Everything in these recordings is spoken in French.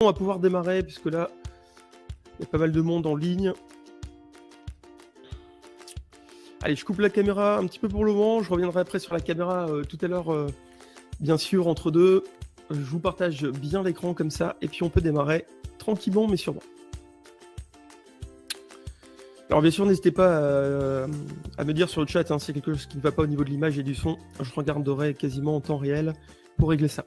On va pouvoir démarrer puisque là, il y a pas mal de monde en ligne. Allez, je coupe la caméra un petit peu pour le moment. Je reviendrai après sur la caméra tout à l'heure, bien sûr, entre deux. Je vous partage bien l'écran comme ça et puis on peut démarrer tranquillement mais sûrement. Alors bien sûr, n'hésitez pas à me dire sur le chat s'il y a quelque chose qui ne va pas au niveau de l'image et du son. Je regarderai quasiment en temps réel pour régler ça.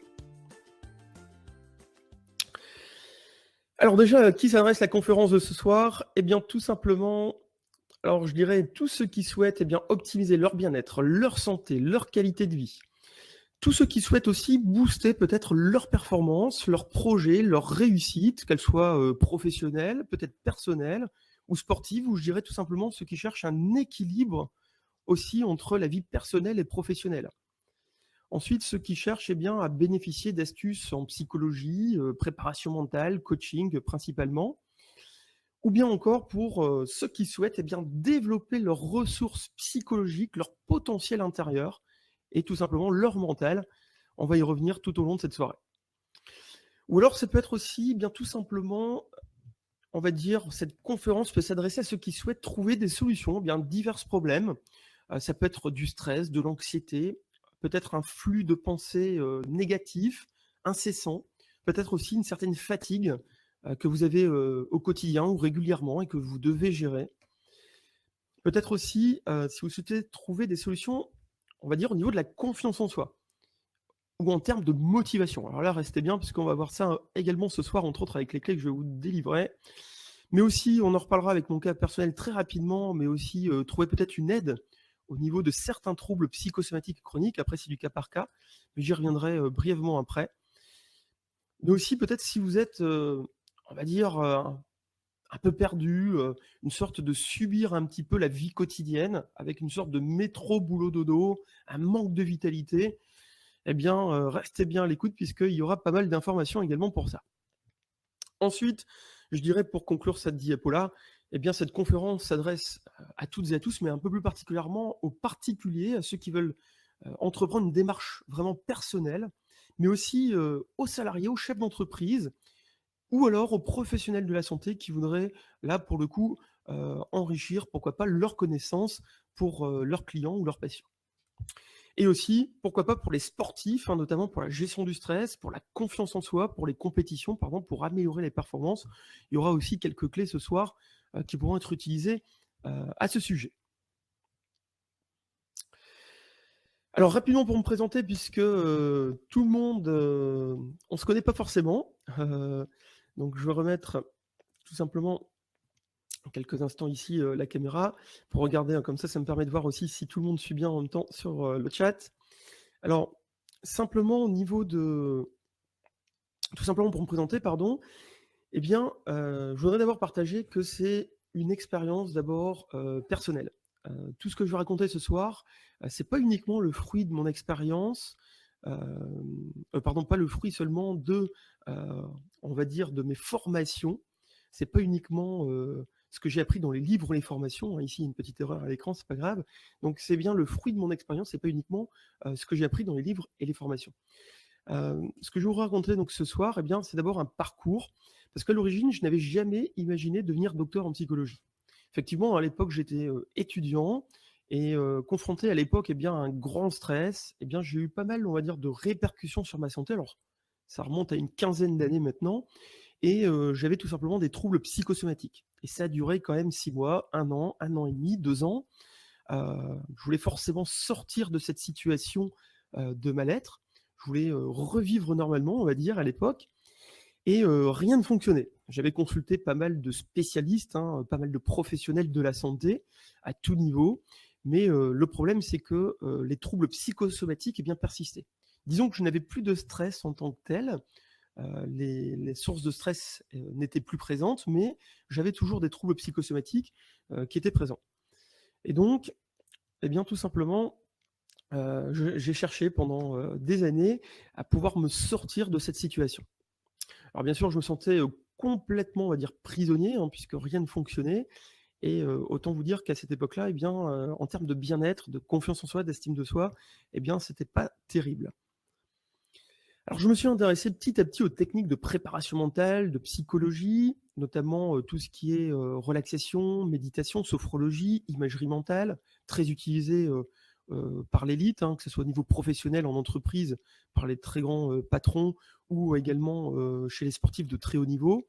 Alors déjà, à qui s'adresse la conférence de ce soir? Eh bien, tout simplement, alors je dirais tous ceux qui souhaitent optimiser leur bien-être, leur santé, leur qualité de vie. Tous ceux qui souhaitent aussi booster peut-être leur performance, leur projet, leur réussite, qu'elle soit professionnelle, peut-être personnelle ou sportive, ou je dirais tout simplement ceux qui cherchent un équilibre aussi entre la vie personnelle et professionnelle. Ensuite, ceux qui cherchent à bénéficier d'astuces en psychologie, préparation mentale, coaching principalement, ou bien encore pour ceux qui souhaitent développer leurs ressources psychologiques, leur potentiel intérieur et tout simplement leur mental. On va y revenir tout au long de cette soirée. Ou alors, ça peut être aussi tout simplement, on va dire, cette conférence peut s'adresser à ceux qui souhaitent trouver des solutions à divers problèmes. Ça peut être du stress, de l'anxiété, peut-être un flux de pensées négatif, incessant, peut-être aussi une certaine fatigue que vous avez au quotidien ou régulièrement et que vous devez gérer. Peut-être aussi, si vous souhaitez trouver des solutions, on va dire, au niveau de la confiance en soi ou en termes de motivation. Alors là, restez bien puisqu'on va voir ça également ce soir, entre autres avec les clés que je vais vous délivrer. Mais aussi, on en reparlera avec mon cas personnel très rapidement, mais aussi trouver peut-être une aide au niveau de certains troubles psychosomatiques chroniques. Après, c'est du cas par cas, mais j'y reviendrai brièvement après. Mais aussi, peut-être si vous êtes, on va dire, un peu perdu, une sorte de subir un petit peu la vie quotidienne, avec une sorte de métro boulot dodo, un manque de vitalité, eh bien, restez bien à l'écoute puisqu'il y aura pas mal d'informations également pour ça. Ensuite, je dirais pour conclure cette diapo-là, cette conférence s'adresse à toutes et à tous, mais un peu plus particulièrement aux particuliers, à ceux qui veulent entreprendre une démarche vraiment personnelle, mais aussi aux salariés, aux chefs d'entreprise, ou alors aux professionnels de la santé qui voudraient, là, pour le coup, enrichir, pourquoi pas, leurs connaissances pour leurs clients ou leurs patients. Et aussi, pourquoi pas, pour les sportifs, notamment pour la gestion du stress, pour la confiance en soi, pour les compétitions, pardon, pour améliorer les performances. Il y aura aussi quelques clés ce soir qui pourront être utilisées à ce sujet. Alors rapidement pour me présenter, puisque tout le monde, on ne se connaît pas forcément, donc je vais remettre tout simplement quelques instants ici la caméra pour regarder, comme ça me permet de voir aussi si tout le monde suit bien en même temps sur le chat. Alors simplement au niveau de... Tout simplement pour me présenter, pardon, je voudrais d'abord partager que c'est une expérience d'abord personnelle. Tout ce que je vais raconter ce soir, c'est pas uniquement le fruit de mon expérience, pardon, pas le fruit seulement de, on va dire, de mes formations. C'est pas uniquement ce que j'ai appris dans les livres ou les formations. Ici, une petite erreur à l'écran, c'est pas grave. Donc, c'est bien le fruit de mon expérience, c'est pas uniquement ce que j'ai appris dans les livres et les formations. Ce que je vais vous raconter donc ce soir, c'est d'abord un parcours, parce qu'à l'origine, je n'avais jamais imaginé devenir docteur en psychologie. Effectivement, à l'époque, j'étais étudiant et confronté à l'époque à un grand stress. J'ai eu pas mal, on va dire, de répercussions sur ma santé. Alors, ça remonte à une quinzaine d'années maintenant, et j'avais tout simplement des troubles psychosomatiques. Et ça a duré quand même 6 mois, 1 an et demi, 2 ans. Je voulais forcément sortir de cette situation de mal-être. Je voulais revivre normalement, on va dire, à l'époque, et rien ne fonctionnait. J'avais consulté pas mal de spécialistes, pas mal de professionnels de la santé, à tout niveau, mais le problème, c'est que les troubles psychosomatiques persistaient. Disons que je n'avais plus de stress en tant que tel, les sources de stress n'étaient plus présentes, mais j'avais toujours des troubles psychosomatiques qui étaient présents. Et donc, tout simplement, j'ai cherché pendant des années à pouvoir me sortir de cette situation. Alors bien sûr, je me sentais complètement, on va dire, prisonnier, puisque rien ne fonctionnait. Et autant vous dire qu'à cette époque-là, en termes de bien-être, de confiance en soi, d'estime de soi, c'était pas terrible. Alors, je me suis intéressé petit à petit aux techniques de préparation mentale, de psychologie, notamment tout ce qui est relaxation, méditation, sophrologie, imagerie mentale, très utilisé par l'élite, hein, que ce soit au niveau professionnel, en entreprise, par les très grands patrons ou également chez les sportifs de très haut niveau.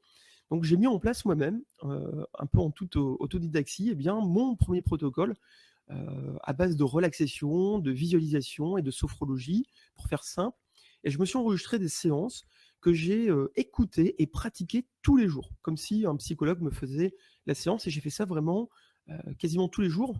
Donc, j'ai mis en place moi-même, un peu en toute autodidaxie, eh bien, mon premier protocole à base de relaxation, de visualisation et de sophrologie, pour faire simple. Et je me suis enregistré des séances que j'ai écoutées et pratiquées tous les jours, comme si un psychologue me faisait la séance. Et j'ai fait ça vraiment quasiment tous les jours.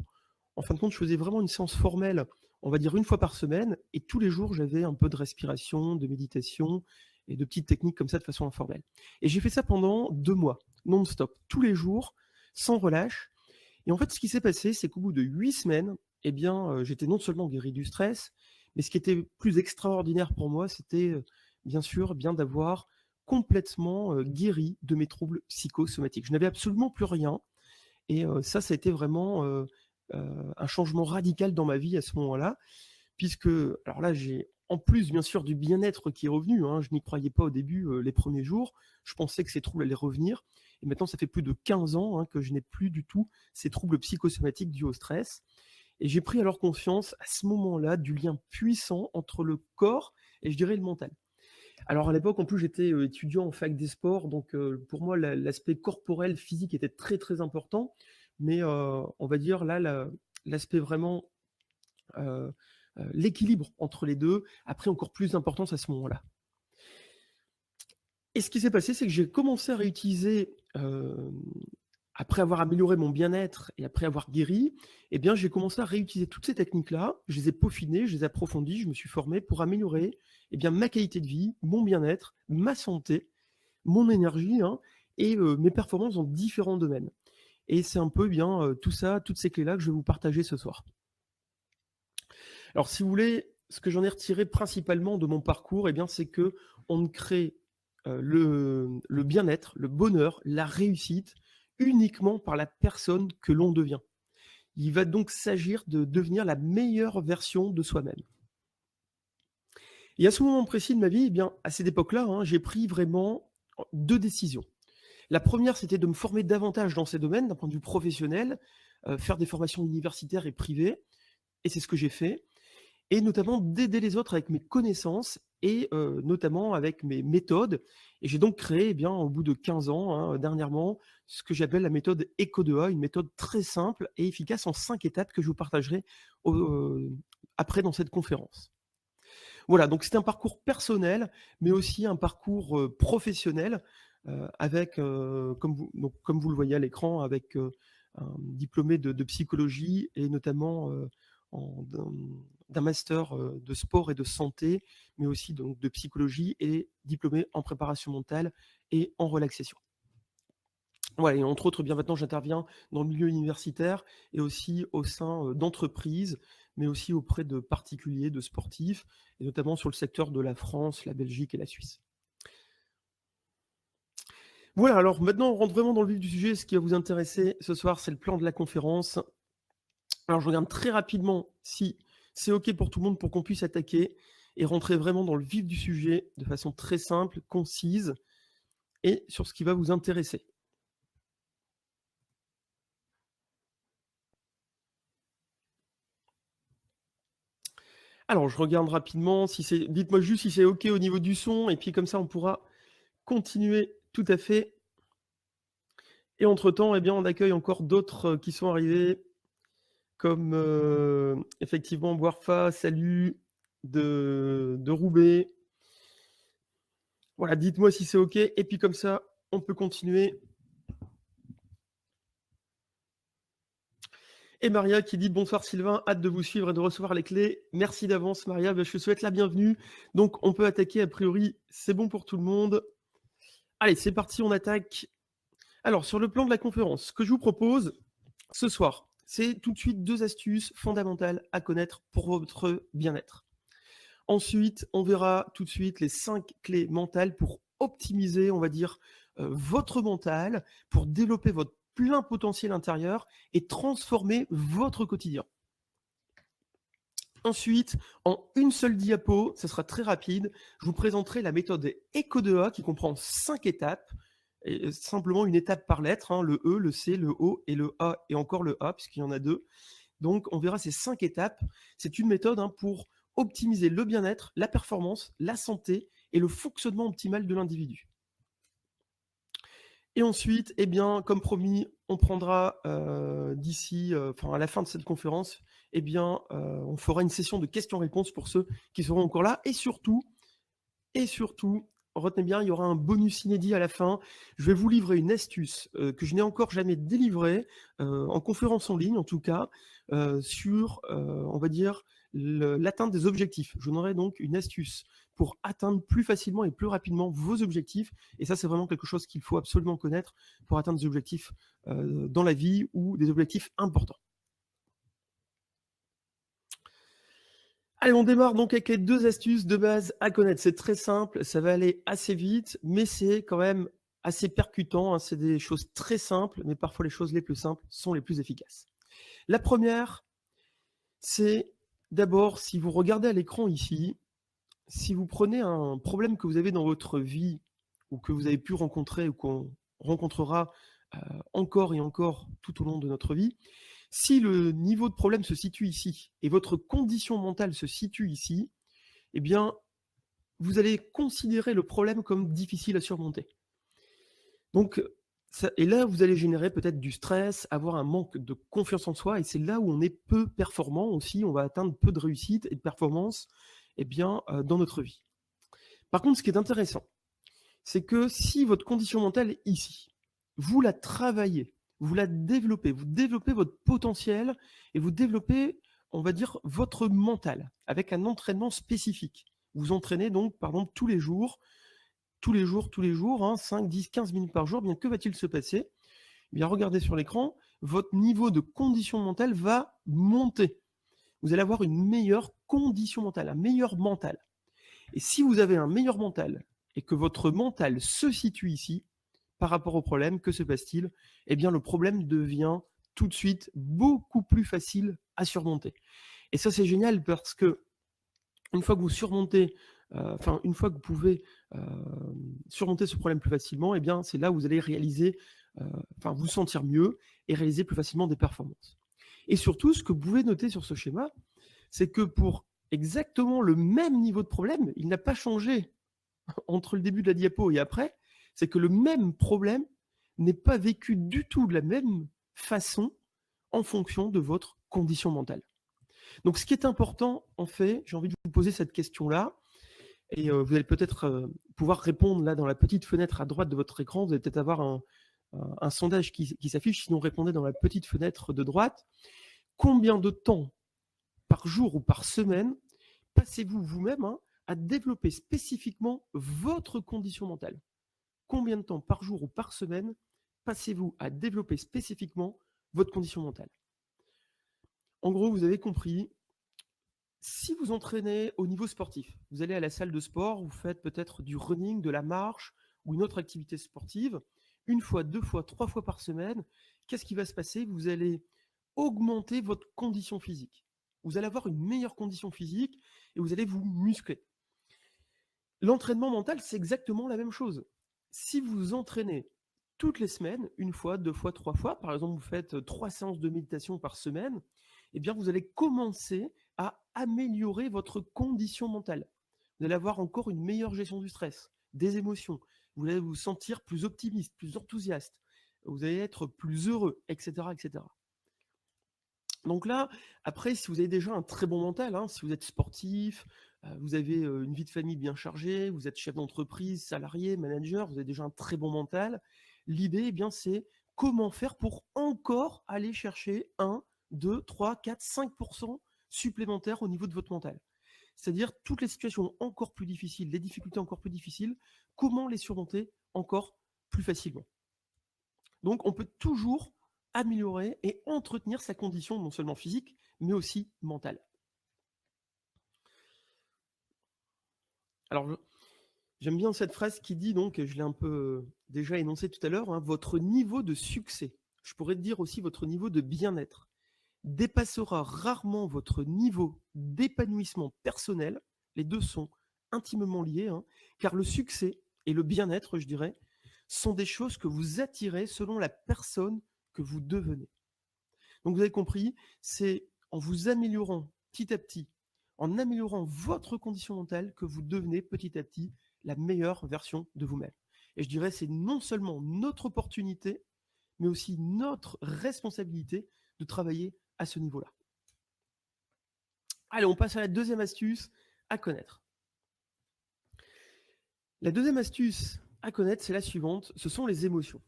En fin de compte, je faisais vraiment une séance formelle, on va dire une fois par semaine, et tous les jours, j'avais un peu de respiration, de méditation et de petites techniques comme ça de façon informelle. Et j'ai fait ça pendant 2 mois, non-stop, tous les jours, sans relâche. Et en fait, ce qui s'est passé, c'est qu'au bout de 8 semaines, eh bien, j'étais non seulement guéri du stress, mais ce qui était plus extraordinaire pour moi, c'était, bien sûr, bien d'avoir complètement, guéri de mes troubles psychosomatiques. Je n'avais absolument plus rien et ça a été vraiment, un changement radical dans ma vie à ce moment-là. Puisque alors là, j'ai en plus, bien sûr, du bien-être qui est revenu, hein. Je n'y croyais pas au début, les premiers jours. Je pensais que ces troubles allaient revenir et maintenant ça fait plus de 15 ans, hein, que je n'ai plus du tout ces troubles psychosomatiques dus au stress et j'ai pris alors conscience à ce moment-là du lien puissant entre le corps et je dirais le mental. Alors à l'époque, en plus, j'étais, étudiant en fac des sports donc pour moi l'aspect corporel, physique était très, très important mais on va dire là, l'aspect vraiment, heu l'équilibre entre les 2 a pris encore plus d'importance à ce moment-là. Et ce qui s'est passé, c'est que j'ai commencé à réutiliser, après avoir amélioré mon bien-être et après avoir guéri, eh bien, j'ai commencé à réutiliser toutes ces techniques-là. Je les ai peaufinées, je les ai approfondies, je me suis formé pour améliorer, eh bien, ma qualité de vie, mon bien-être, ma santé, mon énergie, hein, et mes performances dans différents domaines. Et c'est un peu, eh bien, tout ça, toutes ces clés-là que je vais vous partager ce soir. Alors, si vous voulez, ce que j'en ai retiré principalement de mon parcours, eh bien, c'est que on ne crée le bien-être, le bonheur, la réussite uniquement par la personne que l'on devient. Il va donc s'agir de devenir la meilleure version de soi-même. Et à ce moment précis de ma vie, eh bien, à cette époque-là, hein, j'ai pris vraiment 2 décisions. La première, c'était de me former davantage dans ces domaines, d'un point de vue professionnel, faire des formations universitaires et privées, et c'est ce que j'ai fait. Et notamment d'aider les autres avec mes connaissances et notamment avec mes méthodes. Et j'ai donc créé, eh bien, au bout de 15 ans, hein, dernièrement, ce que j'appelle la méthode ECO2A, une méthode très simple et efficace en 5 étapes que je vous partagerai après dans cette conférence. Voilà, donc c'est un parcours personnel, mais aussi un parcours professionnel avec, comme vous le voyez à l'écran, avec un diplômé de psychologie et notamment d'un master de sport et de santé, mais aussi donc de psychologie et diplômé en préparation mentale et en relaxation. Voilà, et entre autres, bien maintenant, j'interviens dans le milieu universitaire et aussi au sein d'entreprises, mais aussi auprès de particuliers, de sportifs, et notamment sur le secteur de la France, la Belgique et la Suisse. Voilà, alors maintenant, on rentre vraiment dans le vif du sujet. Ce qui va vous intéresser ce soir, c'est le plan de la conférence. Alors, je regarde très rapidement si c'est OK pour tout le monde pour qu'on puisse attaquer et rentrer vraiment dans le vif du sujet de façon très simple, concise et sur ce qui va vous intéresser. Alors, je regarde rapidement si c'est dites-moi juste si c'est OK au niveau du son et puis comme ça on pourra continuer tout à fait et entre-temps, eh bien, on accueille encore d'autres, qui sont arrivés comme, effectivement Boirfa, salut, de Roubaix. Voilà, dites-moi si c'est OK et puis comme ça, on peut continuer. Et Maria qui dit: «Bonsoir Sylvain, hâte de vous suivre et de recevoir les clés. Merci d'avance Maria, bah, je te souhaite la bienvenue». Donc on peut attaquer a priori, c'est bon pour tout le monde. Allez, c'est parti, on attaque. Alors sur le plan de la conférence, ce que je vous propose ce soir, c'est tout de suite 2 astuces fondamentales à connaître pour votre bien-être. Ensuite, on verra tout de suite les 5 clés mentales pour optimiser, on va dire, votre mental, pour développer votre plein potentiel intérieur et transformer votre quotidien. Ensuite, en une seule diapo, ça sera très rapide, je vous présenterai la méthode ECO2A qui comprend 5 étapes, et simplement une étape par lettre, hein, le E, le C, le O et le A, et encore le A, puisqu'il y en a 2. Donc, on verra ces 5 étapes. C'est une méthode pour optimiser le bien-être, la performance, la santé et le fonctionnement optimal de l'individu. Et ensuite, eh bien, comme promis, on prendra d'ici, à la fin de cette conférence, eh bien, on fera une session de questions-réponses pour ceux qui seront encore là. Et surtout, retenez bien, il y aura un bonus inédit à la fin. Je vais vous livrer une astuce que je n'ai encore jamais délivrée, en conférence en ligne en tout cas, sur, on va dire, l'atteinte des objectifs. Je donnerai donc une astuce pour atteindre plus facilement et plus rapidement vos objectifs. Et ça, c'est vraiment quelque chose qu'il faut absolument connaître pour atteindre des objectifs dans la vie ou des objectifs importants. Allez, on démarre donc avec les 2 astuces de base à connaître. C'est très simple, ça va aller assez vite, mais c'est quand même assez percutant, hein. C'est des choses très simples, mais parfois les choses les plus simples sont les plus efficaces. La première, c'est d'abord, si vous regardez à l'écran ici, si vous prenez un problème que vous avez dans votre vie ou que vous avez pu rencontrer ou qu'on rencontrera encore et encore tout au long de notre vie, si le niveau de problème se situe ici et votre condition mentale se situe ici, eh bien, vous allez considérer le problème comme difficile à surmonter. Donc, et là, vous allez générer peut-être du stress, avoir un manque de confiance en soi, et c'est là où on est peu performant aussi, on va atteindre peu de réussite et de performance dans notre vie. Par contre, ce qui est intéressant, c'est que si votre condition mentale est ici, vous la travaillez, vous la développez, vous développez votre potentiel et vous développez, on va dire, votre mental avec un entraînement spécifique. Vous entraînez donc, par exemple, tous les jours, 5, 10, 15 minutes par jour. Bien, que va-t-il se passer? Bien, regardez sur l'écran, votre niveau de condition mentale va monter. Vous allez avoir une meilleure condition mentale, un meilleur mental. Et si vous avez un meilleur mental et que votre mental se situe ici, par rapport au problème, que se passe-t-il? Eh bien, le problème devient tout de suite beaucoup plus facile à surmonter. Et ça, c'est génial parce que une fois que vous surmontez, une fois que vous pouvez surmonter ce problème plus facilement, eh bien, c'est là où vous allez réaliser, vous sentir mieux et réaliser plus facilement des performances. Et surtout, ce que vous pouvez noter sur ce schéma, c'est que pour exactement le même niveau de problème, il n'a pas changé entre le début de la diapo et après, c'est que le même problème n'est pas vécu du tout de la même façon en fonction de votre condition mentale. Donc, ce qui est important, en fait, j'ai envie de vous poser cette question-là, et vous allez peut-être pouvoir répondre là dans la petite fenêtre à droite de votre écran. Vous allez peut-être avoir un sondage qui s'affiche, sinon répondez dans la petite fenêtre de droite. Combien de temps par jour ou par semaine passez-vous vous-même à développer spécifiquement votre condition mentale? Combien de temps par jour ou par semaine passez-vous à développer spécifiquement votre condition mentale? En gros, vous avez compris, si vous entraînez au niveau sportif, vous allez à la salle de sport, vous faites peut-être du running, de la marche ou une autre activité sportive, 1 fois, 2 fois, 3 fois par semaine, qu'est-ce qui va se passer? Vous allez augmenter votre condition physique. Vous allez avoir une meilleure condition physique et vous allez vous muscler. L'entraînement mental, c'est exactement la même chose. Si vous vous entraînez toutes les semaines, 1 fois, 2 fois, 3 fois, par exemple, vous faites 3 séances de méditation par semaine, eh bien, vous allez commencer à améliorer votre condition mentale. Vous allez avoir encore une meilleure gestion du stress, des émotions. Vous allez vous sentir plus optimiste, plus enthousiaste. Vous allez être plus heureux, etc., etc. Donc là, après, si vous avez déjà un très bon mental, si vous êtes sportif, vous avez une vie de famille bien chargée, vous êtes chef d'entreprise, salarié, manager, vous avez déjà un très bon mental. L'idée, eh bien, c'est comment faire pour encore aller chercher 1, 2, 3, 4, 5% supplémentaires au niveau de votre mental. C'est-à-dire toutes les situations encore plus difficiles, les difficultés encore plus difficiles, comment les surmonter encore plus facilement. Donc, on peut toujours améliorer et entretenir sa condition non seulement physique, mais aussi mentale. Alors, j'aime bien cette phrase qui dit, donc, je l'ai un peu déjà énoncé tout à l'heure, votre niveau de succès. Je pourrais dire aussi votre niveau de bien-être dépassera rarement votre niveau d'épanouissement personnel. Les deux sont intimement liés, hein, car le succès et le bien-être, je dirais, sont des choses que vous attirez selon la personne que vous devenez. Donc vous avez compris, c'est en vous améliorant petit à petit, en améliorant votre condition mentale que vous devenez petit à petit la meilleure version de vous-même. Et je dirais, c'est non seulement notre opportunité, mais aussi notre responsabilité de travailler à ce niveau-là. Allez, on passe à la deuxième astuce à connaître. La deuxième astuce à connaître, c'est la suivante, ce sont les émotions.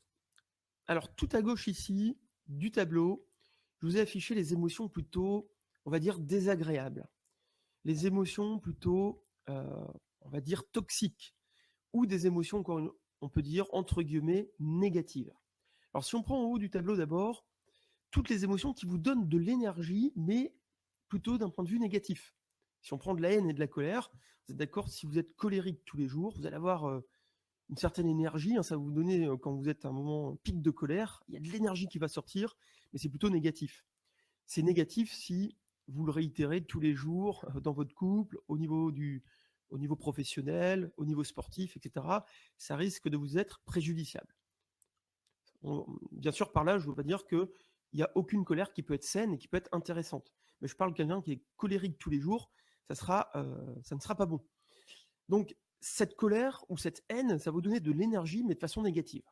Alors, tout à gauche ici du tableau, je vous ai affiché les émotions plutôt, on va dire, désagréables. Les émotions plutôt, on va dire, toxiques. Ou des émotions, encore on peut dire, entre guillemets, négatives. Alors, si on prend en haut du tableau d'abord, toutes les émotions qui vous donnent de l'énergie, mais plutôt d'un point de vue négatif. Si on prend de la haine et de la colère, vous êtes d'accord, si vous êtes colérique tous les jours, vous allez avoir une certaine énergie, hein, ça va vous donner, quand vous êtes à un moment pic de colère, il y a de l'énergie qui va sortir, mais c'est plutôt négatif. C'est négatif si vous le réitérez tous les jours dans votre couple, au niveau professionnel, au niveau sportif, etc. Ça risque de vous être préjudiciable. Bien sûr, par là, je ne veux pas dire qu'il n'y a aucune colère qui peut être saine et qui peut être intéressante. Mais je parle de quelqu'un qui est colérique tous les jours, ça ne sera pas bon. Donc, cette colère ou cette haine, ça va vous donner de l'énergie, mais de façon négative.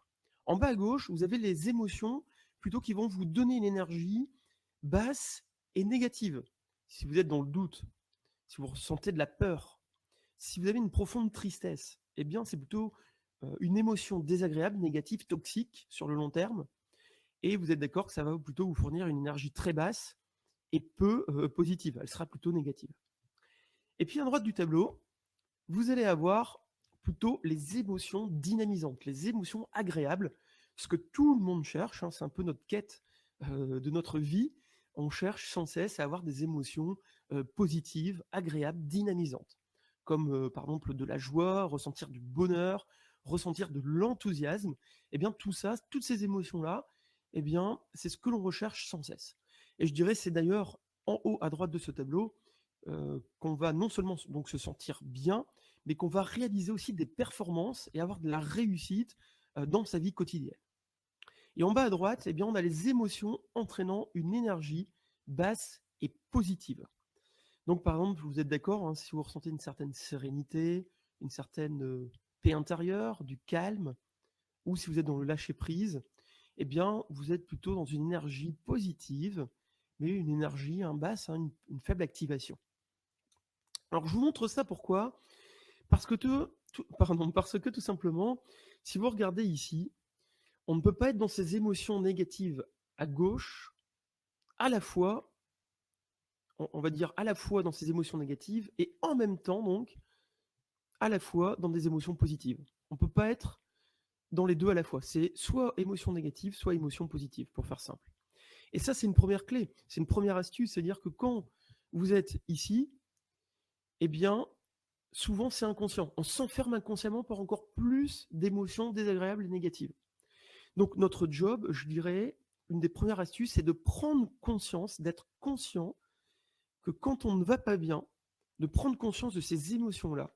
En bas à gauche, vous avez les émotions plutôt qui vont vous donner une énergie basse et négative. Si vous êtes dans le doute, si vous ressentez de la peur, si vous avez une profonde tristesse, eh bien, c'est plutôt une émotion désagréable, négative, toxique sur le long terme. Et vous êtes d'accord que ça va plutôt vous fournir une énergie très basse et peu positive. Elle sera plutôt négative. Et puis à droite du tableau, vous allez avoir plutôt les émotions dynamisantes, les émotions agréables, ce que tout le monde cherche, hein, c'est un peu notre quête de notre vie. On cherche sans cesse à avoir des émotions positives, agréables, dynamisantes, comme par exemple de la joie, ressentir du bonheur, ressentir de l'enthousiasme. Eh bien tout ça, toutes ces émotions-là, eh bien c'est ce que l'on recherche sans cesse. Et je dirais c'est d'ailleurs en haut à droite de ce tableau qu'on va non seulement donc se sentir bien, mais qu'on va réaliser aussi des performances et avoir de la réussite dans sa vie quotidienne. Et en bas à droite, eh bien, on a les émotions entraînant une énergie basse et positive. Donc par exemple, vous êtes d'accord, hein, si vous ressentez une certaine sérénité, une certaine paix intérieure, du calme, ou si vous êtes dans le lâcher-prise, eh bien, vous êtes plutôt dans une énergie positive, mais une énergie basse, hein, une faible activation. Alors je vous montre ça pourquoi? Parce que tout simplement, si vous regardez ici, on ne peut pas être dans ces émotions négatives à gauche, à la fois, on va dire à la fois dans ces émotions négatives et en même temps donc, à la fois dans des émotions positives. On ne peut pas être dans les deux à la fois. C'est soit émotion négative, soit émotion positive, pour faire simple. Et ça, c'est une première clé, c'est une première astuce, c'est-à-dire que quand vous êtes ici, eh bien, souvent c'est inconscient. On s'enferme inconsciemment par encore plus d'émotions désagréables et négatives. Donc notre job, je dirais, une des premières astuces, c'est de prendre conscience, d'être conscient que quand on ne va pas bien, de prendre conscience de ces émotions-là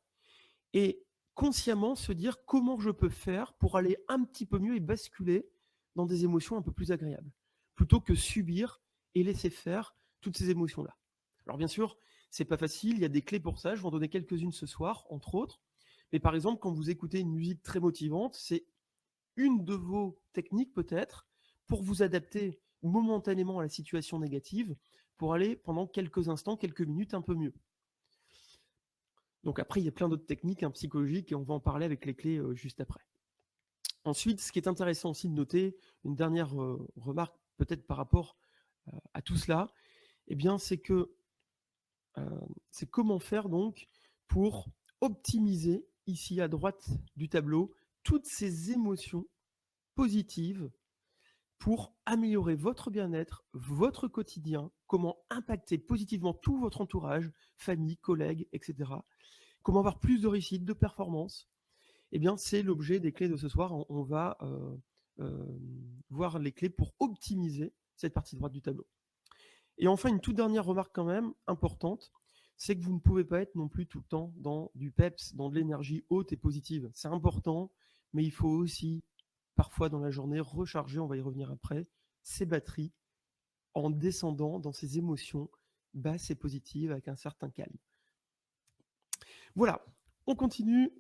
et consciemment se dire comment je peux faire pour aller un petit peu mieux et basculer dans des émotions un peu plus agréables, plutôt que subir et laisser faire toutes ces émotions-là. Alors bien sûr, c'est pas facile, il y a des clés pour ça, je vais en donner quelques-unes ce soir, entre autres. Mais par exemple, quand vous écoutez une musique très motivante, c'est une de vos techniques peut-être pour vous adapter momentanément à la situation négative, pour aller pendant quelques instants, quelques minutes un peu mieux. Donc après, il y a plein d'autres techniques psychologiques et on va en parler avec les clés juste après. Ensuite, ce qui est intéressant aussi de noter, une dernière remarque peut-être par rapport à tout cela, eh bien, c'est que c'est comment faire donc pour optimiser ici à droite du tableau toutes ces émotions positives pour améliorer votre bien-être, votre quotidien, comment impacter positivement tout votre entourage, famille, collègues, etc. Comment avoir plus de réussite, de performance. Eh bien, c'est l'objet des clés de ce soir. On va voir les clés pour optimiser cette partie droite du tableau. Et enfin, une toute dernière remarque quand même importante, c'est que vous ne pouvez pas être non plus tout le temps dans du peps, dans de l'énergie haute et positive. C'est important, mais il faut aussi, parfois dans la journée, recharger, on va y revenir après, ses batteries en descendant dans ses émotions basses et positives avec un certain calme. Voilà, on continue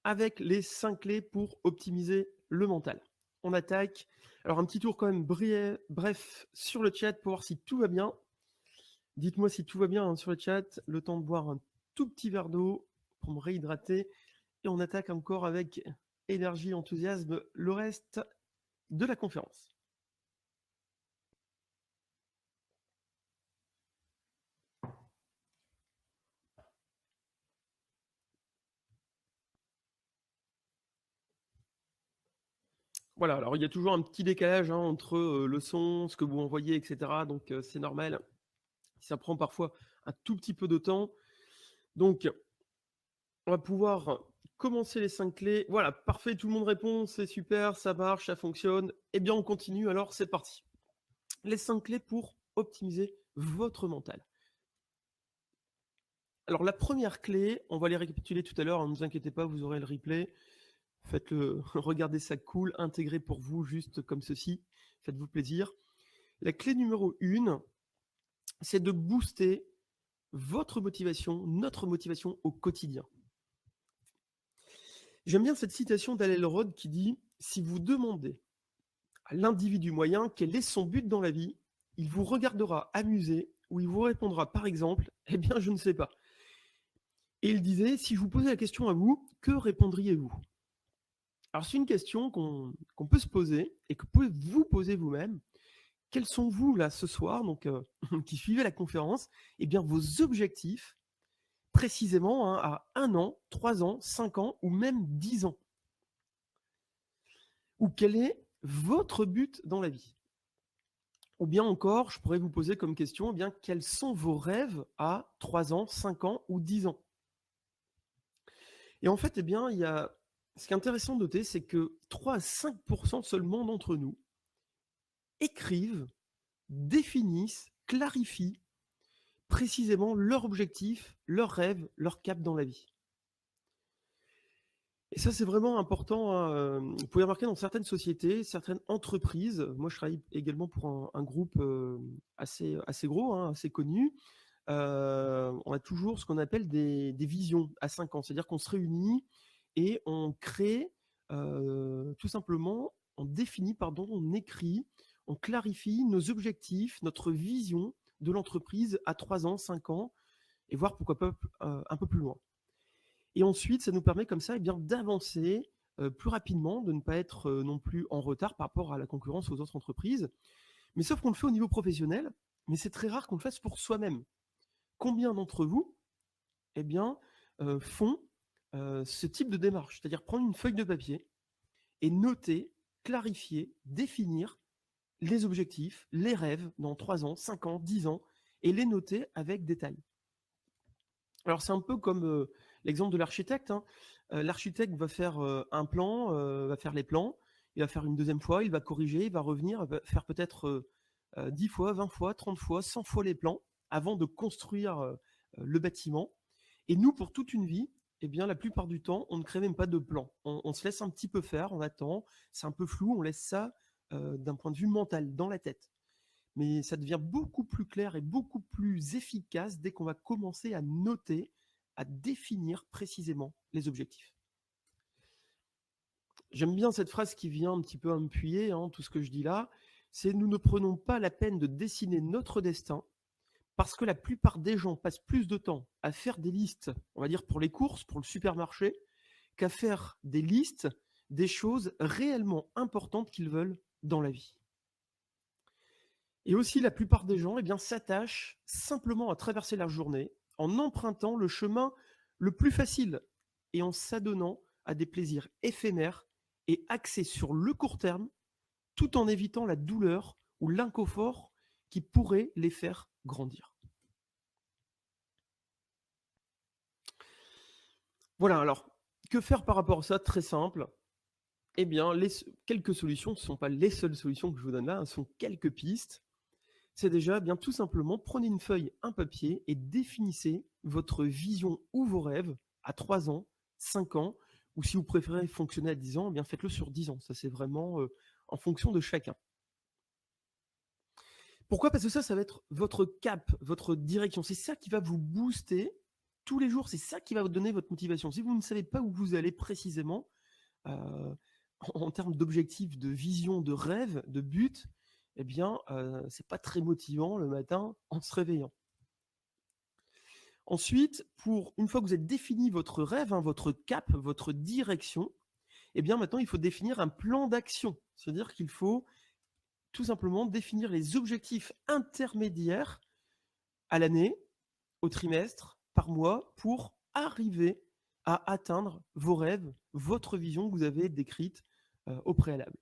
avec les 5 clés pour optimiser le mental. On attaque. Alors un petit tour quand même bref sur le chat pour voir si tout va bien. Dites-moi si tout va bien sur le chat. Le temps de boire un tout petit verre d'eau pour me réhydrater. Et on attaque encore avec énergie, enthousiasme, le reste de la conférence. Voilà, alors il y a toujours un petit décalage entre le son, ce que vous envoyez, etc. Donc c'est normal. Ça prend parfois un tout petit peu de temps. Donc, on va pouvoir commencer les 5 clés. Voilà, parfait, tout le monde répond, c'est super, ça marche, ça fonctionne. Eh bien, on continue, alors c'est parti. Les 5 clés pour optimiser votre mental. Alors, la première clé, on va les récapituler tout à l'heure, ne vous inquiétez pas, vous aurez le replay. Faites-le, regardez ça cool, intégré pour vous, juste comme ceci. Faites-vous plaisir. La clé numéro 1, c'est de booster votre motivation, notre motivation au quotidien. J'aime bien cette citation d'Hal Elrod qui dit « Si vous demandez à l'individu moyen quel est son but dans la vie, il vous regardera amusé ou il vous répondra par exemple « Eh bien, je ne sais pas ». Et il disait « Si je vous posais la question à vous, que répondriez-vous » Alors c'est une question qu'on peut se poser et que vous pouvez vous poser vous-même. Quels sont vous là ce soir, donc qui suivez la conférence, eh bien vos objectifs précisément à 1 an, 3 ans, 5 ans ou même 10 ans. Ou quel est votre but dans la vie? Ou bien encore, je pourrais vous poser comme question, eh bien, quels sont vos rêves à 3 ans, 5 ans ou 10 ans? Et en fait, eh bien, ce qui est intéressant de noter, c'est que 3 à 5% seulement d'entre nous écrivent, définissent, clarifient précisément leur objectif, leur rêve, leur cap dans la vie. Et ça, c'est vraiment important, hein. Vous pouvez remarquer dans certaines sociétés, certaines entreprises, moi je travaille également pour un groupe assez gros, hein, assez connu, on a toujours ce qu'on appelle des visions à 5 ans. C'est-à-dire qu'on se réunit et on crée, tout simplement, on définit, pardon, on écrit, on clarifie nos objectifs, notre vision de l'entreprise à 3 ans, 5 ans et voire pourquoi pas un peu plus loin. Et ensuite, ça nous permet comme ça, eh bien, d'avancer plus rapidement, de ne pas être non plus en retard par rapport à la concurrence aux autres entreprises. Mais sauf qu'on le fait au niveau professionnel, mais c'est très rare qu'on le fasse pour soi-même. Combien d'entre vous, eh bien, font ce type de démarche, c'est-à-dire prendre une feuille de papier et noter, clarifier, définir les objectifs, les rêves dans 3 ans, 5 ans, 10 ans, et les noter avec détail. Alors c'est un peu comme l'exemple de l'architecte, hein. L'architecte va faire un plan, va faire les plans, il va faire une deuxième fois, il va corriger, il va revenir, il va faire peut-être 10 fois, 20 fois, 30 fois, 100 fois les plans avant de construire le bâtiment. Et nous, pour toute une vie, eh bien, la plupart du temps, on ne crée même pas de plan. On se laisse un petit peu faire, on attend, c'est un peu flou, on laisse ça d'un point de vue mental, dans la tête. Mais ça devient beaucoup plus clair et beaucoup plus efficace dès qu'on va commencer à noter, à définir précisément les objectifs. J'aime bien cette phrase qui vient un petit peu appuyer tout ce que je dis là, c'est « nous ne prenons pas la peine de dessiner notre destin parce que la plupart des gens passent plus de temps à faire des listes, on va dire pour les courses, pour le supermarché, qu'à faire des listes des choses réellement importantes qu'ils veulent dans la vie. » Et aussi, la plupart des gens s'attachent simplement à traverser leur journée en empruntant le chemin le plus facile et en s'adonnant à des plaisirs éphémères et axés sur le court terme, tout en évitant la douleur ou l'inconfort qui pourrait les faire grandir. Voilà, alors, que faire par rapport à ça? Très simple. Quelques solutions, ce ne sont pas les seules solutions que je vous donne là, ce sont quelques pistes. C'est déjà bien tout simplement, prenez une feuille, un papier et définissez votre vision ou vos rêves à 3 ans, 5 ans, ou si vous préférez fonctionner à 10 ans, eh bien faites-le sur 10 ans. Ça, c'est vraiment en fonction de chacun. Pourquoi? Parce que ça va être votre cap, votre direction. C'est ça qui va vous booster tous les jours. C'est ça qui va vous donner votre motivation. Si vous ne savez pas où vous allez précisément, en termes d'objectifs, de vision, de rêve, de but, eh bien, c'est pas très motivant le matin en se réveillant. Ensuite, une fois que vous avez défini votre rêve, votre cap, votre direction, eh bien maintenant, il faut définir un plan d'action. C'est-à-dire qu'il faut tout simplement définir les objectifs intermédiaires à l'année, au trimestre, par mois, pour arriver à atteindre vos rêves, votre vision que vous avez décrite au préalable.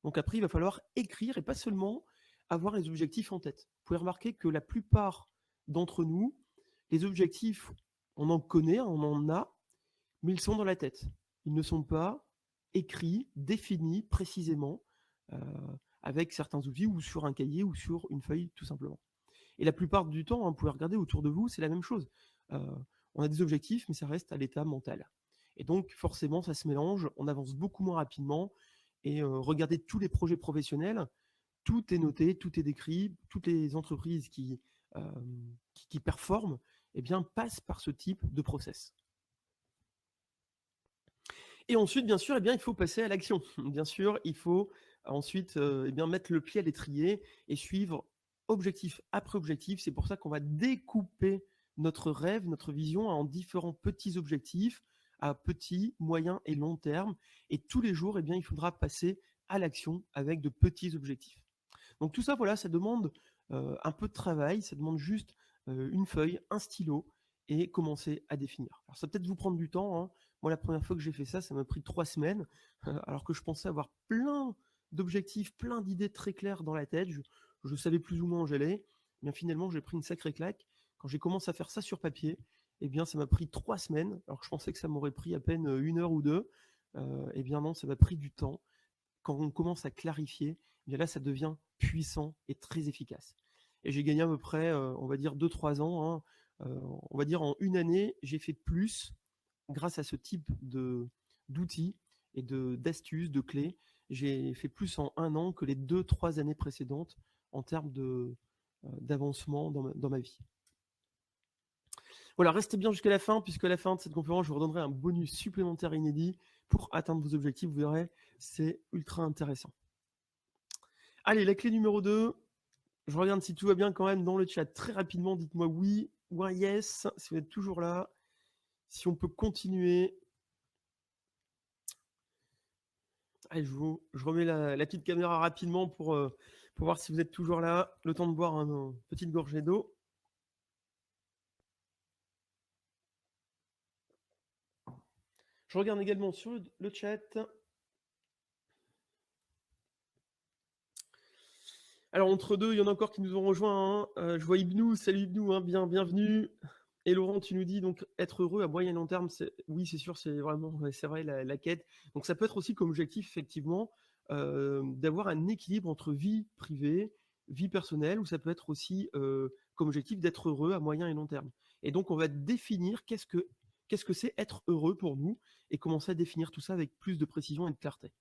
Donc après, il va falloir écrire et pas seulement avoir les objectifs en tête. Vous pouvez remarquer que la plupart d'entre nous, les objectifs, on en connaît, on en a, mais ils sont dans la tête. Ils ne sont pas écrits, définis précisément avec certains outils ou sur un cahier ou sur une feuille tout simplement. Et la plupart du temps, vous pouvez regarder autour de vous, c'est la même chose. On a des objectifs, mais ça reste à l'état mental. Et donc forcément, ça se mélange, on avance beaucoup moins rapidement. Et regardez tous les projets professionnels, tout est noté, tout est décrit, toutes les entreprises qui performent, eh bien, passent par ce type de process. Et ensuite, bien sûr, eh bien, il faut passer à l'action. Bien sûr, il faut ensuite eh bien, mettre le pied à l'étrier et suivre objectif après objectif. C'est pour ça qu'on va découper notre rêve, notre vision en différents petits objectifs à petit, moyen et long terme. Et tous les jours, eh bien, il faudra passer à l'action avec de petits objectifs. Donc tout ça, voilà, ça demande un peu de travail, ça demande juste une feuille, un stylo et commencer à définir. Alors ça va peut-être vous prendre du temps. Hein. Moi, la première fois que j'ai fait ça, ça m'a pris 3 semaines, alors que je pensais avoir plein d'objectifs, plein d'idées très claires dans la tête. Je savais plus ou moins où j'allais. Mais finalement, j'ai pris une sacrée claque. Quand j'ai commencé à faire ça sur papier, eh bien, ça m'a pris 3 semaines, alors que je pensais que ça m'aurait pris à peine 1 heure ou 2. Eh bien non, ça m'a pris du temps. Quand on commence à clarifier, eh bien là, ça devient puissant et très efficace. Et j'ai gagné à peu près, on va dire, 2-3 ans. Hein. On va dire en 1 année, j'ai fait plus grâce à ce type d'outils et d'astuces, de clés. J'ai fait plus en 1 an que les 2-3 années précédentes en termes d'avancement dans ma vie. Voilà, restez bien jusqu'à la fin, puisque à la fin de cette conférence, je vous redonnerai un bonus supplémentaire inédit pour atteindre vos objectifs. Vous verrez, c'est ultra intéressant. Allez, la clé numéro 2. Je regarde si tout va bien quand même dans le chat. Très rapidement, dites-moi oui ou un yes, si vous êtes toujours là. Si on peut continuer. Allez, je remets la petite caméra rapidement pour voir si vous êtes toujours là. Le temps de boire une petite gorgée d'eau. Je regarde également sur le chat. Alors, entre deux, il y en a encore qui nous ont rejoints. Hein. Je vois Ibnou, salut Ibnou, hein, bienvenue. Et Laurent, tu nous dis donc être heureux à moyen et long terme, oui, c'est sûr, c'est vraiment, c'est vrai, la quête. Donc, ça peut être aussi comme objectif, effectivement, d'avoir un équilibre entre vie privée, vie personnelle, ou ça peut être aussi comme objectif d'être heureux à moyen et long terme. Et donc, on va définir qu'est-ce que c'est être heureux pour nous et commencer à définir tout ça avec plus de précision et de clarté.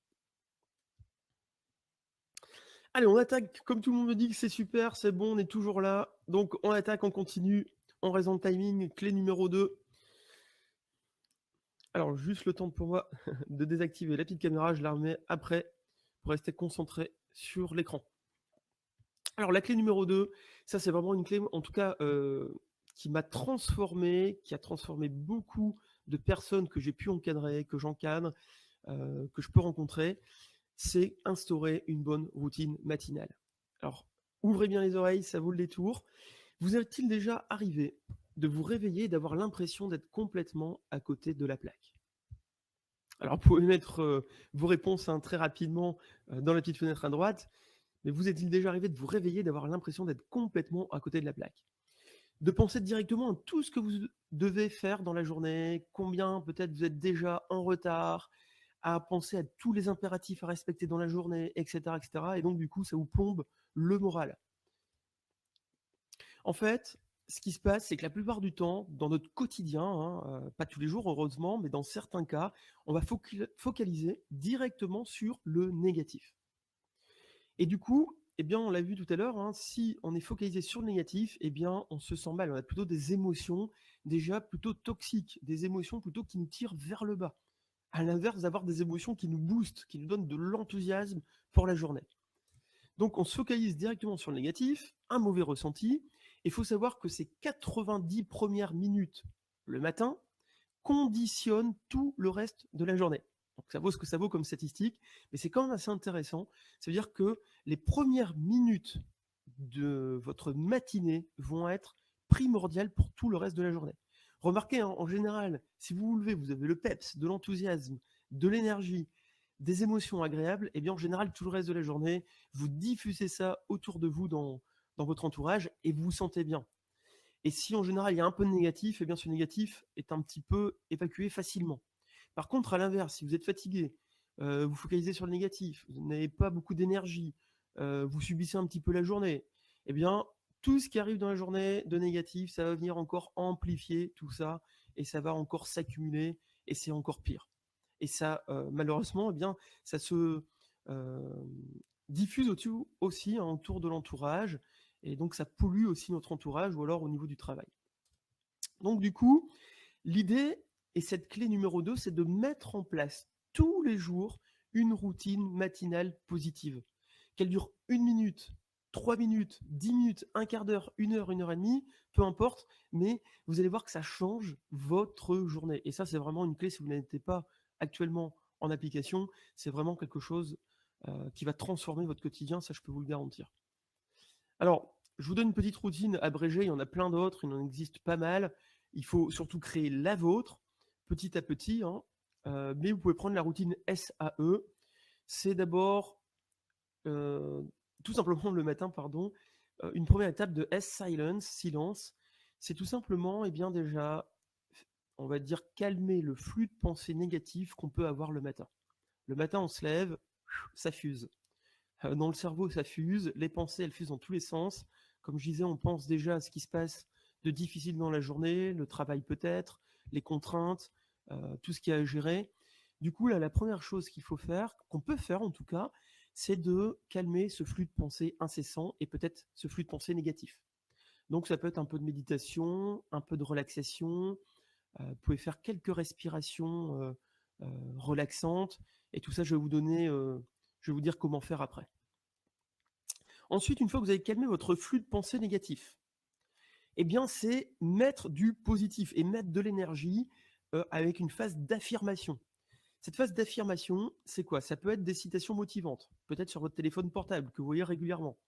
Allez, on attaque, comme tout le monde me dit que c'est super, c'est bon, on est toujours là. Donc on attaque, on continue, en raison de timing, clé numéro 2. Alors juste le temps pour moi de désactiver la petite caméra, je la remets après pour rester concentré sur l'écran. Alors la clé numéro 2, ça c'est vraiment une clé, en tout cas, qui m'a transformé, qui a transformé beaucoup de personnes que j'ai pu encadrer, que j'encadre, que je peux rencontrer. C'est instaurer une bonne routine matinale. Alors, ouvrez bien les oreilles, ça vaut le détour. Vous est-il déjà arrivé de vous réveiller et d'avoir l'impression d'être complètement à côté de la plaque? Alors, vous pouvez mettre vos réponses très rapidement dans la petite fenêtre à droite, mais vous est-il déjà arrivé de vous réveiller et d'avoir l'impression d'être complètement à côté de la plaque? De penser directement à tout ce que vous devez faire dans la journée, combien peut-être vous êtes déjà en retard, à penser à tous les impératifs à respecter dans la journée, etc., etc. Et donc, du coup, ça vous plombe le moral. En fait, ce qui se passe, c'est que la plupart du temps, dans notre quotidien, hein, pas tous les jours heureusement, mais dans certains cas, on va focaliser directement sur le négatif. Et du coup, eh bien, on l'a vu tout à l'heure, hein, si on est focalisé sur le négatif, eh bien, on se sent mal. On a plutôt des émotions déjà plutôt toxiques, des émotions plutôt qui nous tirent vers le bas. À l'inverse, d'avoir des émotions qui nous boostent, qui nous donnent de l'enthousiasme pour la journée. Donc, on se focalise directement sur le négatif, un mauvais ressenti. Il faut savoir que ces 90 premières minutes le matin conditionnent tout le reste de la journée. Donc, ça vaut ce que ça vaut comme statistique, mais c'est quand même assez intéressant. Ça veut dire que les premières minutes de votre matinée vont être primordiales pour tout le reste de la journée. Remarquez, hein, en général, si vous vous levez, vous avez le peps, de l'enthousiasme, de l'énergie, des émotions agréables, et bien en général, tout le reste de la journée, vous diffusez ça autour de vous dans votre entourage et vous vous sentez bien. Et si en général il y a un peu de négatif, eh bien ce négatif est un petit peu évacué facilement. Par contre, à l'inverse, si vous êtes fatigué, vous focalisez sur le négatif, vous n'avez pas beaucoup d'énergie, vous subissez un petit peu la journée, eh bien tout ce qui arrive dans la journée de négatif, ça va venir encore amplifier tout ça et ça va encore s'accumuler et c'est encore pire. Et ça, malheureusement, eh bien, ça se diffuse aussi hein, autour de l'entourage et donc ça pollue aussi notre entourage ou alors au niveau du travail. Donc du coup, l'idée, et cette clé numéro 2, c'est de mettre en place tous les jours une routine matinale positive. Qu'elle dure 1 minute, 3 minutes, 10 minutes, un quart d'heure, 1 heure et demie, peu importe, mais vous allez voir que ça change votre journée. Et ça, c'est vraiment une clé si vous n'êtes pas actuellement en application, c'est vraiment quelque chose qui va transformer votre quotidien, ça je peux vous le garantir. Alors, je vous donne une petite routine abrégée, il y en a plein d'autres, il en existe pas mal. Il faut surtout créer la vôtre, petit à petit, hein. Mais vous pouvez prendre la routine SAE. C'est d'abord, euh, tout simplement le matin, pardon, une première étape de S-Silence, silence. C'est tout simplement, eh bien déjà, on va dire, calmer le flux de pensée négatif qu'on peut avoir le matin. Le matin, on se lève, ça fuse. Dans le cerveau, ça fuse, les pensées, elles fusent dans tous les sens. Comme je disais, on pense déjà à ce qui se passe de difficile dans la journée, le travail peut-être, les contraintes, tout ce qu'il y a à gérer. Du coup, là, la première chose qu'il faut faire, qu'on peut faire en tout cas, c'est de calmer ce flux de pensée incessant et peut-être ce flux de pensée négatif. Donc ça peut être un peu de méditation, un peu de relaxation, vous pouvez faire quelques respirations relaxantes, et tout ça, je vais vous donner, je vais vous dire comment faire après. Ensuite, une fois que vous avez calmé votre flux de pensée négatif, eh bien, c'est mettre du positif et mettre de l'énergie avec une phase d'affirmation. Cette phase d'affirmation, c'est quoi? Ça peut être des citations motivantes, peut-être sur votre téléphone portable que vous voyez régulièrement.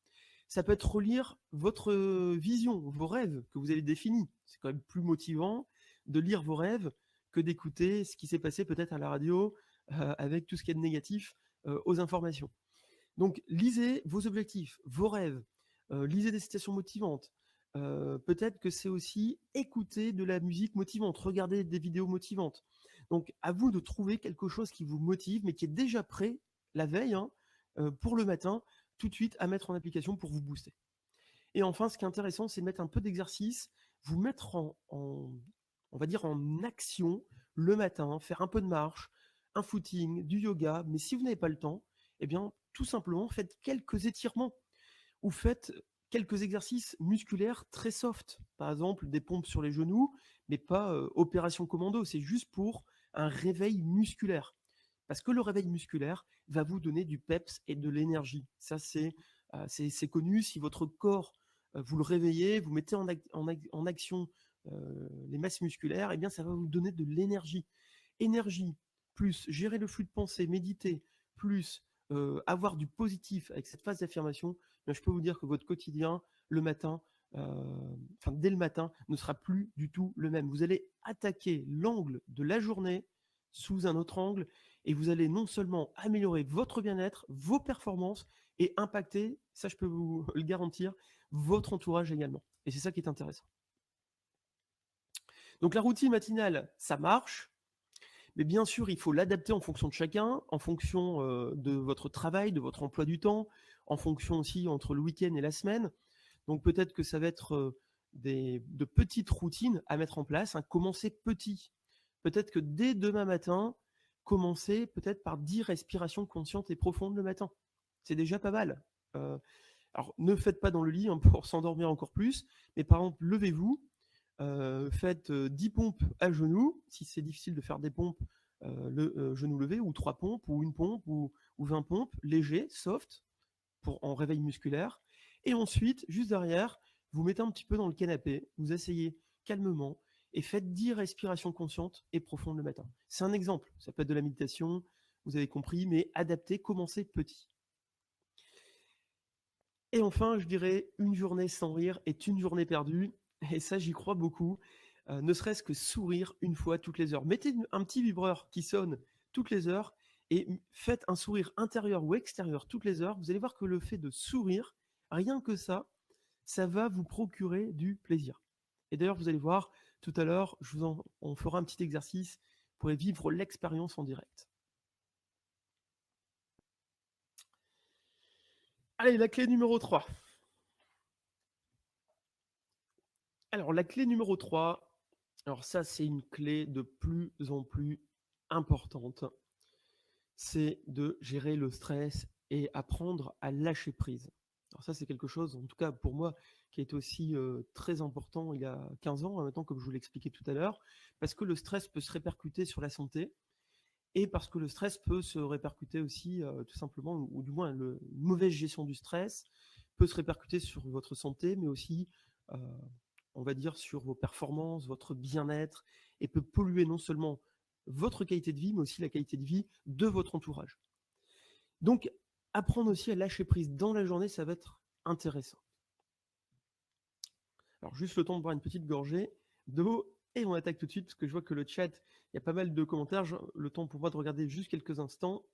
Ça peut être relire votre vision, vos rêves que vous avez définis. C'est quand même plus motivant de lire vos rêves que d'écouter ce qui s'est passé peut-être à la radio avec tout ce qui est de négatif aux informations. Donc, lisez vos objectifs, vos rêves, lisez des citations motivantes. Peut-être que c'est aussi écouter de la musique motivante, regarder des vidéos motivantes. Donc, à vous de trouver quelque chose qui vous motive, mais qui est déjà prêt la veille, hein, pour le matin, tout de suite à mettre en application pour vous booster. Et enfin, ce qui est intéressant, c'est de mettre un peu d'exercice, vous mettre on va dire en action le matin, faire un peu de marche, un footing, du yoga. Mais si vous n'avez pas le temps, eh bien, tout simplement, faites quelques étirements ou faites quelques exercices musculaires très soft. Par exemple, des pompes sur les genoux, mais pas opération commando. C'est juste pour un réveil musculaire. Parce que le réveil musculaire va vous donner du peps et de l'énergie. Ça, c'est connu. Si votre corps, vous le réveillez, vous mettez en action les masses musculaires, eh bien, ça va vous donner de l'énergie. Énergie, plus gérer le flux de pensée, méditer, plus avoir du positif avec cette phase d'affirmation, je peux vous dire que votre quotidien, le matin, dès le matin, ne sera plus du tout le même. Vous allez attaquer l'angle de la journée sous un autre angle et vous allez non seulement améliorer votre bien-être, vos performances et impacter, ça je peux vous le garantir, votre entourage également. Et c'est ça qui est intéressant. Donc la routine matinale, ça marche. Mais bien sûr, il faut l'adapter en fonction de chacun, en fonction de votre travail, de votre emploi du temps, en fonction aussi entre le week-end et la semaine. Donc peut-être que ça va être de petites routines à mettre en place, hein. Commencer petit. Peut-être que dès demain matin, commencer peut-être par 10 respirations conscientes et profondes le matin. C'est déjà pas mal. Euh, alors ne faites pas dans le lit, hein, pour s'endormir encore plus, mais par exemple, levez-vous, faites 10 pompes à genoux, si c'est difficile de faire des pompes, le genou levé, ou 3 pompes, ou une pompe, ou 20 pompes, léger, soft, en réveil musculaire. Et ensuite, juste derrière, vous mettez un petit peu dans le canapé, vous asseyez calmement et faites 10 respirations conscientes et profondes le matin. C'est un exemple, ça peut être de la méditation, vous avez compris, mais adapté, commencez petit. Et enfin, je dirais, une journée sans rire est une journée perdue, et ça j'y crois beaucoup, ne serait-ce que sourire une fois toutes les heures. Mettez un petit vibreur qui sonne toutes les heures, et faites un sourire intérieur ou extérieur toutes les heures. Vous allez voir que le fait de sourire, rien que ça va vous procurer du plaisir. Et d'ailleurs, vous allez voir, tout à l'heure, on fera un petit exercice pour vivre l'expérience en direct. Allez, la clé numéro 3. Alors, la clé numéro 3, alors ça, c'est une clé de plus en plus importante. C'est de gérer le stress et apprendre à lâcher prise. Alors ça, c'est quelque chose, en tout cas pour moi, qui a été aussi très important il y a 15 ans, maintenant, comme je vous l'expliquais tout à l'heure, parce que le stress peut se répercuter sur la santé, et parce que le stress peut se répercuter aussi, tout simplement, ou du moins une mauvaise gestion du stress peut se répercuter sur votre santé, mais aussi, euh, on va dire, sur vos performances, votre bien-être, et peut polluer non seulement votre qualité de vie, mais aussi la qualité de vie de votre entourage. Donc, apprendre aussi à lâcher prise dans la journée, ça va être intéressant. Alors, juste le temps de boire une petite gorgée d'eau, et on attaque tout de suite, parce que je vois que le chat, il y a pas mal de commentaires. Le temps pour moi de regarder juste quelques instants.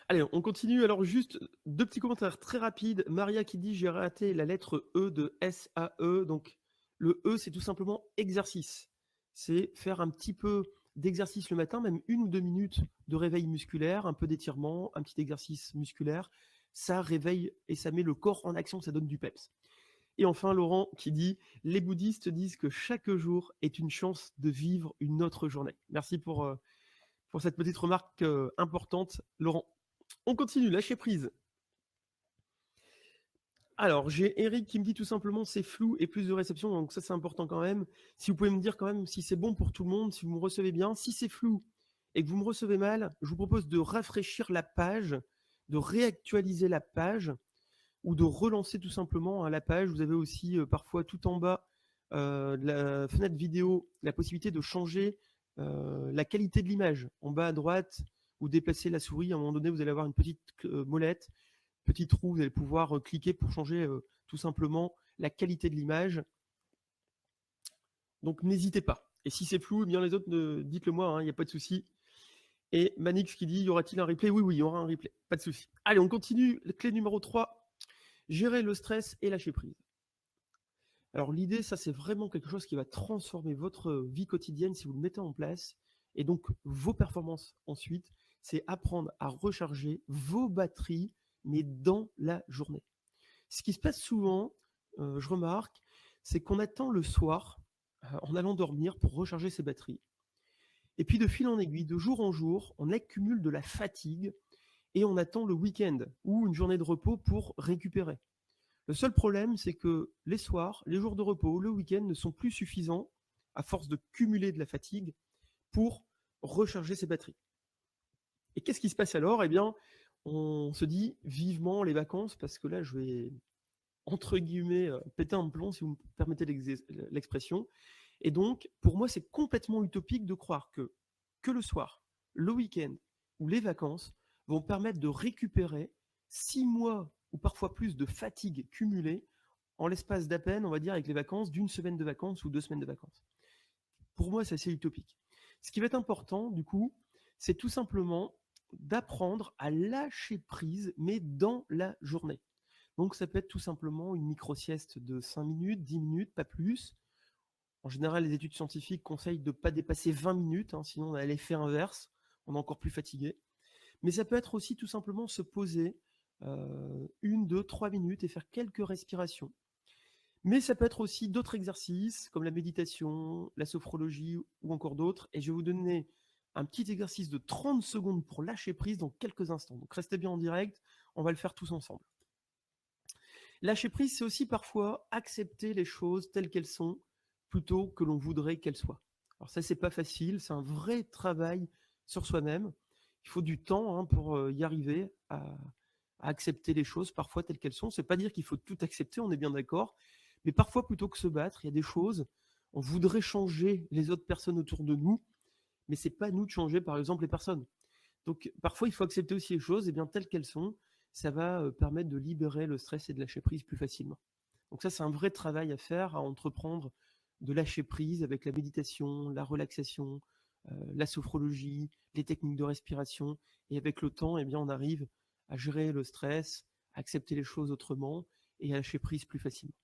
Allez, on continue. Alors, juste deux petits commentaires très rapides. Maria qui dit: j'ai raté la lettre E de SAE. Donc, le E, c'est tout simplement exercice. C'est faire un petit peu d'exercice le matin, même 1 ou 2 minutes de réveil musculaire, un peu d'étirement, un petit exercice musculaire. Ça réveille et ça met le corps en action, ça donne du peps. Et enfin, Laurent qui dit: les bouddhistes disent que chaque jour est une chance de vivre une autre journée. Merci pour cette petite remarque importante, Laurent. On continue, lâcher prise. Alors, j'ai Eric qui me dit tout simplement: c'est flou et plus de réception, donc ça c'est important quand même. Si vous pouvez me dire quand même si c'est bon pour tout le monde, si vous me recevez bien. Si c'est flou et que vous me recevez mal, je vous propose de rafraîchir la page, de réactualiser la page, ou de relancer tout simplement, hein, la page. Vous avez aussi parfois tout en bas de la fenêtre vidéo la possibilité de changer la qualité de l'image. En bas à droite, vous déplacez la souris, à un moment donné vous allez avoir une petite molette, petit trou, vous allez pouvoir cliquer pour changer tout simplement la qualité de l'image. Donc n'hésitez pas. Et si c'est flou, eh bien les autres, dites-le moi, il n'y a pas de souci. Et Manix qui dit: y aura-t-il un replay? Oui, oui, il y aura un replay, pas de souci. Allez, on continue. Clé numéro 3, gérer le stress et lâcher prise. Alors l'idée, ça c'est vraiment quelque chose qui va transformer votre vie quotidienne si vous le mettez en place, et donc vos performances ensuite, c'est apprendre à recharger vos batteries, mais dans la journée. Ce qui se passe souvent, je remarque, c'est qu'on attend le soir, en allant dormir, pour recharger ses batteries. Et puis de fil en aiguille, de jour en jour, on accumule de la fatigue et on attend le week-end ou une journée de repos pour récupérer. Le seul problème, c'est que les soirs, les jours de repos, le week-end ne sont plus suffisants, à force de cumuler de la fatigue, pour recharger ses batteries. Et qu'est-ce qui se passe alors? Eh bien, on se dit vivement les vacances, parce que là, je vais, entre guillemets, péter un plomb, si vous me permettez l'expression. Et donc, pour moi, c'est complètement utopique de croire que le soir, le week-end ou les vacances vont permettre de récupérer 6 mois ou parfois plus de fatigue cumulée en l'espace d'à peine, on va dire, avec les vacances, d'une semaine de vacances ou 2 semaines de vacances. Pour moi, c'est assez utopique. Ce qui va être important, du coup, c'est tout simplement d'apprendre à lâcher prise, mais dans la journée. Donc, ça peut être tout simplement une micro-sieste de 5 minutes, 10 minutes, pas plus, En général, les études scientifiques conseillent de ne pas dépasser 20 minutes, hein, sinon on a l'effet inverse, on est encore plus fatigué. Mais ça peut être aussi tout simplement se poser 1, 2, 3 minutes et faire quelques respirations. Mais ça peut être aussi d'autres exercices comme la méditation, la sophrologie ou encore d'autres. Et je vais vous donner un petit exercice de 30 secondes pour lâcher prise dans quelques instants. Donc restez bien en direct, on va le faire tous ensemble. Lâcher prise, c'est aussi parfois accepter les choses telles qu'elles sont plutôt que l'on voudrait qu'elles soient. Alors ça, c'est pas facile, c'est un vrai travail sur soi-même. Il faut du temps pour y arriver à accepter les choses parfois telles qu'elles sont. C'est pas dire qu'il faut tout accepter, on est bien d'accord, mais parfois plutôt que se battre, il y a des choses, on voudrait changer les autres personnes autour de nous, mais c'est pas à nous de changer par exemple les personnes. Donc parfois il faut accepter aussi les choses bien telles qu'elles sont, ça va permettre de libérer le stress et de lâcher prise plus facilement. Donc ça c'est un vrai travail à faire, à entreprendre, de lâcher prise avec la méditation, la relaxation, la sophrologie, les techniques de respiration, et avec le temps, on arrive à gérer le stress, à accepter les choses autrement et à lâcher prise plus facilement.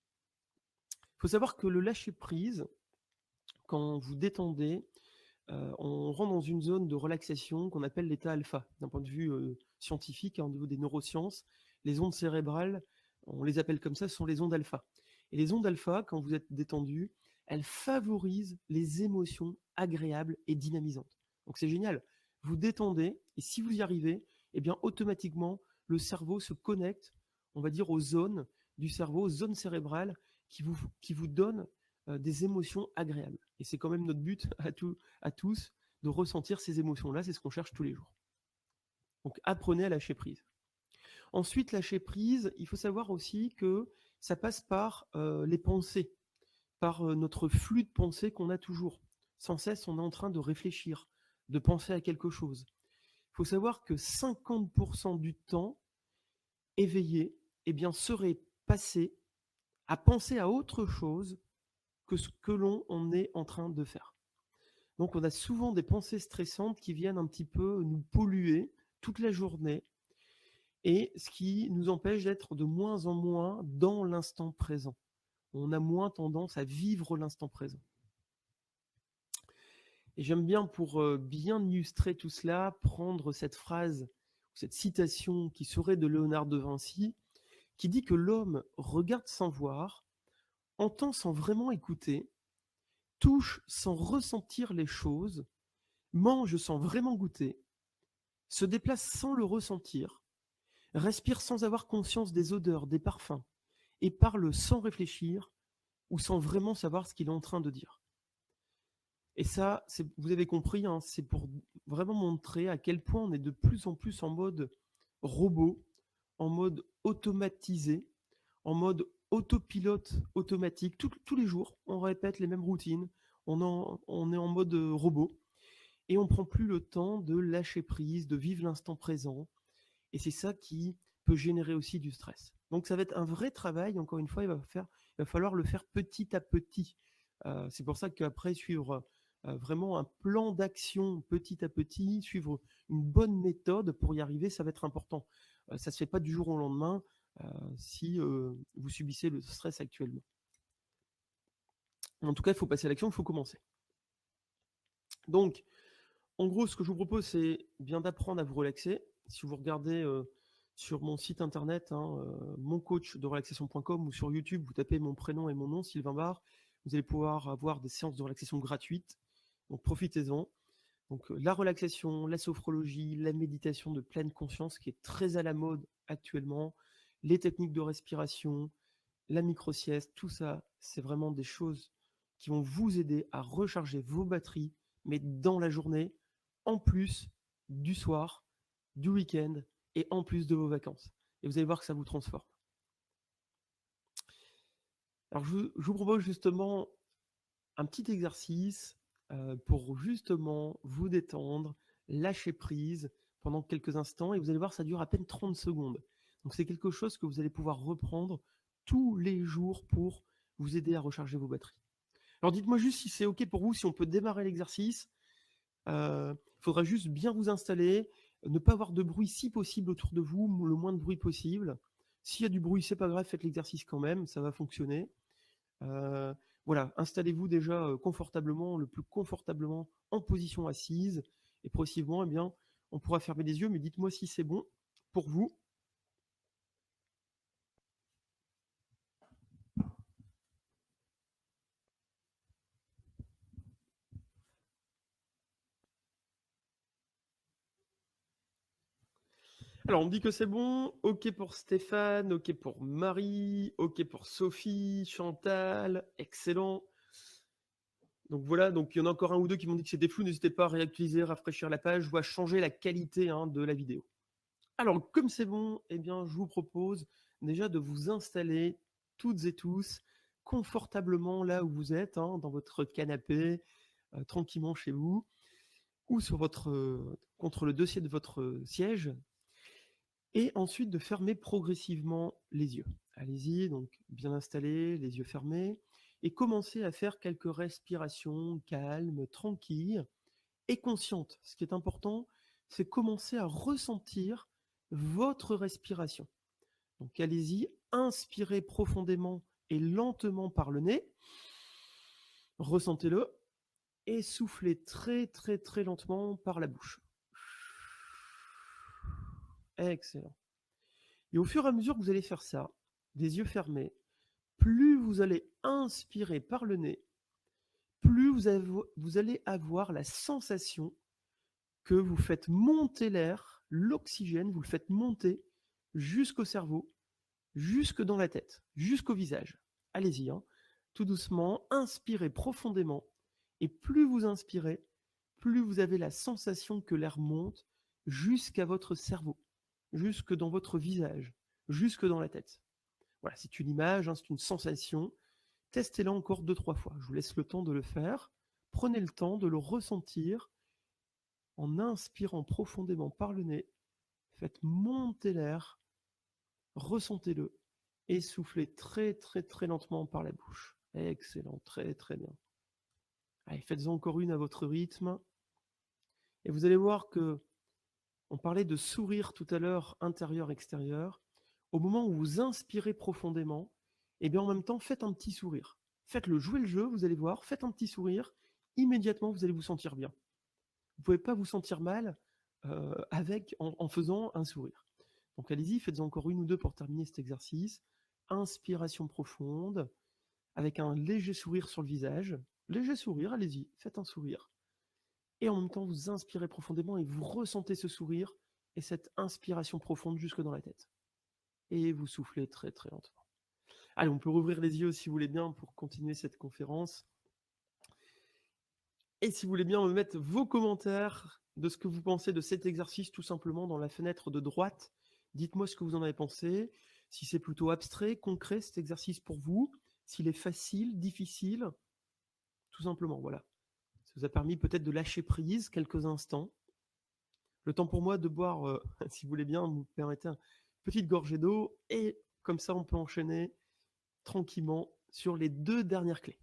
Il faut savoir que le lâcher prise, quand vous détendez, on rentre dans une zone de relaxation qu'on appelle l'état alpha. D'un point de vue scientifique, au niveau des neurosciences, les ondes cérébrales, on les appelle comme ça, ce sont les ondes alpha. Et les ondes alpha, quand vous êtes détendu, elles favorisent les émotions agréables et dynamisantes. Donc c'est génial. Vous détendez, et si vous y arrivez, automatiquement, le cerveau se connecte, on va dire, aux zones du cerveau, aux zones cérébrales qui vous donnent des émotions agréables. Et c'est quand même notre but à tous de ressentir ces émotions-là, c'est ce qu'on cherche tous les jours. Donc apprenez à lâcher prise. Ensuite, lâcher prise, il faut savoir aussi que ça passe par les pensées, par notre flux de pensée qu'on a toujours. Sans cesse, on est en train de réfléchir, de penser à quelque chose. Il faut savoir que 50% du temps éveillé serait passé à penser à autre chose que ce que l'on est en train de faire. Donc on a souvent des pensées stressantes qui viennent un petit peu nous polluer toute la journée, et ce qui nous empêche d'être de moins en moins dans l'instant présent. On a moins tendance à vivre l'instant présent. Et j'aime bien, pour bien illustrer tout cela, prendre cette phrase, cette citation qui serait de Léonard de Vinci, qui dit que l'homme regarde sans voir, entend sans vraiment écouter, touche sans ressentir les choses, mange sans vraiment goûter, se déplace sans le ressentir, respire sans avoir conscience des odeurs, des parfums, et parle sans réfléchir ou sans vraiment savoir ce qu'il est en train de dire. Et ça, vous avez compris, c'est pour vraiment montrer à quel point on est de plus en plus en mode robot, en mode automatisé, en mode autopilote automatique. Tous les jours, on répète les mêmes routines, on est en mode robot, et on ne prend plus le temps de lâcher prise, de vivre l'instant présent. Et c'est ça qui peut générer aussi du stress. Donc ça va être un vrai travail, encore une fois, il va falloir le faire petit à petit. C'est pour ça qu'après, suivre vraiment un plan d'action petit à petit, suivre une bonne méthode pour y arriver, ça va être important. Ça ne se fait pas du jour au lendemain si vous subissez le stress actuellement. En tout cas, il faut passer à l'action, il faut commencer. Donc, en gros, ce que je vous propose, c'est bien d'apprendre à vous relaxer. Si vous regardez sur mon site internet, moncoachdorelaxation.com, ou sur YouTube, vous tapez mon prénom et mon nom, Sylvain Barre, vous allez pouvoir avoir des séances de relaxation gratuites. Donc profitez-en. Donc la relaxation, la sophrologie, la méditation de pleine conscience qui est très à la mode actuellement, les techniques de respiration, la micro-sieste, tout ça, c'est vraiment des choses qui vont vous aider à recharger vos batteries, mais dans la journée, en plus du soir, du week-end et en plus de vos vacances. Et vous allez voir que ça vous transforme. Alors je vous propose justement un petit exercice pour justement vous détendre, lâcher prise pendant quelques instants, et vous allez voir, ça dure à peine 30 secondes. Donc c'est quelque chose que vous allez pouvoir reprendre tous les jours pour vous aider à recharger vos batteries. Alors dites-moi juste si c'est OK pour vous, si on peut démarrer l'exercice. Il faudra juste bien vous installer, ne pas avoir de bruit si possible autour de vous, le moins de bruit possible. S'il y a du bruit, c'est pas grave, faites l'exercice quand même, ça va fonctionner. Voilà, installez-vous déjà confortablement, le plus confortablement en position assise, et progressivement, eh bien, on pourra fermer les yeux, mais dites-moi si c'est bon pour vous. Alors, on me dit que c'est bon. OK pour Stéphane, OK pour Marie, OK pour Sophie, Chantal, excellent. Donc voilà, donc il y en a encore un ou deux qui m'ont dit que c'était flou. N'hésitez pas à réactualiser, rafraîchir la page, ou à changer la qualité de la vidéo. Alors, comme c'est bon, eh bien, je vous propose déjà de vous installer toutes et tous confortablement là où vous êtes, dans votre canapé, tranquillement chez vous, ou sur contre le dossier de votre siège, et ensuite de fermer progressivement les yeux. Allez-y, donc bien installés, les yeux fermés, et commencez à faire quelques respirations calmes, tranquilles et conscientes. Ce qui est important, c'est commencer à ressentir votre respiration. Donc allez-y, inspirez profondément et lentement par le nez, ressentez-le, et soufflez très très très lentement par la bouche. Excellent. Et au fur et à mesure que vous allez faire ça, des yeux fermés, plus vous allez inspirer par le nez, plus vous allez avoir la sensation que vous faites monter l'air, l'oxygène, vous le faites monter jusqu'au cerveau, jusque dans la tête, jusqu'au visage. Allez-y, tout doucement, inspirez profondément, et plus vous inspirez, plus vous avez la sensation que l'air monte jusqu'à votre cerveau, jusque dans votre visage, jusque dans la tête. Voilà, c'est une image, c'est une sensation. Testez-la encore 2-3 fois. Je vous laisse le temps de le faire. Prenez le temps de le ressentir en inspirant profondément par le nez. Faites monter l'air, ressentez-le, et soufflez très très très lentement par la bouche. Excellent, très très bien. Allez, faites-en encore une à votre rythme. Et vous allez voir que, on parlait de sourire tout à l'heure, intérieur-extérieur. Au moment où vous inspirez profondément, et bien en même temps, faites un petit sourire. Faites-le, jouez le jeu, vous allez voir, faites un petit sourire. Immédiatement, vous allez vous sentir bien. Vous ne pouvez pas vous sentir mal en faisant un sourire. Donc allez-y, faites-en encore une ou deux pour terminer cet exercice. Inspiration profonde, avec un léger sourire sur le visage. Léger sourire, allez-y, faites un sourire. Et en même temps, vous inspirez profondément et vous ressentez ce sourire et cette inspiration profonde jusque dans la tête. Et vous soufflez très très lentement. Allez, on peut rouvrir les yeux si vous voulez bien pour continuer cette conférence. Et si vous voulez bien me mettre vos commentaires de ce que vous pensez de cet exercice, tout simplement dans la fenêtre de droite. Dites-moi ce que vous en avez pensé, si c'est plutôt abstrait, concret cet exercice pour vous, s'il est facile, difficile, tout simplement, voilà. Ça vous a permis peut-être de lâcher prise quelques instants. Le temps pour moi de boire, si vous voulez bien, vous permettez une petite gorgée d'eau, et comme ça on peut enchaîner tranquillement sur les 2 dernières clés.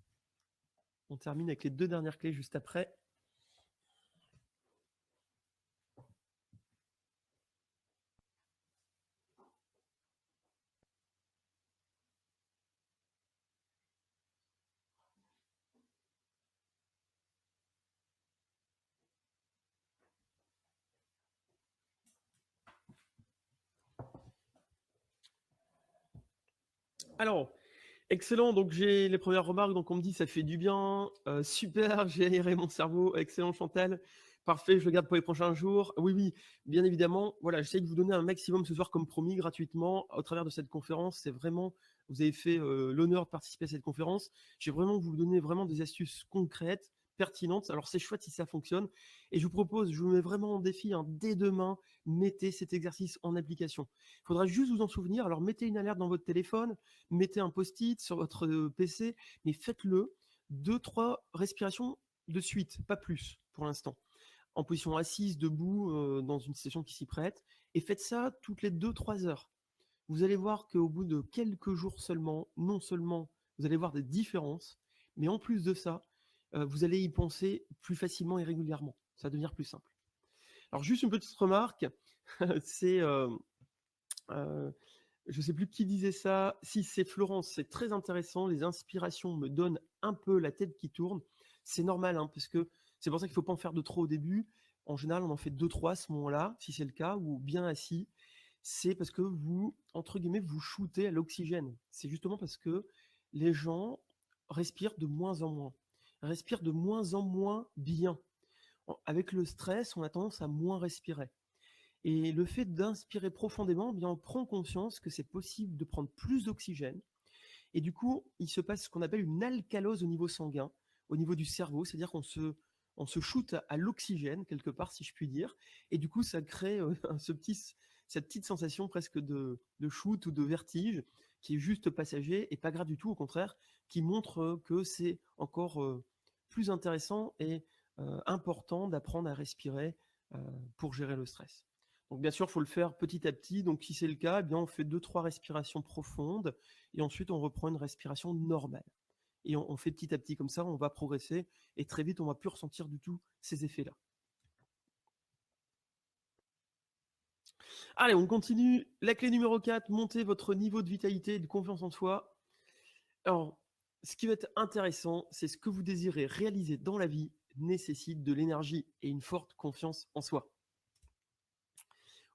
On termine avec les 2 dernières clés juste après. Alors, excellent, donc j'ai les premières remarques, donc on me dit ça fait du bien, super, j'ai aéré mon cerveau, excellent Chantal, parfait, je le garde pour les prochains jours. Oui, oui, bien évidemment, voilà, j'essaie de vous donner un maximum ce soir comme promis, gratuitement, au travers de cette conférence. C'est vraiment, vous avez fait l'honneur de participer à cette conférence. J'ai vraiment vous donner vraiment des astuces concrètes, pertinentes. Alors c'est chouette si ça fonctionne, et je vous propose, je vous mets vraiment en défi, dès demain, mettez cet exercice en application. Il faudra juste vous en souvenir, alors mettez une alerte dans votre téléphone, mettez un post-it sur votre PC, mais faites-le 2-3 respirations de suite, pas plus pour l'instant. En position assise, debout, dans une session qui s'y prête, et faites ça toutes les 2-3 heures. Vous allez voir qu'au bout de quelques jours seulement, non seulement vous allez voir des différences, mais en plus de ça, vous allez y penser plus facilement et régulièrement. Ça va devenir plus simple. Alors juste une petite remarque, c'est Je sais plus qui disait ça. Si c'est Florence, c'est très intéressant. Les inspirations me donnent un peu la tête qui tourne. C'est normal, hein, parce que c'est pour ça qu'il faut pas en faire de trop au début. En général, on en fait 2-3 à ce moment-là, si c'est le cas, ou bien assis. C'est parce que vous, entre guillemets, vous shootez à l'oxygène. C'est justement parce que les gens respirent de moins en moins, respirent de moins en moins bien. Avec le stress, on a tendance à moins respirer. Et le fait d'inspirer profondément, eh bien, on prend conscience que c'est possible de prendre plus d'oxygène. Et du coup, il se passe ce qu'on appelle une alcalose au niveau sanguin, au niveau du cerveau, c'est-à-dire on se shoot à l'oxygène, quelque part, si je puis dire. Et du coup, ça crée cette petite sensation presque de shoot ou de vertige, qui est juste passager et pas grave du tout, au contraire, qui montre que c'est encore plus intéressant et important d'apprendre à respirer pour gérer le stress. Donc bien sûr, il faut le faire petit à petit. Donc si c'est le cas, eh bien on fait 2-3 respirations profondes et ensuite on reprend une respiration normale. Et on fait petit à petit comme ça, on va progresser et très vite on va plus ressentir du tout ces effets-là. Allez, on continue. La clé numéro 4, montez votre niveau de vitalité et de confiance en soi. Alors, ce qui va être intéressant, c'est ce que vous désirez réaliser dans la vie nécessite de l'énergie et une forte confiance en soi.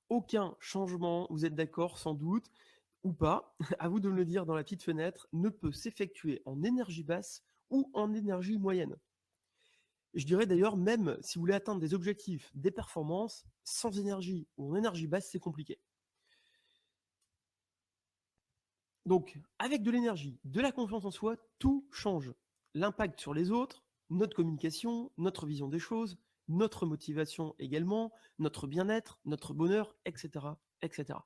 Aucun changement, vous êtes d'accord sans doute, ou pas, à vous de me le dire dans la petite fenêtre, ne peut s'effectuer en énergie basse ou en énergie moyenne. Je dirais d'ailleurs, même si vous voulez atteindre des objectifs, des performances, sans énergie ou en énergie basse, c'est compliqué. Donc, avec de l'énergie, de la confiance en soi, tout change. L'impact sur les autres, notre communication, notre vision des choses, notre motivation également, notre bien-être, notre bonheur, etc., etc.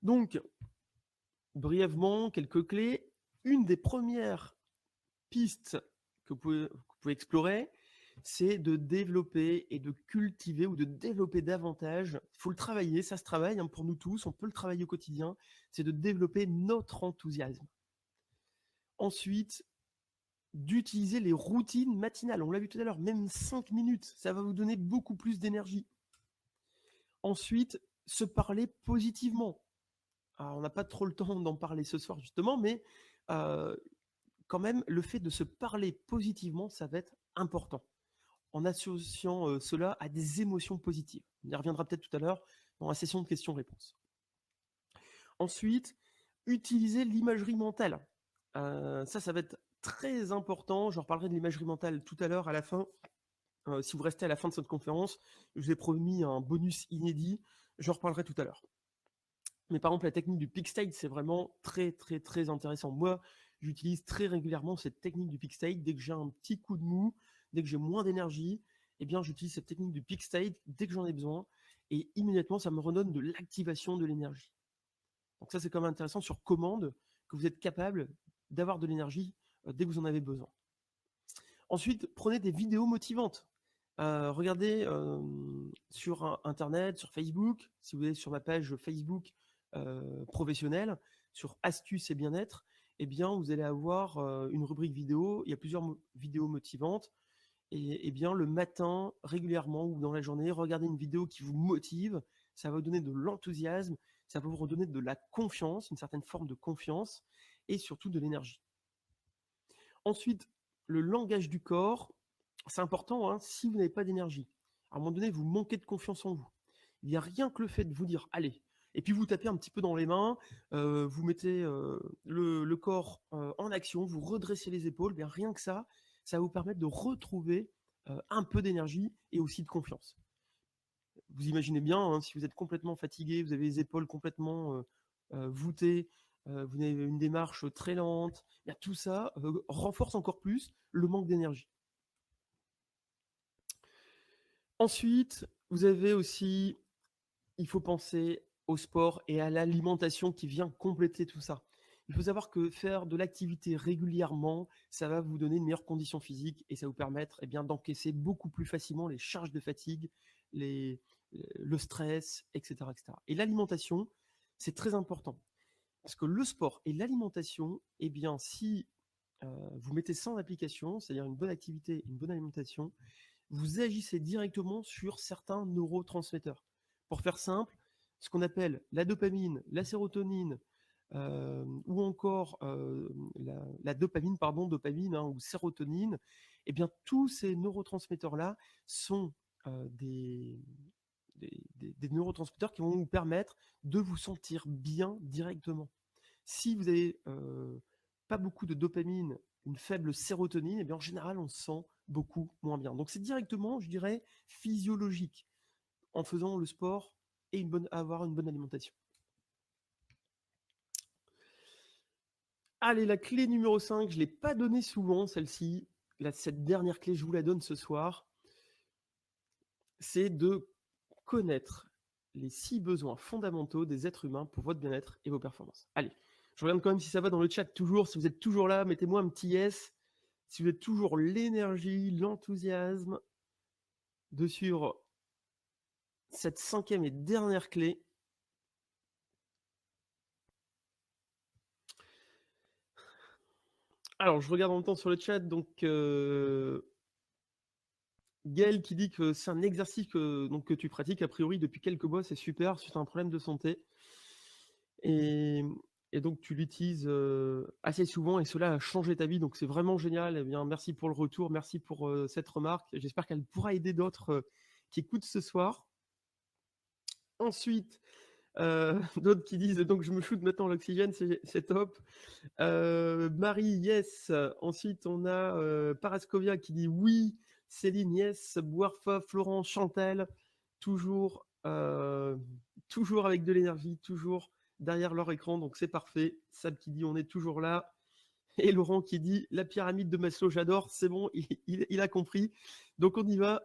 Donc, brièvement, quelques clés. Une des premières pistes que vous pouvez explorer, c'est de développer et de cultiver ou de développer davantage. Il faut le travailler, ça se travaille hein, pour nous tous, on peut le travailler au quotidien. C'est de développer notre enthousiasme. Ensuite, d'utiliser les routines matinales. On l'a vu tout à l'heure, même 5 minutes, ça va vous donner beaucoup plus d'énergie. Ensuite, se parler positivement. Alors, on n'a pas trop le temps d'en parler ce soir justement, mais quand même, le fait de se parler positivement, ça va être important, en associant cela à des émotions positives. On y reviendra peut-être tout à l'heure dans la session de questions-réponses. Ensuite, utiliser l'imagerie mentale. Ça va être très important. Je reparlerai de l'imagerie mentale tout à l'heure à la fin. Si vous restez à la fin de cette conférence, je vous ai promis un bonus inédit. J'en reparlerai tout à l'heure. Mais par exemple, la technique du peak state, c'est vraiment très, très, très intéressant. Moi, j'utilise très régulièrement cette technique du peak state. Dès que j'ai un petit coup de mou, dès que j'ai moins d'énergie, eh bien, j'utilise cette technique du peak state dès que j'en ai besoin. Et immédiatement, ça me redonne de l'activation de l'énergie. Donc ça, c'est quand même intéressant sur commande que vous êtes capable d'avoir de l'énergie dès que vous en avez besoin. Ensuite, prenez des vidéos motivantes. Regardez sur Internet, sur Facebook, si vous êtes sur ma page Facebook professionnelle, sur astuces et bien-être, eh bien, vous allez avoir une rubrique vidéo. Il y a plusieurs vidéos motivantes. Et bien, le matin, régulièrement ou dans la journée, regardez une vidéo qui vous motive. Ça va vous donner de l'enthousiasme, ça va vous redonner de la confiance, une certaine forme de confiance et surtout de l'énergie. Ensuite, le langage du corps, c'est important hein, si vous n'avez pas d'énergie. À un moment donné, vous manquez de confiance en vous. Il n'y a rien que le fait de vous dire « allez », et puis vous tapez un petit peu dans les mains, vous mettez le corps en action, vous redressez les épaules, bien rien que ça va vous permettre de retrouver un peu d'énergie et aussi de confiance. Vous imaginez bien, hein, si vous êtes complètement fatigué, vous avez les épaules complètement voûtées, vous avez une démarche très lente, bien, tout ça renforce encore plus le manque d'énergie. Ensuite, vous avez aussi, il faut penser au sport et à l'alimentation qui vient compléter tout ça. Il faut savoir que faire de l'activité régulièrement, ça va vous donner une meilleure condition physique et ça va vous permettre eh bien, d'encaisser beaucoup plus facilement les charges de fatigue, le stress, etc., etc. Et l'alimentation, c'est très important. Parce que le sport et l'alimentation, eh bien, si vous mettez ça en application, c'est-à-dire une bonne activité, une bonne alimentation, vous agissez directement sur certains neurotransmetteurs. Pour faire simple, ce qu'on appelle la dopamine, la sérotonine, ou encore la dopamine, pardon, dopamine ou sérotonine, eh bien, tous ces neurotransmetteurs-là sont des neurotransmetteurs qui vont vous permettre de vous sentir bien directement. Si vous avez pas beaucoup de dopamine, une faible sérotonine, eh bien, en général, on se sent beaucoup moins bien. Donc, c'est directement, je dirais, physiologique en faisant le sport et avoir une bonne alimentation. Allez, la clé numéro 5, je ne l'ai pas donnée souvent, celle-ci. Cette dernière clé, je vous la donne ce soir. C'est de connaître les 6 besoins fondamentaux des êtres humains pour votre bien-être et vos performances. Allez, je regarde quand même si ça va dans le chat toujours. Si vous êtes toujours là, mettez-moi un petit yes. Si vous êtes toujours l'énergie, l'enthousiasme de suivre cette 5e et dernière clé. Alors, je regarde en même temps sur le chat, donc Gaël qui dit que c'est un exercice que tu pratiques a priori depuis quelques mois, c'est super, suite à un problème de santé. Et donc tu l'utilises assez souvent et cela a changé ta vie, donc c'est vraiment génial. Eh bien, merci pour le retour, merci pour cette remarque. J'espère qu'elle pourra aider d'autres qui écoutent ce soir. Ensuite, d'autres qui disent donc je me shoot maintenant l'oxygène, c'est top. Marie, yes. Ensuite, on a Parascovia qui dit oui. Céline, yes. Boirfa, Florent, Chantal, toujours avec de l'énergie, toujours derrière leur écran, donc c'est parfait. Sab qui dit on est toujours là. Et Laurent qui dit la pyramide de Maslow, j'adore, c'est bon, il a compris. Donc on y va.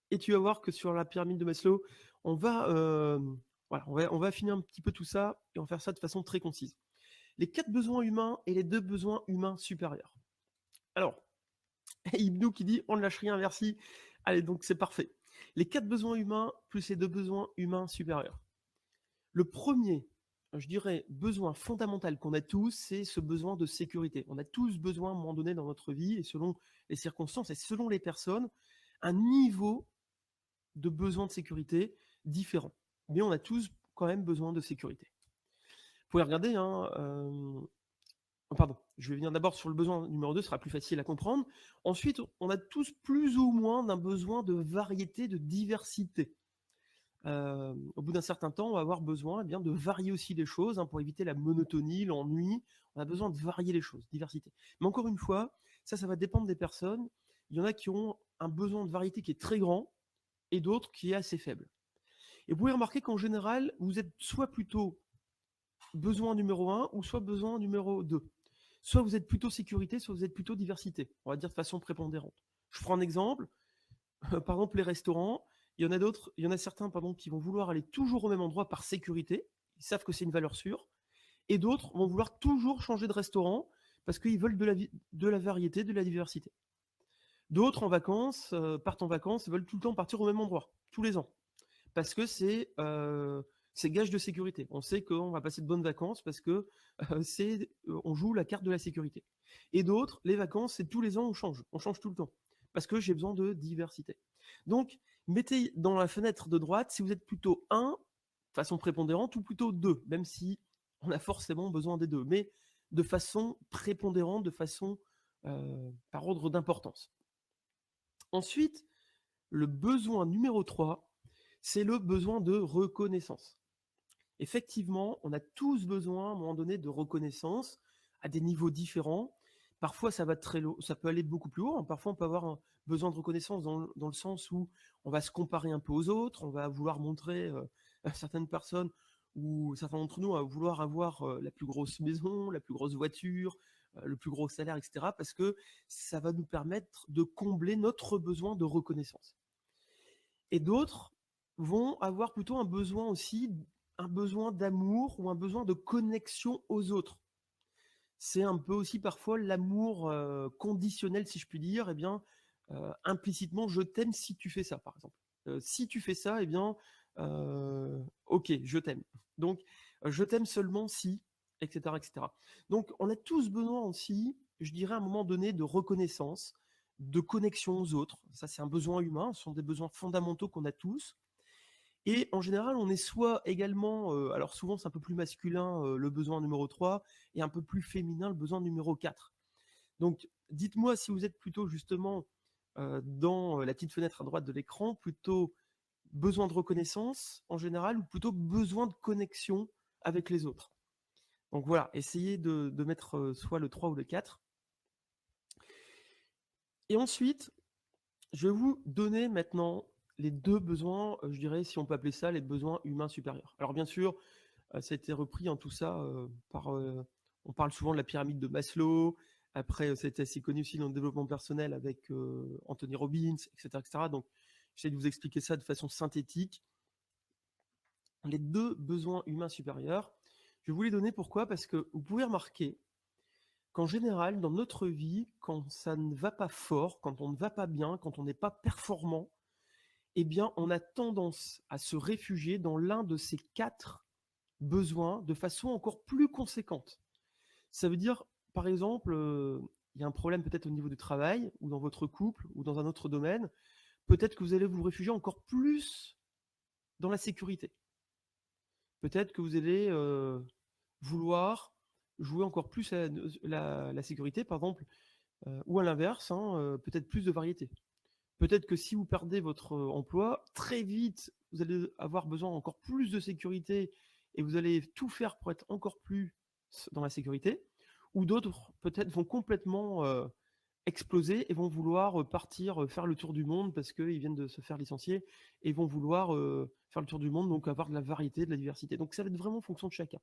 Et tu vas voir que sur la pyramide de Maslow, on va affiner un petit peu tout ça et on va faire ça de façon très concise. Les 4 besoins humains et les 2 besoins humains supérieurs. Alors, Ibnou qui dit on ne lâche rien, merci. Allez, donc c'est parfait. Les 4 besoins humains plus les 2 besoins humains supérieurs. Le premier, je dirais, besoin fondamental qu'on a tous, c'est ce besoin de sécurité. On a tous besoin à un moment donné dans notre vie, et selon les circonstances et selon les personnes, un niveau de besoin de sécurité différent. Mais on a tous quand même besoin de sécurité. Vous pouvez regarder, pardon, je vais venir d'abord sur le besoin numéro 2, ce sera plus facile à comprendre. Ensuite, on a tous plus ou moins d'un besoin de variété, de diversité. Au bout d'un certain temps, on va avoir besoin de varier aussi les choses pour éviter la monotonie, l'ennui. On a besoin de varier les choses, diversité. Mais encore une fois, ça va dépendre des personnes. Il y en a qui ont un besoin de variété qui est très grand et d'autres qui est assez faible. Et vous pouvez remarquer qu'en général, vous êtes soit plutôt besoin numéro 1 ou soit besoin numéro 2. Soit vous êtes plutôt sécurité, soit vous êtes plutôt diversité. On va dire de façon prépondérante. Je prends un exemple. Par exemple, les restaurants, il y en a certains qui vont vouloir aller toujours au même endroit par sécurité. Ils savent que c'est une valeur sûre. Et d'autres vont vouloir toujours changer de restaurant parce qu'ils veulent de la variété, de la diversité. D'autres partent en vacances, veulent tout le temps partir au même endroit, tous les ans. Parce que c'est gage de sécurité. On sait qu'on va passer de bonnes vacances parce que on joue la carte de la sécurité. Et d'autres, les vacances, c'est tous les ans on change tout le temps parce que j'ai besoin de diversité. Donc, mettez dans la fenêtre de droite si vous êtes plutôt 1, façon prépondérante, ou plutôt 2, même si on a forcément besoin des deux, mais de façon prépondérante, de façon par ordre d'importance. Ensuite, le besoin numéro 3, c'est le besoin de reconnaissance. Effectivement, on a tous besoin à un moment donné de reconnaissance à des niveaux différents. Parfois, ça peut aller beaucoup plus haut. Parfois, on peut avoir un besoin de reconnaissance dans le sens où on va se comparer un peu aux autres, on va vouloir montrer à certaines personnes ou certains d'entre nous à vouloir avoir la plus grosse maison, la plus grosse voiture, le plus gros salaire, etc. Parce que ça va nous permettre de combler notre besoin de reconnaissance. Et d'autres vont avoir plutôt un besoin aussi, un besoin d'amour ou un besoin de connexion aux autres. C'est un peu aussi parfois l'amour conditionnel, si je puis dire. Eh bien, implicitement, je t'aime si tu fais ça, par exemple. Si tu fais ça, eh bien, ok, je t'aime. Donc, je t'aime seulement si, etc., etc. Donc, on a tous besoin aussi, je dirais à un moment donné, de reconnaissance, de connexion aux autres. Ça, c'est un besoin humain, ce sont des besoins fondamentaux qu'on a tous. Et en général, on est soit également, alors souvent c'est un peu plus masculin, le besoin numéro 3 et un peu plus féminin, le besoin numéro 4. Donc dites-moi si vous êtes plutôt justement, dans, la petite fenêtre à droite de l'écran, plutôt besoin de reconnaissance en général ou plutôt besoin de connexion avec les autres? Donc voilà, essayez de mettre, soit le 3 ou le 4. Et ensuite, je vais vous donner maintenant les 2 besoins, je dirais, si on peut appeler ça les besoins humains supérieurs. Alors bien sûr, ça a été repris, hein, tout ça, par, on parle souvent de la pyramide de Maslow. Après, ça a été assez connu aussi dans le développement personnel avec, Anthony Robbins, et cetera, et cetera. Donc j'essaie de vous expliquer ça de façon synthétique. Les 2 besoins humains supérieurs, je vais vous les donner. Pourquoi? Parce que vous pouvez remarquer qu'en général, dans notre vie, quand ça ne va pas fort, quand on ne va pas bien, quand on n'est pas performant, eh bien, on a tendance à se réfugier dans l'un de ces 4 besoins de façon encore plus conséquente. Ça veut dire, par exemple, il y a un problème peut-être au niveau du travail, ou dans votre couple, ou dans un autre domaine. Peut-être que vous allez vous réfugier encore plus dans la sécurité. Peut-être que vous allez vouloir jouer encore plus la sécurité, par exemple, ou à l'inverse, hein, peut-être plus de variété. Peut-être que si vous perdez votre emploi, très vite, vous allez avoir besoin encore plus de sécurité et vous allez tout faire pour être encore plus dans la sécurité. Ou d'autres, peut-être, vont complètement exploser et vont vouloir partir faire le tour du monde parce qu'ils viennent de se faire licencier et vont vouloir faire le tour du monde, donc avoir de la variété, de la diversité. Donc ça va être vraiment en fonction de chacun.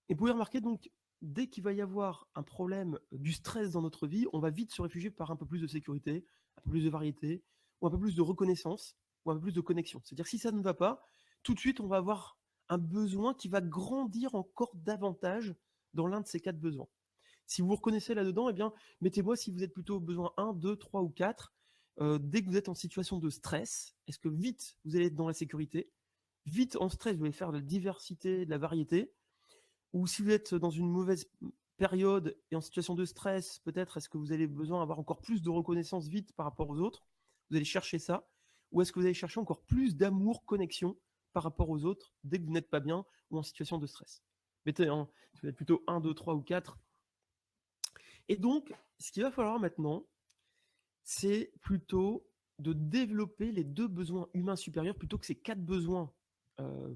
Et vous pouvez remarquer donc, dès qu'il va y avoir un problème, du stress dans notre vie, on va vite se réfugier par un peu plus de sécurité, un peu plus de variété, ou un peu plus de reconnaissance, ou un peu plus de connexion. C'est-à-dire que si ça ne va pas, tout de suite, on va avoir un besoin qui va grandir encore davantage dans l'un de ces 4 besoins. Si vous vous reconnaissez là-dedans, eh bien, mettez-moi si vous êtes plutôt au besoin 1, 2, 3 ou 4. Dès que vous êtes en situation de stress, est-ce que vite vous allez être dans la sécurité? Vite en stress, vous allez faire de la diversité, de la variété? Ou si vous êtes dans une mauvaise période et en situation de stress, peut-être est-ce que vous avez besoin d'avoir encore plus de reconnaissance vite par rapport aux autres? Vous allez chercher ça? Ou est-ce que vous allez chercher encore plus d'amour, connexion par rapport aux autres dès que vous n'êtes pas bien ou en situation de stress? Mettez, hein, si vous êtes plutôt 1, 2, 3 ou 4. Et donc, ce qu'il va falloir maintenant, c'est plutôt de développer les 2 besoins humains supérieurs plutôt que ces 4 besoins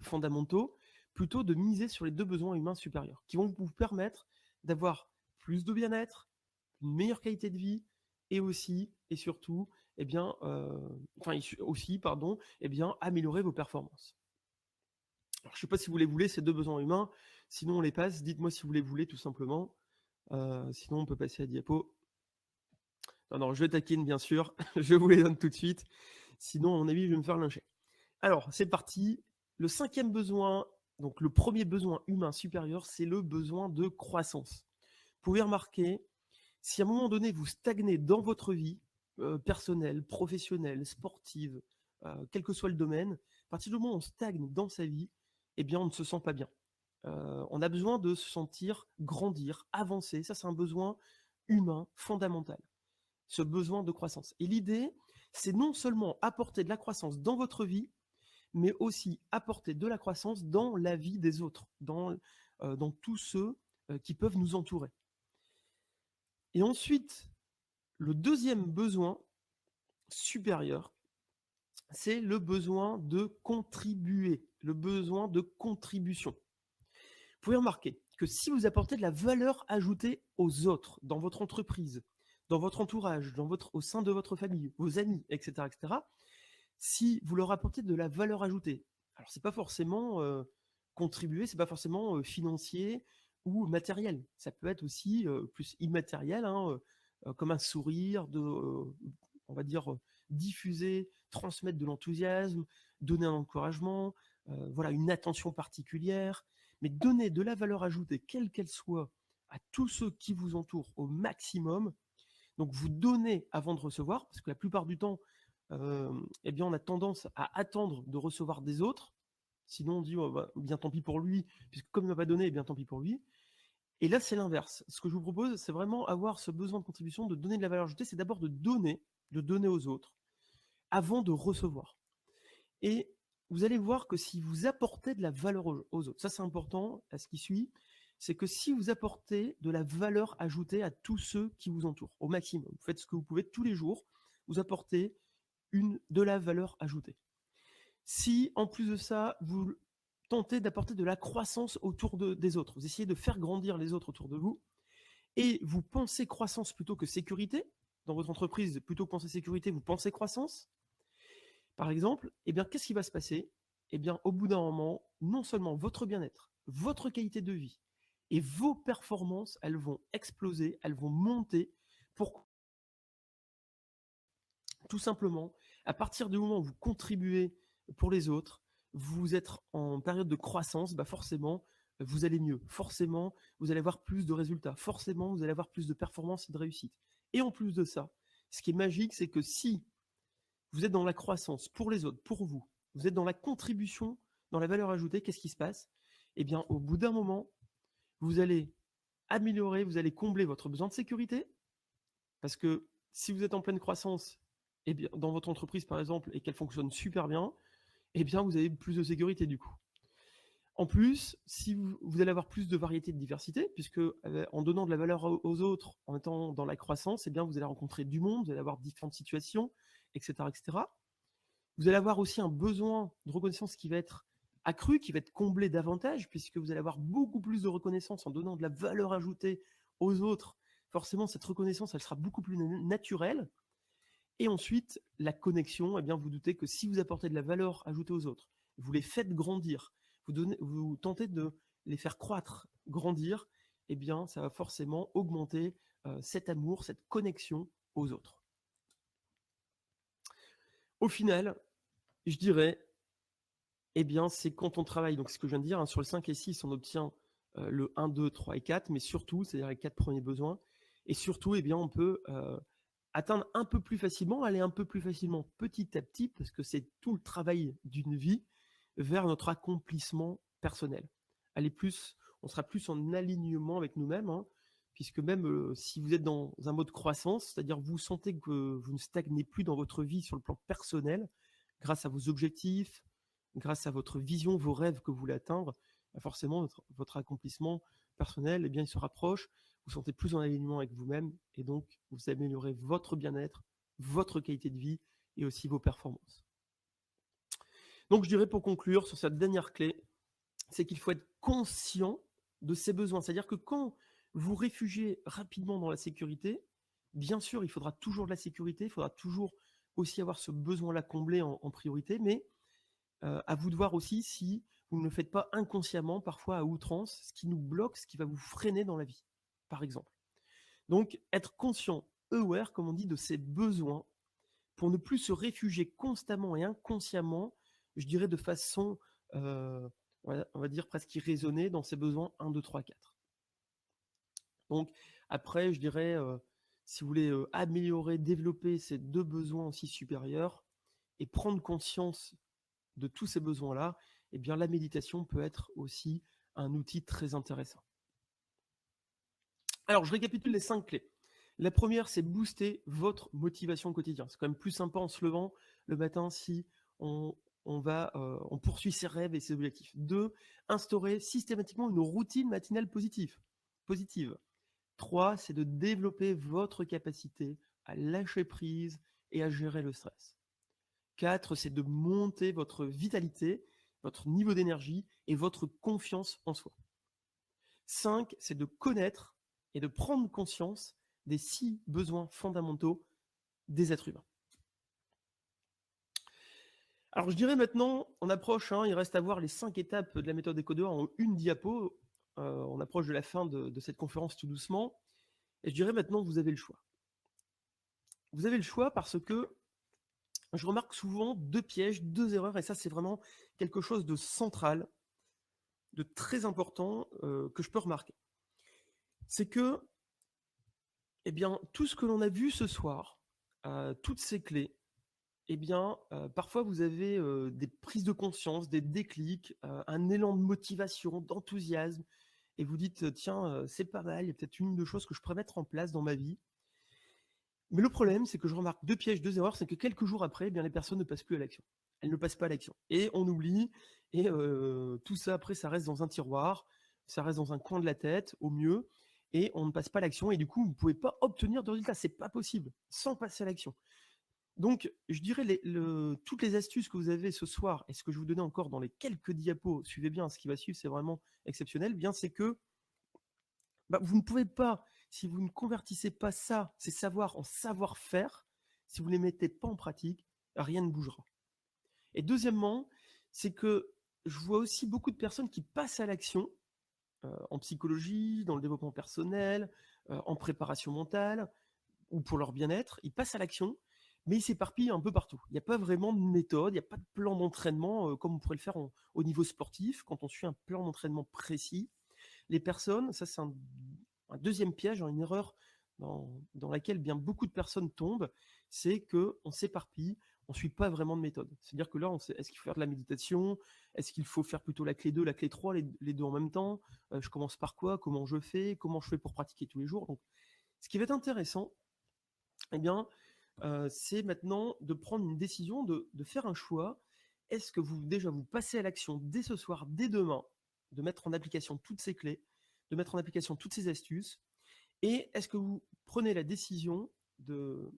fondamentaux, plutôt de miser sur les 2 besoins humains supérieurs qui vont vous permettre d'avoir plus de bien-être, une meilleure qualité de vie et aussi et surtout, eh bien, aussi, pardon, eh bien, améliorer vos performances. Alors, je ne sais pas si vous les voulez, ces 2 besoins humains, sinon on les passe. Dites-moi si vous les voulez tout simplement. Sinon, on peut passer à la diapo. Non, non, je taquine bien sûr, je vous les donne tout de suite. Sinon, à mon avis, je vais me faire lyncher. Alors, c'est parti. Le 5e besoin, donc le premier besoin humain supérieur, c'est le besoin de croissance. Vous pouvez remarquer, si à un moment donné, vous stagnez dans votre vie, personnelle, professionnelle, sportive, quel que soit le domaine, à partir du moment où on stagne dans sa vie, eh bien, on ne se sent pas bien. On a besoin de se sentir grandir, avancer. Ça, c'est un besoin humain fondamental, ce besoin de croissance. Et l'idée, c'est non seulement apporter de la croissance dans votre vie, mais aussi apporter de la croissance dans la vie des autres, dans tous ceux qui peuvent nous entourer. Et ensuite, le 2e besoin supérieur, c'est le besoin de contribuer, le besoin de contribution. Vous pouvez remarquer que si vous apportez de la valeur ajoutée aux autres, dans votre entreprise, dans votre entourage, au sein de votre famille, vos amis, etc., si vous leur apportez de la valeur ajoutée, alors c'est pas forcément contribuer, c'est pas forcément financier ou matériel. Ça peut être aussi plus immatériel, hein, comme un sourire, on va dire diffuser, transmettre de l'enthousiasme, donner un encouragement, voilà, une attention particulière, mais donner de la valeur ajoutée, quelle qu'elle soit, à tous ceux qui vous entourent au maximum. Donc vous donnez avant de recevoir, parce que la plupart du temps, eh bien, on a tendance à attendre de recevoir des autres. Sinon, on dit, oh, bah, bien tant pis pour lui, puisque comme il ne m'a pas donné, eh bien tant pis pour lui. Et là, c'est l'inverse. Ce que je vous propose, c'est vraiment avoir ce besoin de contribution, de donner de la valeur ajoutée, c'est d'abord de donner aux autres, avant de recevoir. Et vous allez voir que si vous apportez de la valeur aux autres, ça c'est important à ce qui suit, c'est que si vous apportez de la valeur ajoutée à tous ceux qui vous entourent, au maximum, vous faites ce que vous pouvez tous les jours, vous apportez de la valeur ajoutée. Si en plus de ça, vous tentez d'apporter de la croissance autour des autres, vous essayez de faire grandir les autres autour de vous, et vous pensez croissance plutôt que sécurité, dans votre entreprise, plutôt que penser sécurité, vous pensez croissance, par exemple, eh bien, qu'est-ce qui va se passer? Eh bien, au bout d'un moment, non seulement votre bien-être, votre qualité de vie et vos performances, elles vont exploser, elles vont monter. Pourquoi? Tout simplement, à partir du moment où vous contribuez pour les autres, vous êtes en période de croissance, bah forcément, vous allez mieux. Forcément, vous allez avoir plus de résultats. Forcément, vous allez avoir plus de performance et de réussite. Et en plus de ça, ce qui est magique, c'est que si vous êtes dans la croissance pour les autres, pour vous, vous êtes dans la contribution, dans la valeur ajoutée, qu'est-ce qui se passe? Eh bien, au bout d'un moment, vous allez améliorer, vous allez combler votre besoin de sécurité, parce que si vous êtes en pleine croissance, eh bien, dans votre entreprise par exemple, et qu'elle fonctionne super bien, eh bien, vous avez plus de sécurité du coup. En plus, si vous allez avoir plus de variété et de diversité, puisque en donnant de la valeur aux autres, en étant dans la croissance, eh bien, vous allez rencontrer du monde, vous allez avoir différentes situations, etc., etc. Vous allez avoir aussi un besoin de reconnaissance qui va être accru, qui va être comblé davantage, puisque vous allez avoir beaucoup plus de reconnaissance en donnant de la valeur ajoutée aux autres. Forcément, cette reconnaissance, elle sera beaucoup plus naturelle. Et ensuite, la connexion, eh bien, vous doutez que si vous apportez de la valeur ajoutée aux autres, vous les faites grandir, vous tentez de les faire croître, grandir, eh bien, ça va forcément augmenter cet amour, cette connexion aux autres. Au final, je dirais, eh bien, c'est quand on travaille, donc ce que je viens de dire, hein, sur le 5 et 6, on obtient le 1, 2, 3 et 4, mais surtout, c'est-à-dire les 4 premiers besoins, et surtout, eh bien, on peut atteindre un peu plus facilement, aller un peu plus facilement petit à petit, parce que c'est tout le travail d'une vie, vers notre accomplissement personnel. On sera plus en alignement avec nous-mêmes, hein, puisque même si vous êtes dans un mode croissance, c'est-à-dire vous sentez que vous ne stagnez plus dans votre vie sur le plan personnel, grâce à vos objectifs, grâce à votre vision, vos rêves que vous voulez atteindre, forcément votre accomplissement personnel, eh bien, il se rapproche, vous vous sentez plus en alignement avec vous-même, et donc vous améliorez votre bien-être, votre qualité de vie, et aussi vos performances. Donc je dirais pour conclure sur cette dernière clé, c'est qu'il faut être conscient de ses besoins. C'est-à-dire que quand vous réfugiez rapidement dans la sécurité, bien sûr, il faudra toujours de la sécurité, il faudra toujours aussi avoir ce besoin-là comblé en priorité, mais à vous de voir aussi si vous ne le faites pas inconsciemment, parfois à outrance, ce qui nous bloque, ce qui va vous freiner dans la vie, par exemple. Donc, être conscient, aware, comme on dit, de ses besoins, pour ne plus se réfugier constamment et inconsciemment, je dirais de façon, on va dire presque irraisonnée, dans ses besoins 1, 2, 3, 4. Donc, après, je dirais, si vous voulez améliorer, développer ces deux besoins aussi supérieurs, et prendre conscience de tous ces besoins-là, eh bien, la méditation peut être aussi un outil très intéressant. Alors, je récapitule les 5 clés. La première, c'est booster votre motivation au quotidien. C'est quand même plus sympa en se levant le matin si on poursuit ses rêves et ses objectifs. 2, instaurer systématiquement une routine matinale positive. 3, c'est de développer votre capacité à lâcher prise et à gérer le stress. 4, c'est de monter votre vitalité, votre niveau d'énergie et votre confiance en soi. 5, c'est de connaître et de prendre conscience des 6 besoins fondamentaux des êtres humains. Alors je dirais maintenant, on approche, il reste à voir les 5 étapes de la méthode Décodeur en une diapo. On approche de la fin de cette conférence tout doucement. Et je dirais maintenant, vous avez le choix. Vous avez le choix parce que je remarque souvent 2 pièges, 2 erreurs, et ça c'est vraiment quelque chose de central, de très important que je peux remarquer. C'est que, eh bien, tout ce que l'on a vu ce soir, toutes ces clés, eh bien, parfois vous avez des prises de conscience, des déclics, un élan de motivation, d'enthousiasme, et vous dites, tiens, c'est pas mal, il y a peut-être une ou deux choses que je pourrais mettre en place dans ma vie. Mais le problème, c'est que je remarque 2 pièges, 2 erreurs, c'est que quelques jours après, eh bien, les personnes ne passent plus à l'action. elle ne passe pas à l'action. Et on oublie, et tout ça, après, ça reste dans un tiroir, ça reste dans un coin de la tête, au mieux, et on ne passe pas à l'action, et du coup, vous ne pouvez pas obtenir de résultats. C'est pas possible, sans passer à l'action. Donc, je dirais toutes les astuces que vous avez ce soir, et ce que je vous donnais encore dans les quelques diapos, suivez bien, ce qui va suivre, c'est vraiment exceptionnel, bien c'est que vous ne pouvez pas, si vous ne convertissez pas ça, ces savoirs en savoir-faire, si vous ne les mettez pas en pratique, rien ne bougera. Et deuxièmement, c'est que je vois aussi beaucoup de personnes qui passent à l'action, en psychologie, dans le développement personnel, en préparation mentale, ou pour leur bien-être, ils passent à l'action, mais ils s'éparpillent un peu partout. Il n'y a pas vraiment de méthode, il n'y a pas de plan d'entraînement comme on pourrait le faire au niveau sportif, quand on suit un plan d'entraînement précis. Les personnes, ça c'est un deuxième piège, une erreur dans laquelle bien beaucoup de personnes tombent, c'est qu'on s'éparpille, on ne suit pas vraiment de méthode. C'est-à-dire que là, est-ce qu'il faut faire de la méditation? Est-ce qu'il faut faire plutôt la clé 2, la clé 3, les deux en même temps? Je commence par quoi? Comment je fais? Comment je fais pour pratiquer tous les jours? Donc, ce qui va être intéressant, eh bien, c'est maintenant de prendre une décision, de faire un choix. Est-ce que vous passez à l'action dès ce soir, dès demain, de mettre en application toutes ces clés, de mettre en application toutes ces astuces, et est-ce que vous prenez la décision de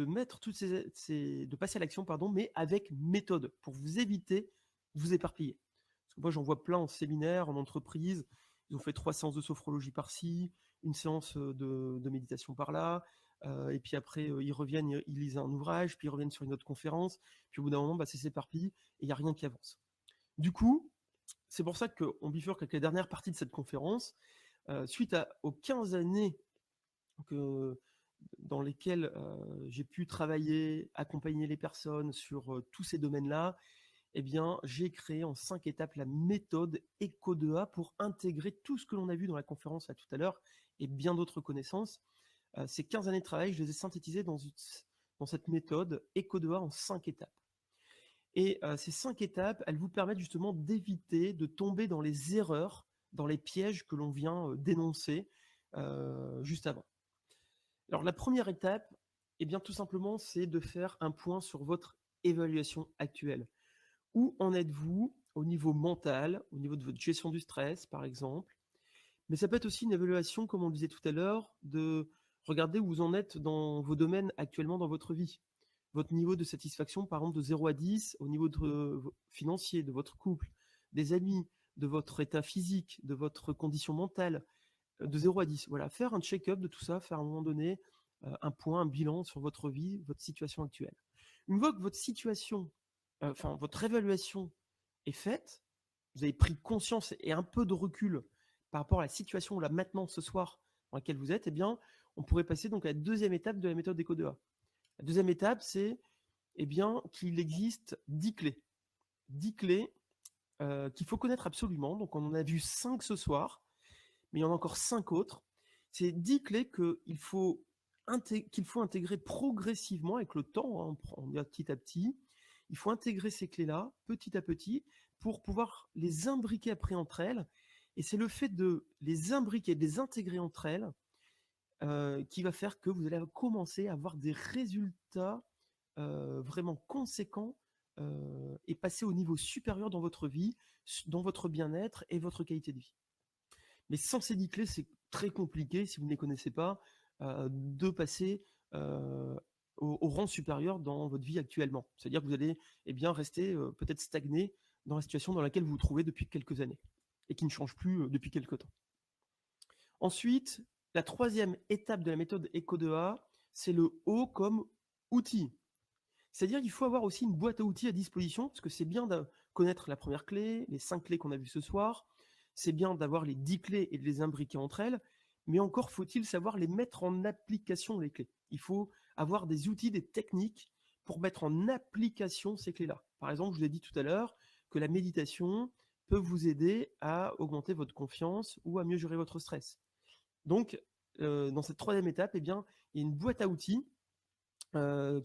mettre de passer à l'action, pardon, mais avec méthode, pour vous éviter de vous éparpiller. Parce que moi, j'en vois plein en séminaire, en entreprise, ils ont fait 3 séances de sophrologie par-ci, une séance de méditation par-là, et puis après, ils reviennent, ils lisent un ouvrage, puis ils reviennent sur une autre conférence, puis au bout d'un moment, ça s'éparpille, et il n'y a rien qui avance. Du coup, c'est pour ça qu'on bifurque avec la dernière partie de cette conférence, suite aux 15 années dans lesquelles j'ai pu travailler, accompagner les personnes sur tous ces domaines-là, eh bien, j'ai créé en 5 étapes la méthode ECO2A pour intégrer tout ce que l'on a vu dans la conférence tout à l'heure et bien d'autres connaissances. Ces 15 années de travail, je les ai synthétisées dans cette méthode ECO2A en 5 étapes. Et ces 5 étapes, elles vous permettent justement d'éviter de tomber dans les erreurs, dans les pièges que l'on vient dénoncer juste avant. Alors la première étape, eh bien tout simplement, c'est de faire un point sur votre évaluation actuelle. Où en êtes-vous au niveau mental, au niveau de votre gestion du stress, par exemple? Mais ça peut être aussi une évaluation, comme on le disait tout à l'heure, de regarder où vous en êtes dans vos domaines actuellement dans votre vie. Votre niveau de satisfaction, par exemple, de 0 à 10, au niveau financier, de votre couple, des amis, de votre état physique, de votre condition mentale, de 0 à 10. Voilà, faire un check-up de tout ça, faire à un moment donné un point, un bilan sur votre vie, votre situation actuelle. Une fois que votre situation, votre évaluation est faite, vous avez pris conscience et un peu de recul par rapport à la situation là maintenant ce soir dans laquelle vous êtes, eh bien, on pourrait passer donc à la deuxième étape de la méthode ECO2A. La deuxième étape, c'est bien qu'il existe 10 clés. 10 clés qu'il faut connaître absolument. Donc on en a vu 5 ce soir, mais il y en a encore 5 autres. C'est 10 clés qu'il faut intégrer progressivement avec le temps, hein, on y va petit à petit. Il faut intégrer ces clés-là petit à petit pour pouvoir les imbriquer après entre elles. Et c'est le fait de les imbriquer, de les intégrer entre elles qui va faire que vous allez commencer à avoir des résultats vraiment conséquents et passer au niveau supérieur dans votre vie, dans votre bien-être et votre qualité de vie. Mais sans ces 10 clés, c'est très compliqué, si vous ne les connaissez pas, de passer au rang supérieur dans votre vie actuellement. C'est-à-dire que vous allez rester peut-être stagné dans la situation dans laquelle vous vous trouvez depuis quelques années et qui ne change plus depuis quelques temps. Ensuite, la troisième étape de la méthode ECO2A, c'est le O comme outil. C'est-à-dire qu'il faut avoir aussi une boîte à outils à disposition, parce que c'est bien de connaître la première clé, les 5 clés qu'on a vues ce soir, c'est bien d'avoir les 10 clés et de les imbriquer entre elles, mais encore faut-il savoir les mettre en application, les clés. Il faut avoir des outils, des techniques pour mettre en application ces clés-là. Par exemple, je vous ai dit tout à l'heure que la méditation peut vous aider à augmenter votre confiance ou à mieux gérer votre stress. Donc, dans cette troisième étape, il y a une boîte à outils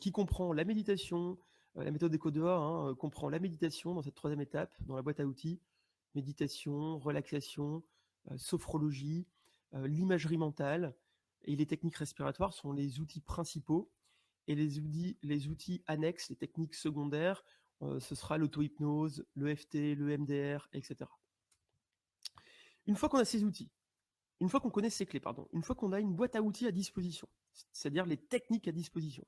qui comprend la méditation, la méthode ECO2A comprend la méditation dans cette troisième étape, dans la boîte à outils, méditation, relaxation, sophrologie, l'imagerie mentale et les techniques respiratoires sont les outils principaux. Et les outils annexes, les techniques secondaires, ce sera l'auto-hypnose, le FT, le MDR, etc. Une fois qu'on a ces outils, une fois qu'on connaît ces clés, pardon, une fois qu'on a une boîte à outils à disposition, c'est-à-dire les techniques à disposition,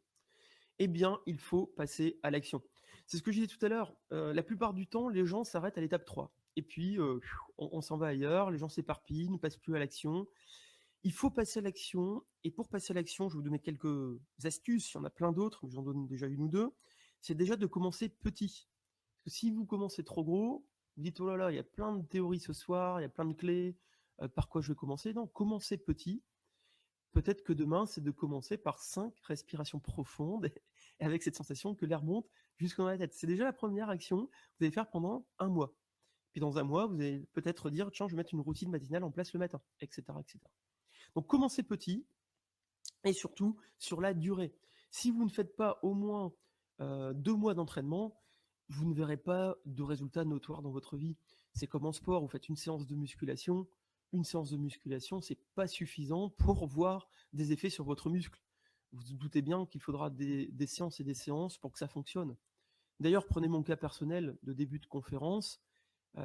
eh bien, il faut passer à l'action. C'est ce que je disais tout à l'heure. La plupart du temps, les gens s'arrêtent à l'étape 3. Et puis, on s'en va ailleurs, les gens s'éparpillent, ne passent plus à l'action. Il faut passer à l'action. Et pour passer à l'action, je vais vous donner quelques astuces. Il y en a plein d'autres, mais j'en donne déjà une ou deux. C'est déjà de commencer petit. Parce que si vous commencez trop gros, vous dites, oh là là, il y a plein de théories ce soir, il y a plein de clés, par quoi je vais commencer? Non, commencez petit. Peut-être que demain, c'est de commencer par 5 respirations profondes et avec cette sensation que l'air monte jusqu'en la tête. C'est déjà la première action que vous allez faire pendant un mois. Puis dans un mois, vous allez peut-être dire, tiens, je vais mettre une routine matinale en place le matin, etc., etc. Donc commencez petit et surtout sur la durée. Si vous ne faites pas au moins 2 mois d'entraînement, vous ne verrez pas de résultats notoires dans votre vie. C'est comme en sport, vous faites une séance de musculation. Une séance de musculation, c'est pas suffisant pour voir des effets sur votre muscle. Vous vous doutez bien qu'il faudra des séances et des séances pour que ça fonctionne. D'ailleurs, prenez mon cas personnel de début de conférence.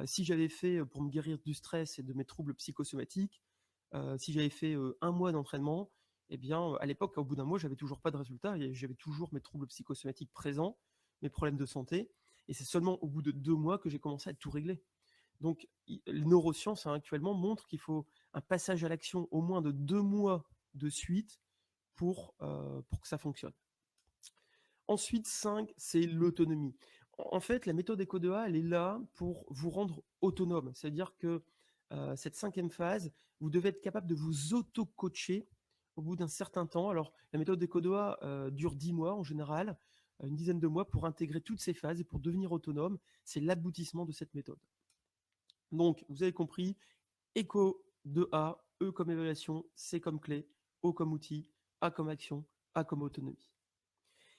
Si j'avais fait, pour me guérir du stress et de mes troubles psychosomatiques, si j'avais fait 1 mois d'entraînement, eh bien, à l'époque, au bout d'un mois, j'avais toujours pas de résultat et j'avais toujours mes troubles psychosomatiques présents, mes problèmes de santé. Et c'est seulement au bout de 2 mois que j'ai commencé à tout régler. Donc, les neurosciences actuellement montrent qu'il faut un passage à l'action au moins de 2 mois de suite pour que ça fonctionne. Ensuite, 5, c'est l'autonomie. En fait, la méthode ECO2A, elle est là pour vous rendre autonome. C'est-à-dire que cette 5e phase, vous devez être capable de vous auto-coacher au bout d'un certain temps. Alors, la méthode ECO2A dure 10 mois en général, une dizaine de mois pour intégrer toutes ces phases et pour devenir autonome. C'est l'aboutissement de cette méthode. Donc, vous avez compris, ECO2A, E comme évaluation, C comme clé, O comme outil, A comme action, A comme autonomie.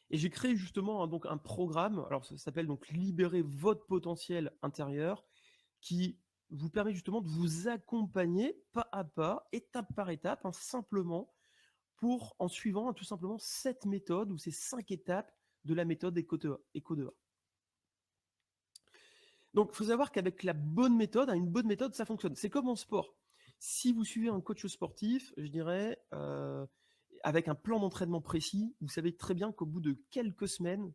Et j'ai créé justement donc un programme, alors ça s'appelle donc Libérer votre potentiel intérieur, qui vous permet justement de vous accompagner pas à pas, étape par étape, simplement en suivant tout simplement cette méthode ou ces 5 étapes de la méthode ECO2A. Donc, il faut savoir qu'avec la bonne méthode, une bonne méthode, ça fonctionne. C'est comme en sport. Si vous suivez un coach sportif, je dirais, avec un plan d'entraînement précis, vous savez très bien qu'au bout de quelques semaines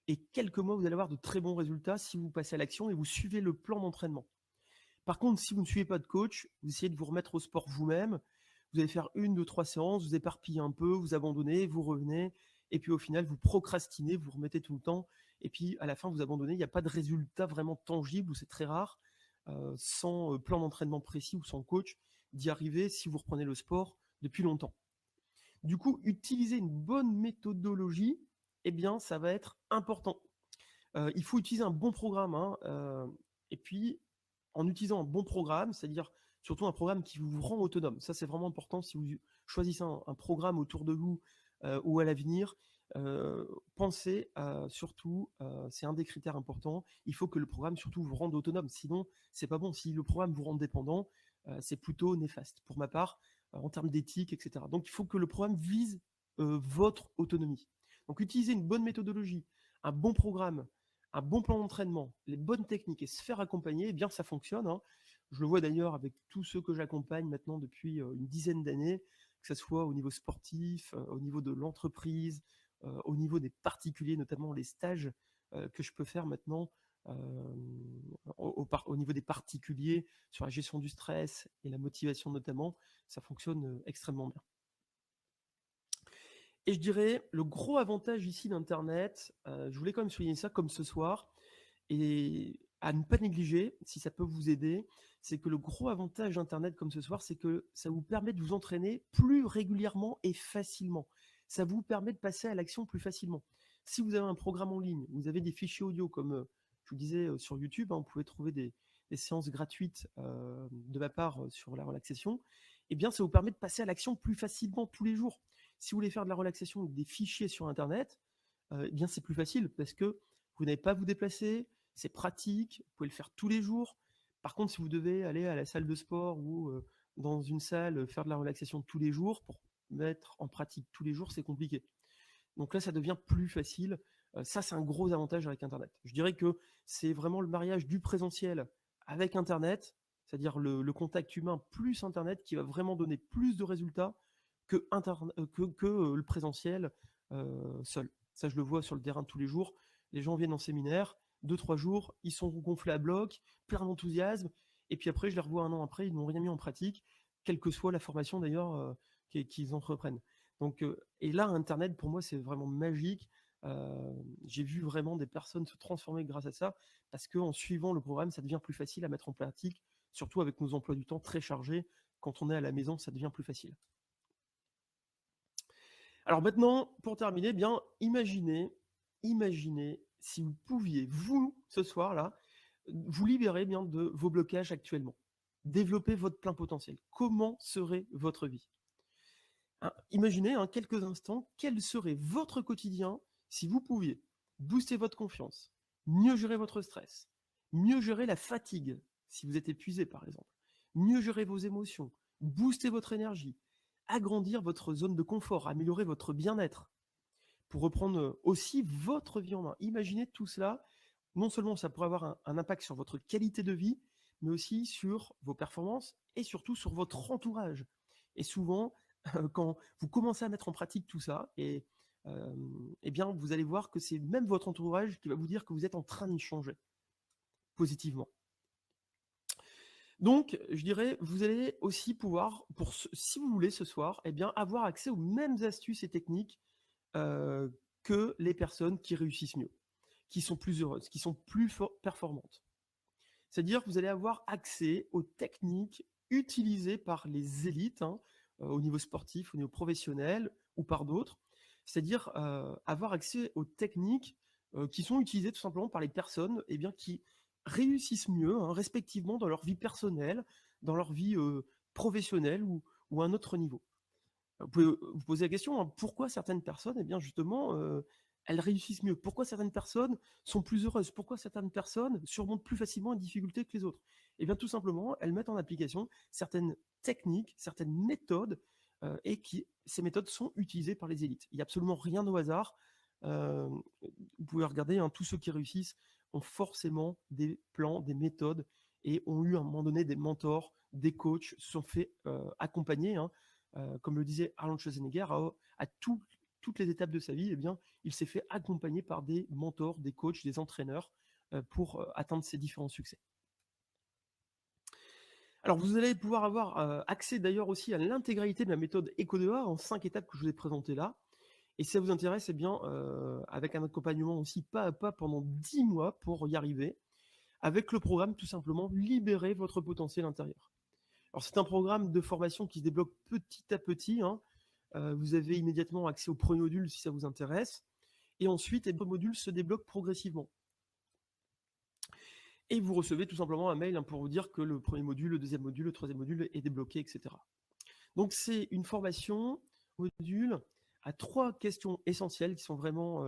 et quelques mois, vous allez avoir de très bons résultats si vous passez à l'action et vous suivez le plan d'entraînement. Par contre, si vous ne suivez pas de coach, vous essayez de vous remettre au sport vous-même, vous allez faire 1, 2, 3 séances, vous éparpillez un peu, vous abandonnez, vous revenez, et puis au final, vous procrastinez, vous remettez tout le temps, et puis à la fin, vous abandonnez. Il n'y a pas de résultat vraiment tangible, ou c'est très rare, sans plan d'entraînement précis ou sans coach, d'y arriver si vous reprenez le sport depuis longtemps. Du coup, utiliser une bonne méthodologie, eh bien, ça va être important. Il faut utiliser un bon programme, et puis en utilisant un bon programme, c'est-à-dire surtout un programme qui vous rend autonome. Ça, c'est vraiment important. Si vous choisissez un programme autour de vous ou à l'avenir, pensez surtout, c'est un des critères importants, il faut que le programme surtout vous rende autonome. Sinon, c'est pas bon. Si le programme vous rend dépendant, c'est plutôt néfaste pour ma part, en termes d'éthique, etc. Donc, il faut que le programme vise votre autonomie. Donc, utiliser une bonne méthodologie, un bon programme, un bon plan d'entraînement, les bonnes techniques et se faire accompagner, eh bien ça fonctionne. Je le vois d'ailleurs avec tous ceux que j'accompagne maintenant depuis une dizaine d'années, que ce soit au niveau sportif, au niveau de l'entreprise, au niveau des particuliers, notamment les stages que je peux faire maintenant au niveau des particuliers sur la gestion du stress et la motivation notamment, ça fonctionne extrêmement bien. Et je dirais, le gros avantage ici d'Internet, je voulais quand même souligner ça comme ce soir, et à ne pas négliger, si ça peut vous aider, c'est que le gros avantage d'Internet comme ce soir, c'est que ça vous permet de vous entraîner plus régulièrement et facilement. Ça vous permet de passer à l'action plus facilement. Si vous avez un programme en ligne, vous avez des fichiers audio comme je vous disais sur YouTube, vous pouvez trouver des séances gratuites de ma part sur la relaxation, eh bien ça vous permet de passer à l'action plus facilement tous les jours. Si vous voulez faire de la relaxation avec des fichiers sur Internet, eh bien c'est plus facile parce que vous n'avez pas à vous déplacer, c'est pratique, vous pouvez le faire tous les jours. Par contre, si vous devez aller à la salle de sport ou dans une salle faire de la relaxation tous les jours, pour mettre en pratique tous les jours, c'est compliqué. Donc là, ça devient plus facile Ça, c'est un gros avantage avec Internet. Je dirais que c'est vraiment le mariage du présentiel avec Internet, c'est-à-dire le contact humain plus Internet qui va vraiment donner plus de résultats que, le présentiel seul. Ça, je le vois sur le terrain tous les jours. Les gens viennent en séminaire, 2-3 jours, ils sont gonflés à bloc, plein d'enthousiasme, et puis après, je les revois un an après, ils n'ont rien mis en pratique, quelle que soit la formation d'ailleurs qu'ils entreprennent. Donc, et là, Internet, pour moi, c'est vraiment magique. J'ai vu vraiment des personnes se transformer grâce à ça, parce qu'en suivant le programme, ça devient plus facile à mettre en pratique, surtout avec nos emplois du temps très chargés. Quand on est à la maison, ça devient plus facile. Alors maintenant, pour terminer, eh bien, imaginez si vous pouviez, vous, ce soir-là, vous libérer bien de vos blocages actuellement. Développer votre plein potentiel. Comment serait votre vie? Imaginez quelques instants, quel serait votre quotidien si vous pouviez booster votre confiance, mieux gérer votre stress, mieux gérer la fatigue, si vous êtes épuisé par exemple, mieux gérer vos émotions, booster votre énergie, agrandir votre zone de confort, améliorer votre bien-être, pour reprendre aussi votre vie en main. Imaginez tout cela, non seulement ça pourrait avoir un impact sur votre qualité de vie, mais aussi sur vos performances et surtout sur votre entourage. Et souvent, quand vous commencez à mettre en pratique tout ça, et eh bien, vous allez voir que c'est même votre entourage qui va vous dire que vous êtes en train de changer positivement. Donc, je dirais, vous allez aussi pouvoir, si vous voulez ce soir, eh bien, avoir accès aux mêmes astuces et techniques que les personnes qui réussissent mieux, qui sont plus heureuses, qui sont plus performantes. C'est-à-dire que vous allez avoir accès aux techniques utilisées par les élites, au niveau sportif, au niveau professionnel ou par d'autres. C'est-à-dire avoir accès aux techniques qui sont utilisées tout simplement par les personnes qui réussissent mieux, respectivement, dans leur vie personnelle, dans leur vie professionnelle ou à un autre niveau. Vous pouvez vous poser la question, pourquoi certaines personnes, justement, elles réussissent mieux? Pourquoi certaines personnes sont plus heureuses? Pourquoi certaines personnes surmontent plus facilement une difficulté que les autres? Eh bien, tout simplement, elles mettent en application certaines techniques, certaines méthodes, et ces méthodes sont utilisées par les élites. Il n'y a absolument rien au hasard. Vous pouvez regarder, tous ceux qui réussissent ont forcément des plans, des méthodes, et ont eu à un moment donné des mentors, des coachs, se sont fait accompagner, comme le disait Arnold Schwarzenegger, à toutes les étapes de sa vie, il s'est fait accompagner par des mentors, des coachs, des entraîneurs pour atteindre ces différents succès. Alors, vous allez pouvoir avoir accès d'ailleurs aussi à l'intégralité de la méthode ECO2A en 5 étapes que je vous ai présentées là. Et si ça vous intéresse, avec un accompagnement aussi pas à pas pendant 10 mois pour y arriver, avec le programme tout simplement Libérer votre potentiel intérieur. Alors, c'est un programme de formation qui se débloque petit à petit. Vous avez immédiatement accès au premier module si ça vous intéresse. Et ensuite, les modules se débloquent progressivement. Et vous recevez tout simplement un mail pour vous dire que le premier module, le deuxième module, le troisième module est débloqué, etc. Donc, c'est une formation module à 3 questions essentielles qui sont vraiment,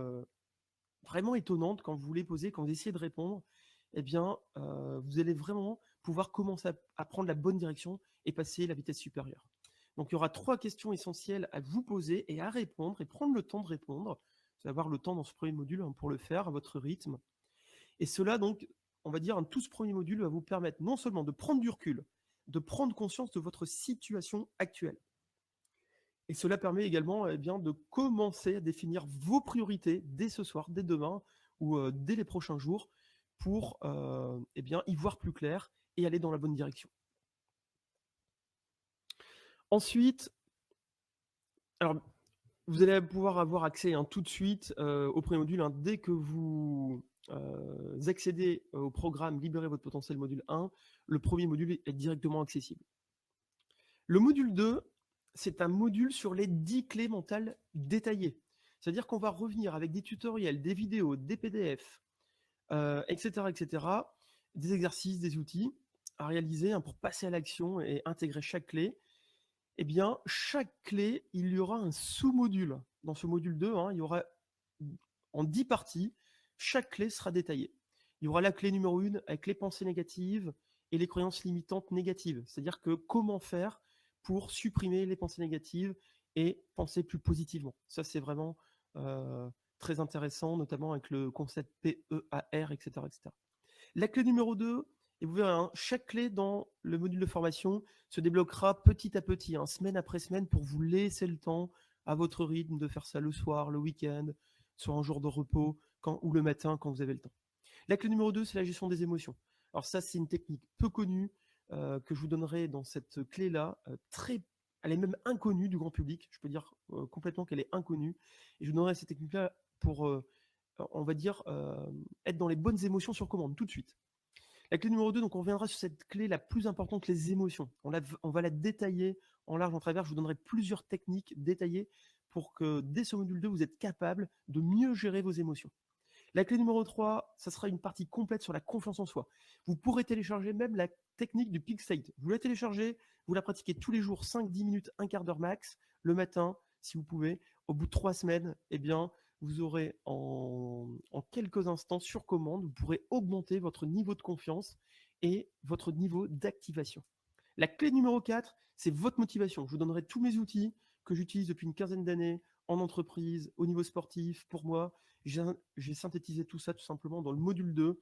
vraiment étonnantes quand vous les posez, quand vous essayez de répondre. Vous allez vraiment pouvoir commencer à prendre la bonne direction et passer la vitesse supérieure. Donc, il y aura 3 questions essentielles à vous poser et à répondre, et prendre le temps de répondre. Vous allez avoir le temps dans ce premier module pour le faire à votre rythme. Et cela, donc, on va dire, tout ce premier module va vous permettre non seulement de prendre du recul, de prendre conscience de votre situation actuelle. Et cela permet également de commencer à définir vos priorités dès ce soir, dès demain ou dès les prochains jours pour y voir plus clair et aller dans la bonne direction. Ensuite, alors, vous allez pouvoir avoir accès tout de suite au premier module dès que vous accédez au programme Libérer votre potentiel module 1. Le premier module est directement accessible. Le module 2, c'est un module sur les 10 clés mentales détaillées. C'est-à-dire qu'on va revenir avec des tutoriels, des vidéos, des PDF, etc., des exercices, des outils à réaliser pour passer à l'action et intégrer chaque clé. Chaque clé, il y aura un sous-module. Dans ce module 2, il y aura en 10 parties, chaque clé sera détaillée. Il y aura la clé numéro 1 avec les pensées négatives et les croyances limitantes négatives. C'est-à-dire que comment faire pour supprimer les pensées négatives et penser plus positivement. Ça, c'est vraiment très intéressant, notamment avec le concept PEAR, etc., etc. La clé numéro 2, et vous verrez, hein, chaque clé dans le module de formation se débloquera petit à petit, hein, semaine après semaine, pour vous laisser le temps à votre rythme de faire ça le soir, le week-end, sur un jour de repos, ou le matin quand vous avez le temps. La clé numéro 2, c'est la gestion des émotions. Alors ça, c'est une technique peu connue que je vous donnerai dans cette clé-là, elle est même inconnue du grand public, je peux dire complètement qu'elle est inconnue, et je vous donnerai cette technique-là pour, on va dire, être dans les bonnes émotions sur commande, tout de suite. La clé numéro 2, donc on reviendra sur cette clé la plus importante, les émotions. On va la détailler en large, en travers. Je vous donnerai plusieurs techniques détaillées pour que dès ce module 2, vous êtes capable de mieux gérer vos émotions. La clé numéro 3, ça sera une partie complète sur la confiance en soi. Vous pourrez télécharger même la technique du peak state. Vous la téléchargez, vous la pratiquez tous les jours, 5-10 minutes, un quart d'heure max, le matin, si vous pouvez. Au bout de 3 semaines, eh bien, vous aurez en quelques instants sur commande, vous pourrez augmenter votre niveau de confiance et votre niveau d'activation. La clé numéro 4, c'est votre motivation. Je vous donnerai tous mes outils que j'utilise depuis une quinzaine d'années en entreprise, au niveau sportif, pour moi. J'ai synthétisé tout ça tout simplement dans le module 2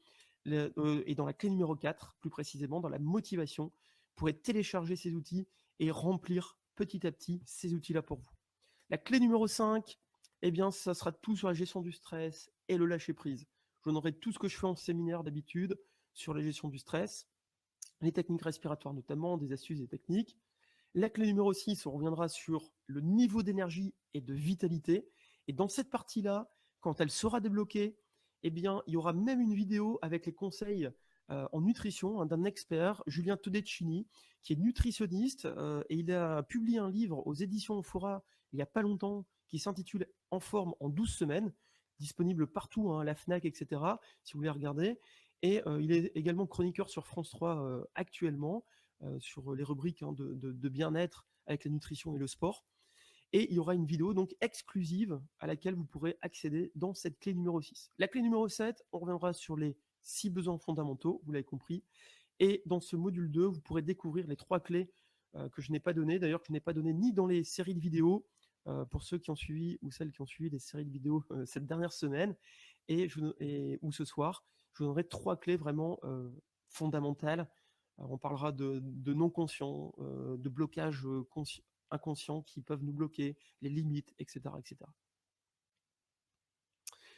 et dans la clé numéro 4, plus précisément dans la motivation. Vous pourrez télécharger ces outils et remplir petit à petit ces outils-là pour vous. La clé numéro 5, eh bien, ça sera tout sur la gestion du stress et le lâcher-prise. Je donnerai tout ce que je fais en séminaire d'habitude sur la gestion du stress, les techniques respiratoires notamment, des astuces et techniques. La clé numéro 6, on reviendra sur le niveau d'énergie et de vitalité. Et dans cette partie-là, quand elle sera débloquée, eh bien, il y aura même une vidéo avec les conseils en nutrition d'un expert, Julien Todecini, qui est nutritionniste, et il a publié un livre aux éditions Fora il n'y a pas longtemps qui s'intitule En forme en 12 semaines, disponible partout, hein, à la FNAC, etc., si vous voulez regarder. Et il est également chroniqueur sur France 3 actuellement, sur les rubriques, hein, de bien-être avec la nutrition et le sport. Et il y aura une vidéo donc exclusive à laquelle vous pourrez accéder dans cette clé numéro 6. La clé numéro 7, on reviendra sur les 6 besoins fondamentaux, vous l'avez compris. Et dans ce module 2, vous pourrez découvrir les 3 clés que je n'ai pas données, d'ailleurs que je n'ai pas données ni dans les séries de vidéos, pour ceux qui ont suivi ou celles qui ont suivi les séries de vidéos cette dernière semaine, ou ce soir. Je vous donnerai 3 clés vraiment fondamentales. On parlera de non-conscient, de blocage inconscient qui peuvent nous bloquer, les limites, etc., etc.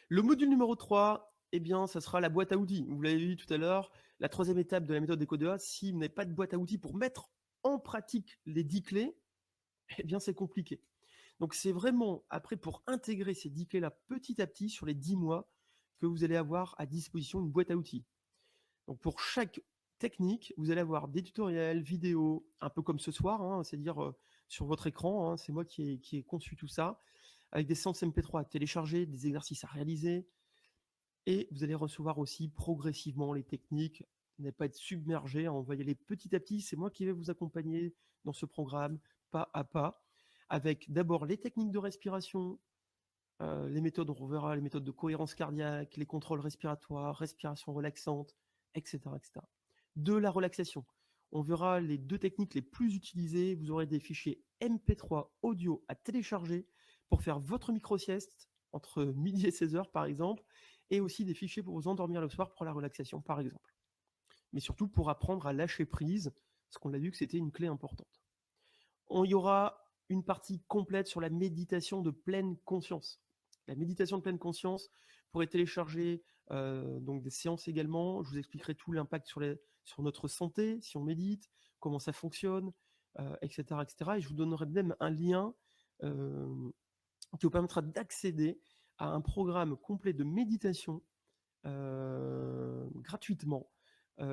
Le module numéro 3, eh bien, ça sera la boîte à outils. Vous l'avez vu tout à l'heure, la 3e étape de la méthode des CODEA, si vous n'avez pas de boîte à outils pour mettre en pratique les 10 clés, eh bien, c'est compliqué. Donc, c'est vraiment, après, pour intégrer ces 10 clés-là petit à petit sur les 10 mois, que vous allez avoir à disposition une boîte à outils. Donc, pour chaque technique, vous allez avoir des tutoriels, vidéos, un peu comme ce soir, hein, c'est-à-dire sur votre écran, hein, c'est moi qui ai conçu tout ça, avec des séances MP3 à télécharger, des exercices à réaliser, et vous allez recevoir aussi progressivement les techniques. N'allez pas être submergé, on va y aller petit à petit. C'est moi qui vais vous accompagner dans ce programme, pas à pas, avec d'abord les techniques de respiration, les méthodes, on verra les méthodes de cohérence cardiaque, les contrôles respiratoires, respiration relaxante, etc., etc. De la relaxation. On verra les 2 techniques les plus utilisées. Vous aurez des fichiers MP3 audio à télécharger pour faire votre micro-sieste entre midi et 16h par exemple, et aussi des fichiers pour vous endormir le soir pour la relaxation par exemple. Mais surtout pour apprendre à lâcher prise, parce qu'on a vu que c'était une clé importante. Il y aura une partie complète sur la méditation de pleine conscience. La méditation de pleine conscience, vous pourrez télécharger donc des séances également. Je vous expliquerai tout l'impact sur notre santé, si on médite, comment ça fonctionne, etc., etc. Et je vous donnerai même un lien qui vous permettra d'accéder à un programme complet de méditation gratuitement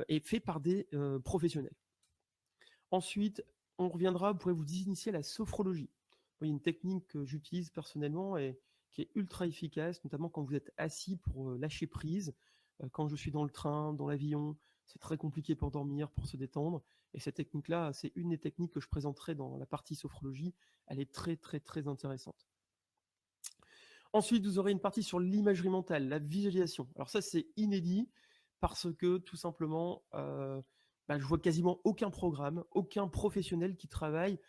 et fait par des professionnels. Ensuite, on reviendra, vous pourrez vous initier à la sophrologie. Il y a une technique que j'utilise personnellement et qui est ultra efficace, notamment quand vous êtes assis pour lâcher prise. Quand je suis dans le train, dans l'avion, c'est très compliqué pour dormir, pour se détendre. Et cette technique-là, c'est une des techniques que je présenterai dans la partie sophrologie. Elle est très, très, très intéressante. Ensuite, vous aurez une partie sur l'imagerie mentale, la visualisation. Alors ça, c'est inédit parce que tout simplement, je vois quasiment aucun programme, aucun professionnel qui travaille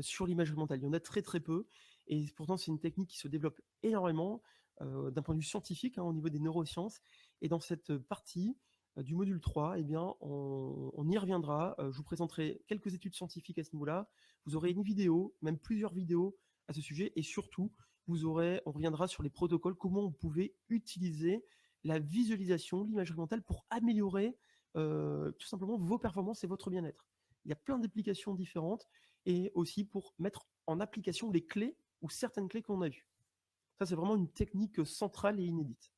sur l'imagerie mentale. Il y en a très très peu, et pourtant c'est une technique qui se développe énormément. d'un point de vue scientifique, au niveau des neurosciences. Et dans cette partie du module 3, eh bien, on y reviendra. Je vous présenterai quelques études scientifiques à ce niveau-là. Vous aurez une vidéo, même plusieurs vidéos à ce sujet. Et surtout, on reviendra sur les protocoles, comment vous pouvez utiliser la visualisation, l'imagerie mentale pour améliorer tout simplement vos performances et votre bien-être. Il y a plein d'applications différentes et aussi pour mettre en application les clés ou certaines clés qu'on a vues. Ça, c'est vraiment une technique centrale et inédite.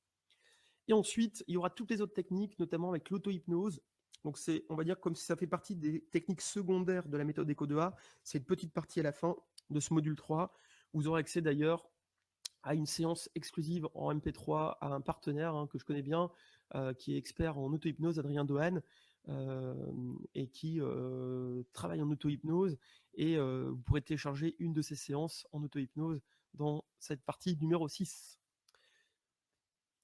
Et ensuite, il y aura toutes les autres techniques, notamment avec l'auto-hypnose. Donc, on va dire, comme si ça fait partie des techniques secondaires de la méthode ECO2A, c'est une petite partie à la fin de ce module 3. Vous aurez accès d'ailleurs à une séance exclusive en MP3 à un partenaire que je connais bien, qui est expert en auto-hypnose, Adrien Dohan, et qui travaille en auto-hypnose. Et vous pourrez télécharger une de ces séances en auto-hypnose dans cette partie numéro 6.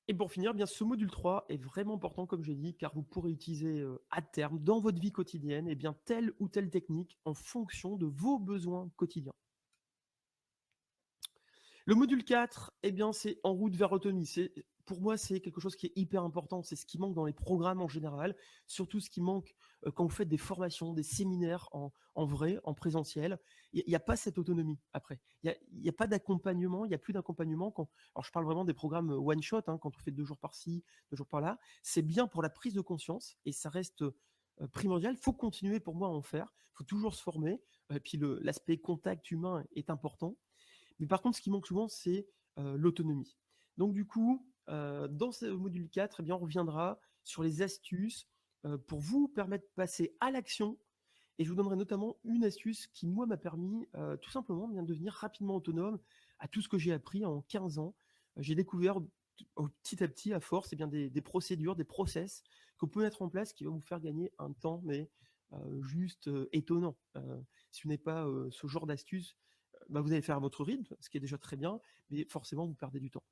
Et pour finir, bien, ce module 3 est vraiment important, comme j'ai dit, car vous pourrez utiliser à terme, dans votre vie quotidienne, bien, telle ou telle technique en fonction de vos besoins quotidiens. Le module 4, bien, c'est en route vers l'autonomie. Pour moi, c'est quelque chose qui est hyper important. C'est ce qui manque dans les programmes en général, surtout ce qui manque quand vous faites des formations, des séminaires en vrai, en présentiel. Il n'y a pas cette autonomie après. Il n'y a pas d'accompagnement, il n'y a plus d'accompagnement. Alors, je parle vraiment des programmes one-shot, quand on fait 2 jours par-ci, 2 jours par-là. C'est bien pour la prise de conscience et ça reste primordial. Il faut continuer pour moi à en faire. Il faut toujours se former. Et puis, l'aspect contact humain est important. Mais par contre, ce qui manque souvent, c'est l'autonomie. Donc du coup, dans ce module 4, bien, on reviendra sur les astuces pour vous permettre de passer à l'action. Et je vous donnerai notamment une astuce qui, moi, m'a permis tout simplement de devenir rapidement autonome à tout ce que j'ai appris en 15 ans. J'ai découvert petit à petit, à force, bien, des procédures, des process que vous pouvez mettre en place qui va vous faire gagner un temps, mais juste étonnant. Si vous n'avez pas ce genre d'astuce, vous allez faire à votre rythme, ce qui est déjà très bien, mais forcément, vous perdez du temps.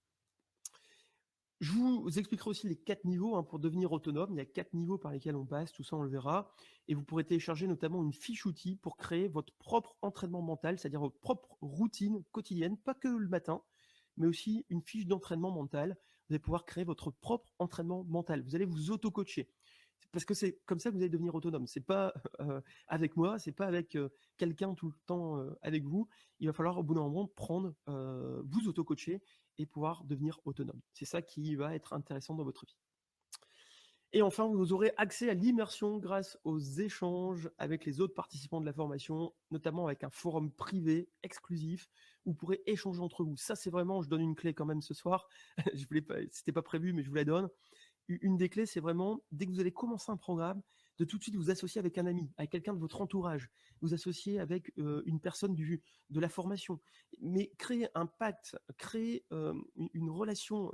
Je vous expliquerai aussi les 4 niveaux pour devenir autonome. Il y a 4 niveaux par lesquels on passe, tout ça on le verra. Et vous pourrez télécharger notamment une fiche outil pour créer votre propre entraînement mental, c'est-à-dire votre propre routine quotidienne, pas que le matin, mais aussi une fiche d'entraînement mental. Vous allez pouvoir créer votre propre entraînement mental. Vous allez vous auto-coacher. Parce que c'est comme ça que vous allez devenir autonome. C'est pas avec moi, c'est pas avec quelqu'un tout le temps avec vous. Il va falloir au bout d'un moment prendre, vous auto-coacher et pouvoir devenir autonome. C'est ça qui va être intéressant dans votre vie. Et enfin, vous aurez accès à l'immersion grâce aux échanges avec les autres participants de la formation, notamment avec un forum privé exclusif où vous pourrez échanger entre vous. Ça, c'est vraiment, je donne une clé quand même ce soir. Je voulais pas, c'était pas prévu, mais je vous la donne. Une des clés, c'est vraiment, dès que vous allez commencer un programme, de tout de suite vous associer avec un ami, avec quelqu'un de votre entourage, vous associer avec une personne de la formation. Mais créer un pacte, créer une relation,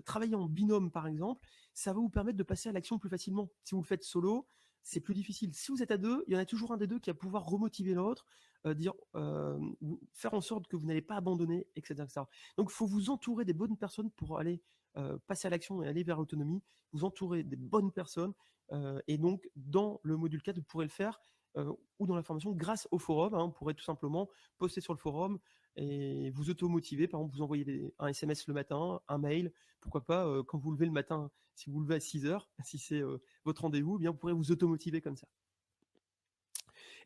travailler en binôme par exemple, ça va vous permettre de passer à l'action plus facilement. Si vous le faites solo, c'est plus difficile. Si vous êtes à deux, il y en a toujours un des deux qui va pouvoir remotiver l'autre, faire en sorte que vous n'allez pas abandonner, etc. etc. Donc, il faut vous entourer des bonnes personnes pour aller passer à l'action et aller vers l'autonomie, vous entourer des bonnes personnes, et donc dans le module 4, vous pourrez le faire, ou dans la formation, grâce au forum. Vous pourrez tout simplement poster sur le forum et vous auto-motiver. Par exemple, vous envoyez un SMS le matin, un mail, pourquoi pas, quand vous levez le matin, si vous vous levez à 6 heures, si c'est votre rendez-vous, bien vous pourrez vous auto-motiver comme ça.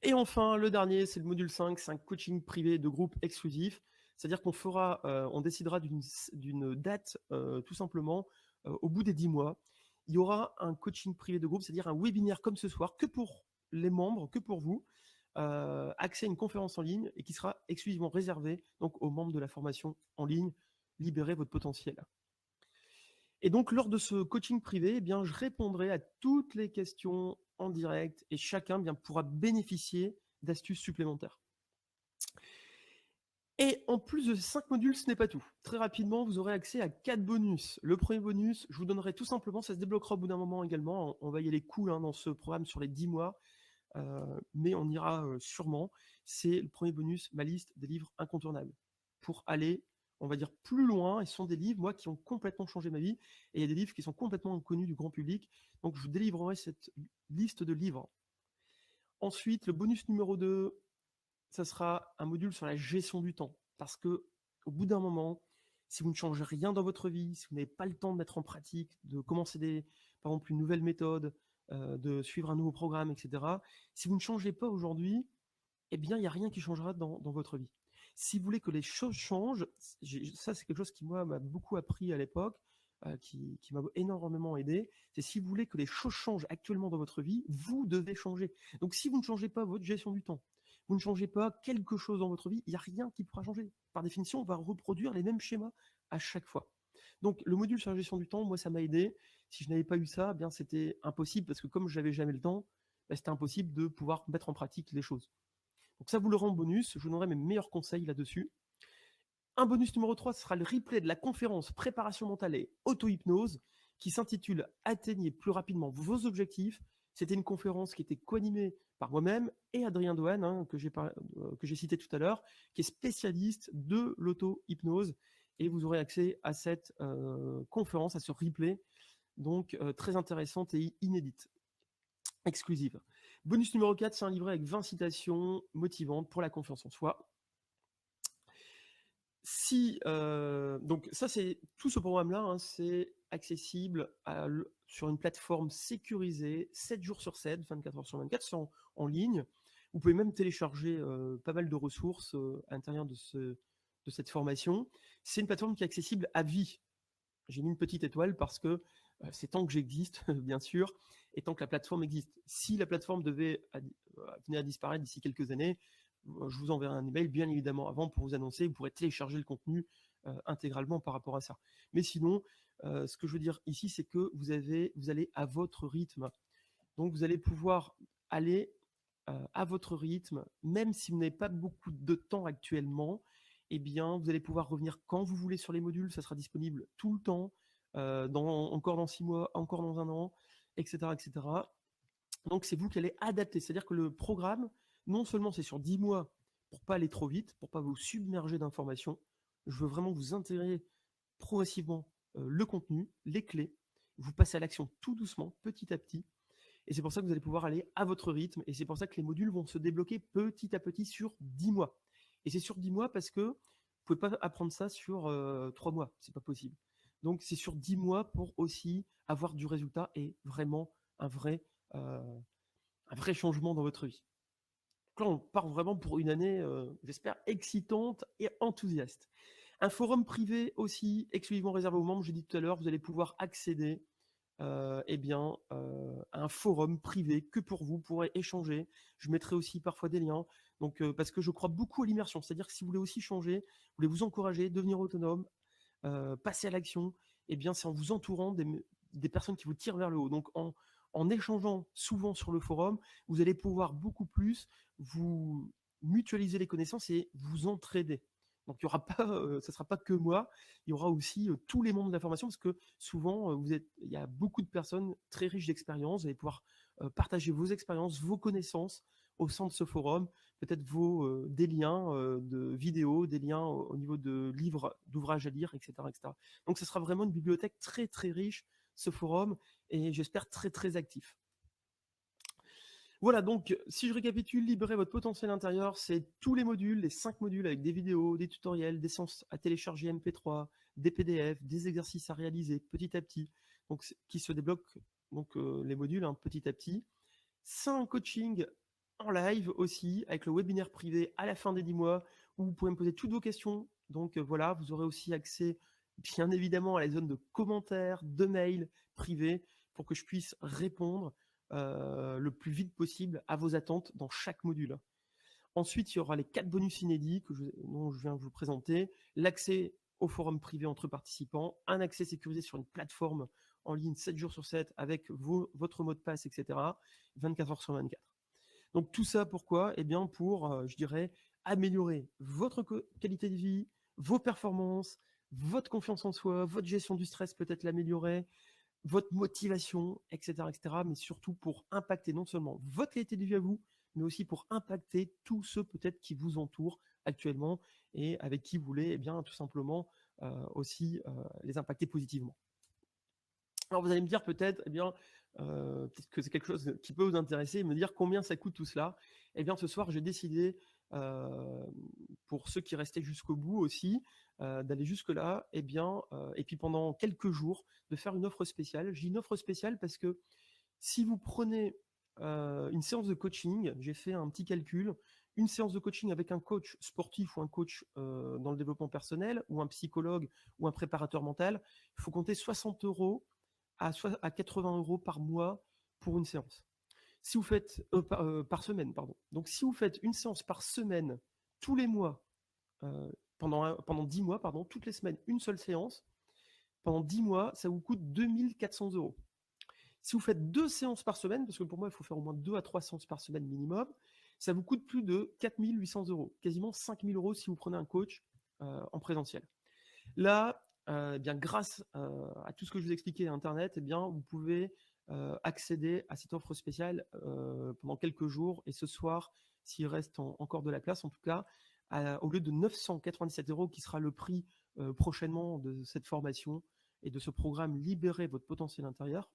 Et enfin, le dernier, c'est le module 5, c'est un coaching privé de groupe exclusif. C'est-à-dire qu'on on décidera d'une date, tout simplement, au bout des 10 mois. Il y aura un coaching privé de groupe, c'est-à-dire un webinaire comme ce soir, que pour les membres, que pour vous, accès à une conférence en ligne et qui sera exclusivement réservé donc aux membres de la formation en ligne. Libérez votre potentiel. Et donc, lors de ce coaching privé, je répondrai à toutes les questions en direct et chacun pourra bénéficier d'astuces supplémentaires. Et en plus de 5 modules, ce n'est pas tout. Très rapidement, vous aurez accès à 4 bonus. Le premier bonus, je vous donnerai tout simplement, ça se débloquera au bout d'un moment également. On va y aller cool dans ce programme sur les 10 mois, mais on ira sûrement. C'est le premier bonus, ma liste des livres incontournables. Pour aller, on va dire, plus loin, et ce sont des livres, moi, qui ont complètement changé ma vie. Et il y a des livres qui sont complètement inconnus du grand public. Donc, je vous délivrerai cette liste de livres. Ensuite, le bonus numéro 2, ça sera un module sur la gestion du temps. Parce que au bout d'un moment, si vous ne changez rien dans votre vie, si vous n'avez pas le temps de mettre en pratique, de commencer par exemple une nouvelle méthode, de suivre un nouveau programme, etc., si vous ne changez pas aujourd'hui, eh bien, il n'y a rien qui changera dans votre vie. Si vous voulez que les choses changent, ça c'est quelque chose qui moi m'a beaucoup appris à l'époque, qui m'a énormément aidé, c'est si vous voulez que les choses changent actuellement dans votre vie, vous devez changer. Donc si vous ne changez pas votre gestion du temps, vous ne changez pas quelque chose dans votre vie, il n'y a rien qui pourra changer. Par définition, on va reproduire les mêmes schémas à chaque fois. Donc le module sur la gestion du temps, moi ça m'a aidé. Si je n'avais pas eu ça, eh bien c'était impossible parce que comme je n'avais jamais le temps, c'était impossible de pouvoir mettre en pratique les choses. Donc ça vous le rend bonus, je vous donnerai mes meilleurs conseils là-dessus. Un bonus numéro 3, ce sera le replay de la conférence préparation mentale et auto-hypnose qui s'intitule Atteignez plus rapidement vos objectifs. C'était une conférence qui était co-animée par moi-même et Adrien Dohan, hein, que j'ai cité tout à l'heure, qui est spécialiste de l'auto-hypnose. Et vous aurez accès à cette conférence, à ce replay, donc très intéressante et inédite, exclusive. Bonus numéro 4, c'est un livret avec 20 citations motivantes pour la confiance en soi. Donc ça, c'est tout ce programme-là, hein, c'est accessible sur une plateforme sécurisée, 7 jours sur 7, 24 heures sur 24, c'est en ligne. Vous pouvez même télécharger pas mal de ressources à l'intérieur de cette formation. C'est une plateforme qui est accessible à vie. J'ai mis une petite étoile parce que c'est tant que j'existe, bien sûr, et tant que la plateforme existe. Si la plateforme devait venir à disparaître d'ici quelques années, je vous enverrai un email, bien évidemment, avant pour vous annoncer. Vous pourrez télécharger le contenu intégralement par rapport à ça. Mais sinon, ce que je veux dire ici, c'est que vous allez à votre rythme. Donc, vous allez pouvoir aller à votre rythme, même si vous n'avez pas beaucoup de temps actuellement, eh bien, vous allez pouvoir revenir quand vous voulez sur les modules. Ça sera disponible tout le temps, encore dans 6 mois, encore dans 1 an, etc., etc. Donc, c'est vous qui allez adapter. C'est-à-dire que le programme, non seulement c'est sur 10 mois pour pas aller trop vite, pour pas vous submerger d'informations, je veux vraiment vous intégrer progressivement le contenu, les clés, vous passez à l'action tout doucement, petit à petit, et c'est pour ça que vous allez pouvoir aller à votre rythme, et c'est pour ça que les modules vont se débloquer petit à petit sur 10 mois. Et c'est sur 10 mois parce que vous ne pouvez pas apprendre ça sur 3 mois, c'est pas possible. Donc c'est sur 10 mois pour aussi avoir du résultat et vraiment un vrai changement dans votre vie. Donc là, on part vraiment pour une année, j'espère, excitante et enthousiaste. Un forum privé aussi, exclusivement réservé aux membres, j'ai dit tout à l'heure, vous allez pouvoir accéder à un forum privé que pour vous pourrez échanger. Je mettrai aussi parfois des liens, donc parce que je crois beaucoup à l'immersion, c'est-à-dire que si vous voulez aussi changer, vous voulez vous encourager, devenir autonome, passer à l'action, eh bien c'est en vous entourant des personnes qui vous tirent vers le haut. Donc en échangeant souvent sur le forum, vous allez pouvoir beaucoup plus vous mutualiser les connaissances et vous entraider. Donc il y aura pas, ça sera pas que moi, il y aura aussi tous les membres de la formation parce que souvent il y a beaucoup de personnes très riches d'expérience. Vous allez pouvoir partager vos expériences, vos connaissances au sein de ce forum, peut-être des liens de vidéos, des liens au niveau de livres, d'ouvrages à lire, etc., etc. Donc ce sera vraiment une bibliothèque très très riche, ce forum, et j'espère très très actif. Voilà, donc si je récapitule, libérer votre potentiel intérieur, c'est tous les modules, les 5 modules avec des vidéos, des tutoriels, des séances à télécharger MP3, des PDF, des exercices à réaliser petit à petit, donc qui se débloquent donc les modules petit à petit. 5 coachings en live aussi, avec le webinaire privé à la fin des 10 mois, où vous pouvez me poser toutes vos questions. Donc voilà, vous aurez aussi accès, bien évidemment, à la zone de commentaires, de mails privés, pour que je puisse répondre le plus vite possible à vos attentes dans chaque module. Ensuite, il y aura les 4 bonus inédits dont je viens de vous présenter, l'accès au forum privé entre participants, un accès sécurisé sur une plateforme en ligne 7 jours sur 7 avec votre mot de passe, etc. 24 heures sur 24. Donc tout ça pourquoi? Eh bien pour, je dirais, améliorer votre qualité de vie, vos performances, votre confiance en soi, votre gestion du stress peut-être l'améliorer, votre motivation, etc., etc., mais surtout pour impacter non seulement votre qualité de vie à vous, mais aussi pour impacter tous ceux peut-être qui vous entourent actuellement et avec qui vous voulez, eh bien, tout simplement aussi les impacter positivement. Alors vous allez me dire peut-être, eh bien, peut-être que c'est quelque chose qui peut vous intéresser, me dire combien ça coûte tout cela. Eh bien, ce soir, j'ai décidé pour ceux qui restaient jusqu'au bout aussi, d'aller jusque-là, et puis pendant quelques jours, de faire une offre spéciale. J'ai une offre spéciale parce que si vous prenez une séance de coaching, j'ai fait un petit calcul, une séance de coaching avec un coach sportif ou un coach dans le développement personnel, ou un psychologue ou un préparateur mental, il faut compter 60 euros à 80 euros par mois pour une séance. Si vous faites par semaine, pardon. Donc si vous faites une séance par semaine, tous les mois, pendant 10 mois, pardon, toutes les semaines, une seule séance, pendant 10 mois, ça vous coûte 2400 euros. Si vous faites 2 séances par semaine, parce que pour moi, il faut faire au moins 2 à 3 séances par semaine minimum, ça vous coûte plus de 4800 euros, quasiment 5000 euros si vous prenez un coach en présentiel. Là, bien grâce à tout ce que je vous ai expliqué à Internet, vous pouvez accéder à cette offre spéciale pendant quelques jours, et ce soir, s'il reste encore de la place, en tout cas, au lieu de 997 euros, qui sera le prix prochainement de cette formation et de ce programme Libérer votre potentiel intérieur,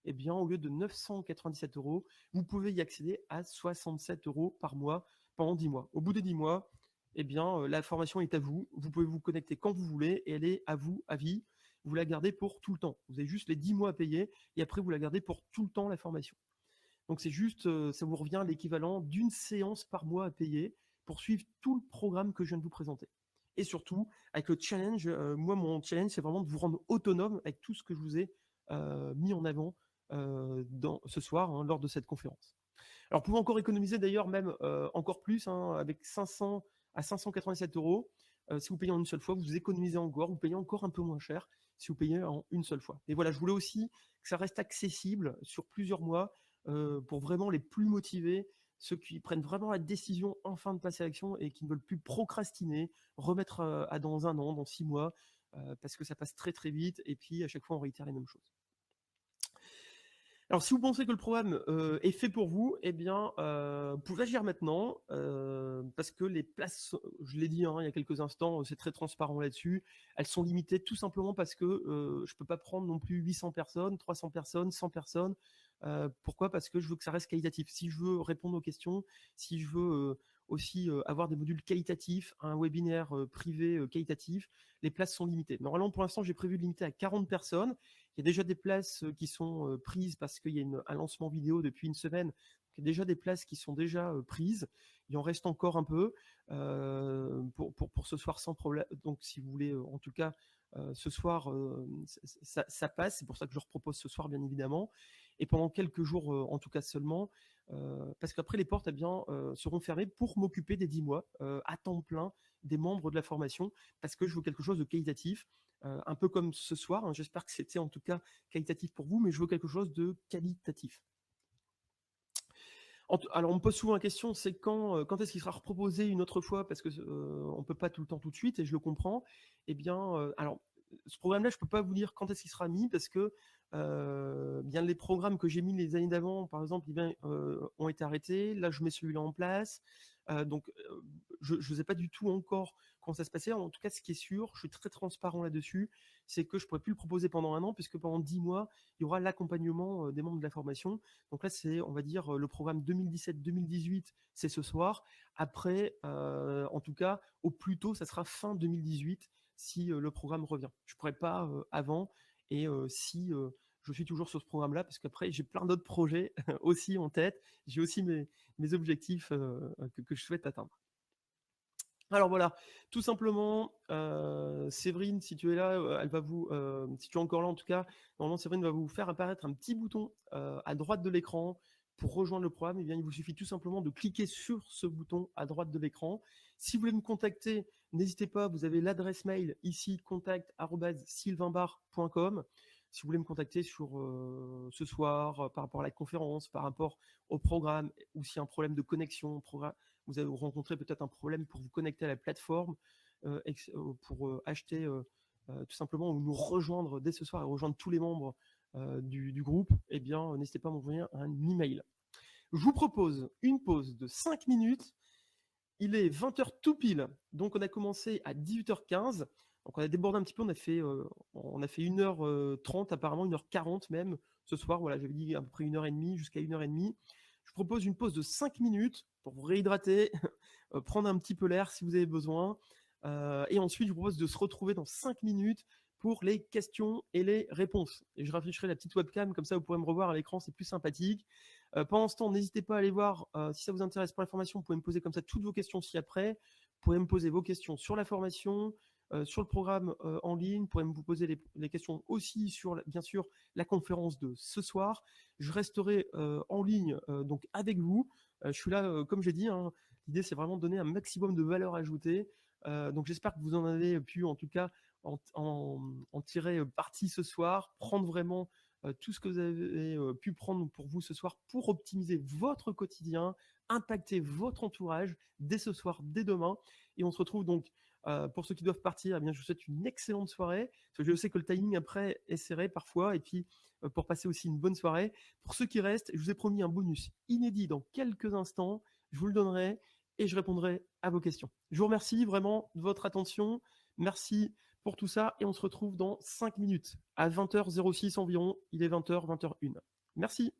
au lieu de 997 euros, vous pouvez y accéder à 67 euros par mois pendant 10 mois. Au bout des 10 mois, la formation est à vous. Vous pouvez vous connecter quand vous voulez et elle est à vous, à vie. Vous la gardez pour tout le temps. Vous avez juste les 10 mois à payer et après, vous la gardez pour tout le temps, la formation. Donc, c'est juste, ça vous revient à l'équivalent d'une séance par mois à payer pour suivre tout le programme que je viens de vous présenter. Et surtout, avec le challenge, moi, mon challenge, c'est vraiment de vous rendre autonome avec tout ce que je vous ai mis en avant ce soir lors de cette conférence. Alors, vous pouvez encore économiser d'ailleurs même encore plus avec 500 à 587 euros. Si vous payez en une seule fois, vous économisez encore, vous payez encore un peu moins cher si vous payez en une seule fois. Et voilà, je voulais aussi que ça reste accessible sur plusieurs mois pour vraiment les plus motivés, ceux qui prennent vraiment la décision enfin de passer à l'action et qui ne veulent plus procrastiner, remettre à dans un an, dans 6 mois, parce que ça passe très très vite et puis à chaque fois on réitère les mêmes choses. Alors, si vous pensez que le programme est fait pour vous, vous pouvez agir maintenant parce que les places, je l'ai dit il y a quelques instants, c'est très transparent là-dessus, elles sont limitées tout simplement parce que je ne peux pas prendre non plus 800 personnes, 300 personnes, 100 personnes. Pourquoi ? Parce que je veux que ça reste qualitatif. Si je veux répondre aux questions, si je veux aussi avoir des modules qualitatifs, un webinaire privé qualitatif, les places sont limitées. Normalement, pour l'instant, j'ai prévu de limiter à 40 personnes. Il y a déjà des places qui sont prises parce qu'il y a un lancement vidéo depuis une semaine. Il y a déjà des places qui sont déjà prises. Il en reste encore un peu pour ce soir sans problème. Donc, si vous voulez, en tout cas, ce soir, ça passe. C'est pour ça que je repropose ce soir, bien évidemment. Et pendant quelques jours, en tout cas seulement, parce qu'après, les portes seront fermées pour m'occuper des 10 mois à temps plein des membres de la formation, parce que je veux quelque chose de qualitatif. Un peu comme ce soir, j'espère que c'était en tout cas qualitatif pour vous, mais je veux quelque chose de qualitatif. Alors, on me pose souvent la question, c'est quand est-ce qu'il sera reproposé une autre fois, parce que on peut pas tout le temps tout de suite, et je le comprends. Alors, ce programme-là, je peux pas vous dire quand est-ce qu'il sera mis, parce que les programmes que j'ai mis les années d'avant, par exemple, ont été arrêtés. Là, je mets celui-là en place. Je ne sais pas du tout encore comment ça se passait. En tout cas, ce qui est sûr, je suis très transparent là-dessus, c'est que je ne pourrais plus le proposer pendant un an, puisque pendant 10 mois, il y aura l'accompagnement des membres de la formation. Donc là, c'est, on va dire, le programme 2017-2018, c'est ce soir. Après, en tout cas, au plus tôt, ça sera fin 2018 si le programme revient. Je ne pourrais pas avant, et si je suis toujours sur ce programme-là, parce qu'après, j'ai plein d'autres projets aussi en tête. J'ai aussi mes objectifs que je souhaite atteindre. Alors voilà, tout simplement, Séverine, si tu es là, elle va vous, si tu es encore là en tout cas, normalement Séverine va vous faire apparaître un petit bouton à droite de l'écran pour rejoindre le programme. Il vous suffit tout simplement de cliquer sur ce bouton à droite de l'écran. Si vous voulez me contacter, n'hésitez pas, vous avez l'adresse mail ici, contact@sylvainbar.com. Si vous voulez me contacter sur ce soir, par rapport à la conférence, par rapport au programme, ou s'il y a un problème de connexion, vous avez rencontré peut-être un problème pour vous connecter à la plateforme, pour acheter tout simplement, ou nous rejoindre dès ce soir et rejoindre tous les membres du groupe, n'hésitez pas à m'envoyer un email. Je vous propose une pause de 5 minutes. Il est 20h tout pile, donc on a commencé à 18h15. Donc on a débordé un petit peu, on a fait 1h30, apparemment 1h40 même ce soir. Voilà, j'avais dit à peu près 1h30 jusqu'à 1h30. Je propose une pause de 5 minutes pour vous réhydrater, prendre un petit peu l'air si vous avez besoin. Et ensuite, je vous propose de se retrouver dans 5 minutes pour les questions et les réponses. Et je rafraîchirai la petite webcam, comme ça vous pourrez me revoir à l'écran, c'est plus sympathique. Pendant ce temps, n'hésitez pas à aller voir, si ça vous intéresse pour la formation, vous pouvez me poser comme ça toutes vos questions ci-après. Vous pouvez me poser vos questions sur la formation, sur le programme en ligne. Vous pourrez me poser les questions aussi sur, bien sûr, la conférence de ce soir. Je resterai en ligne donc avec vous. Je suis là, comme j'ai dit, hein, l'idée c'est vraiment de donner un maximum de valeur ajoutée. Donc j'espère que vous en avez pu en tout cas en tirer parti ce soir, prendre vraiment tout ce que vous avez pu prendre pour vous ce soir pour optimiser votre quotidien, impacter votre entourage dès ce soir, dès demain. Et on se retrouve donc, pour ceux qui doivent partir, eh bien, je vous souhaite une excellente soirée. Parce que je sais que le timing après est serré parfois. Et puis, pour passer aussi une bonne soirée. Pour ceux qui restent, je vous ai promis un bonus inédit dans quelques instants. Je vous le donnerai et je répondrai à vos questions. Je vous remercie vraiment de votre attention. Merci pour tout ça et on se retrouve dans 5 minutes à 20h06 environ. Il est 20h, 20h01. Merci.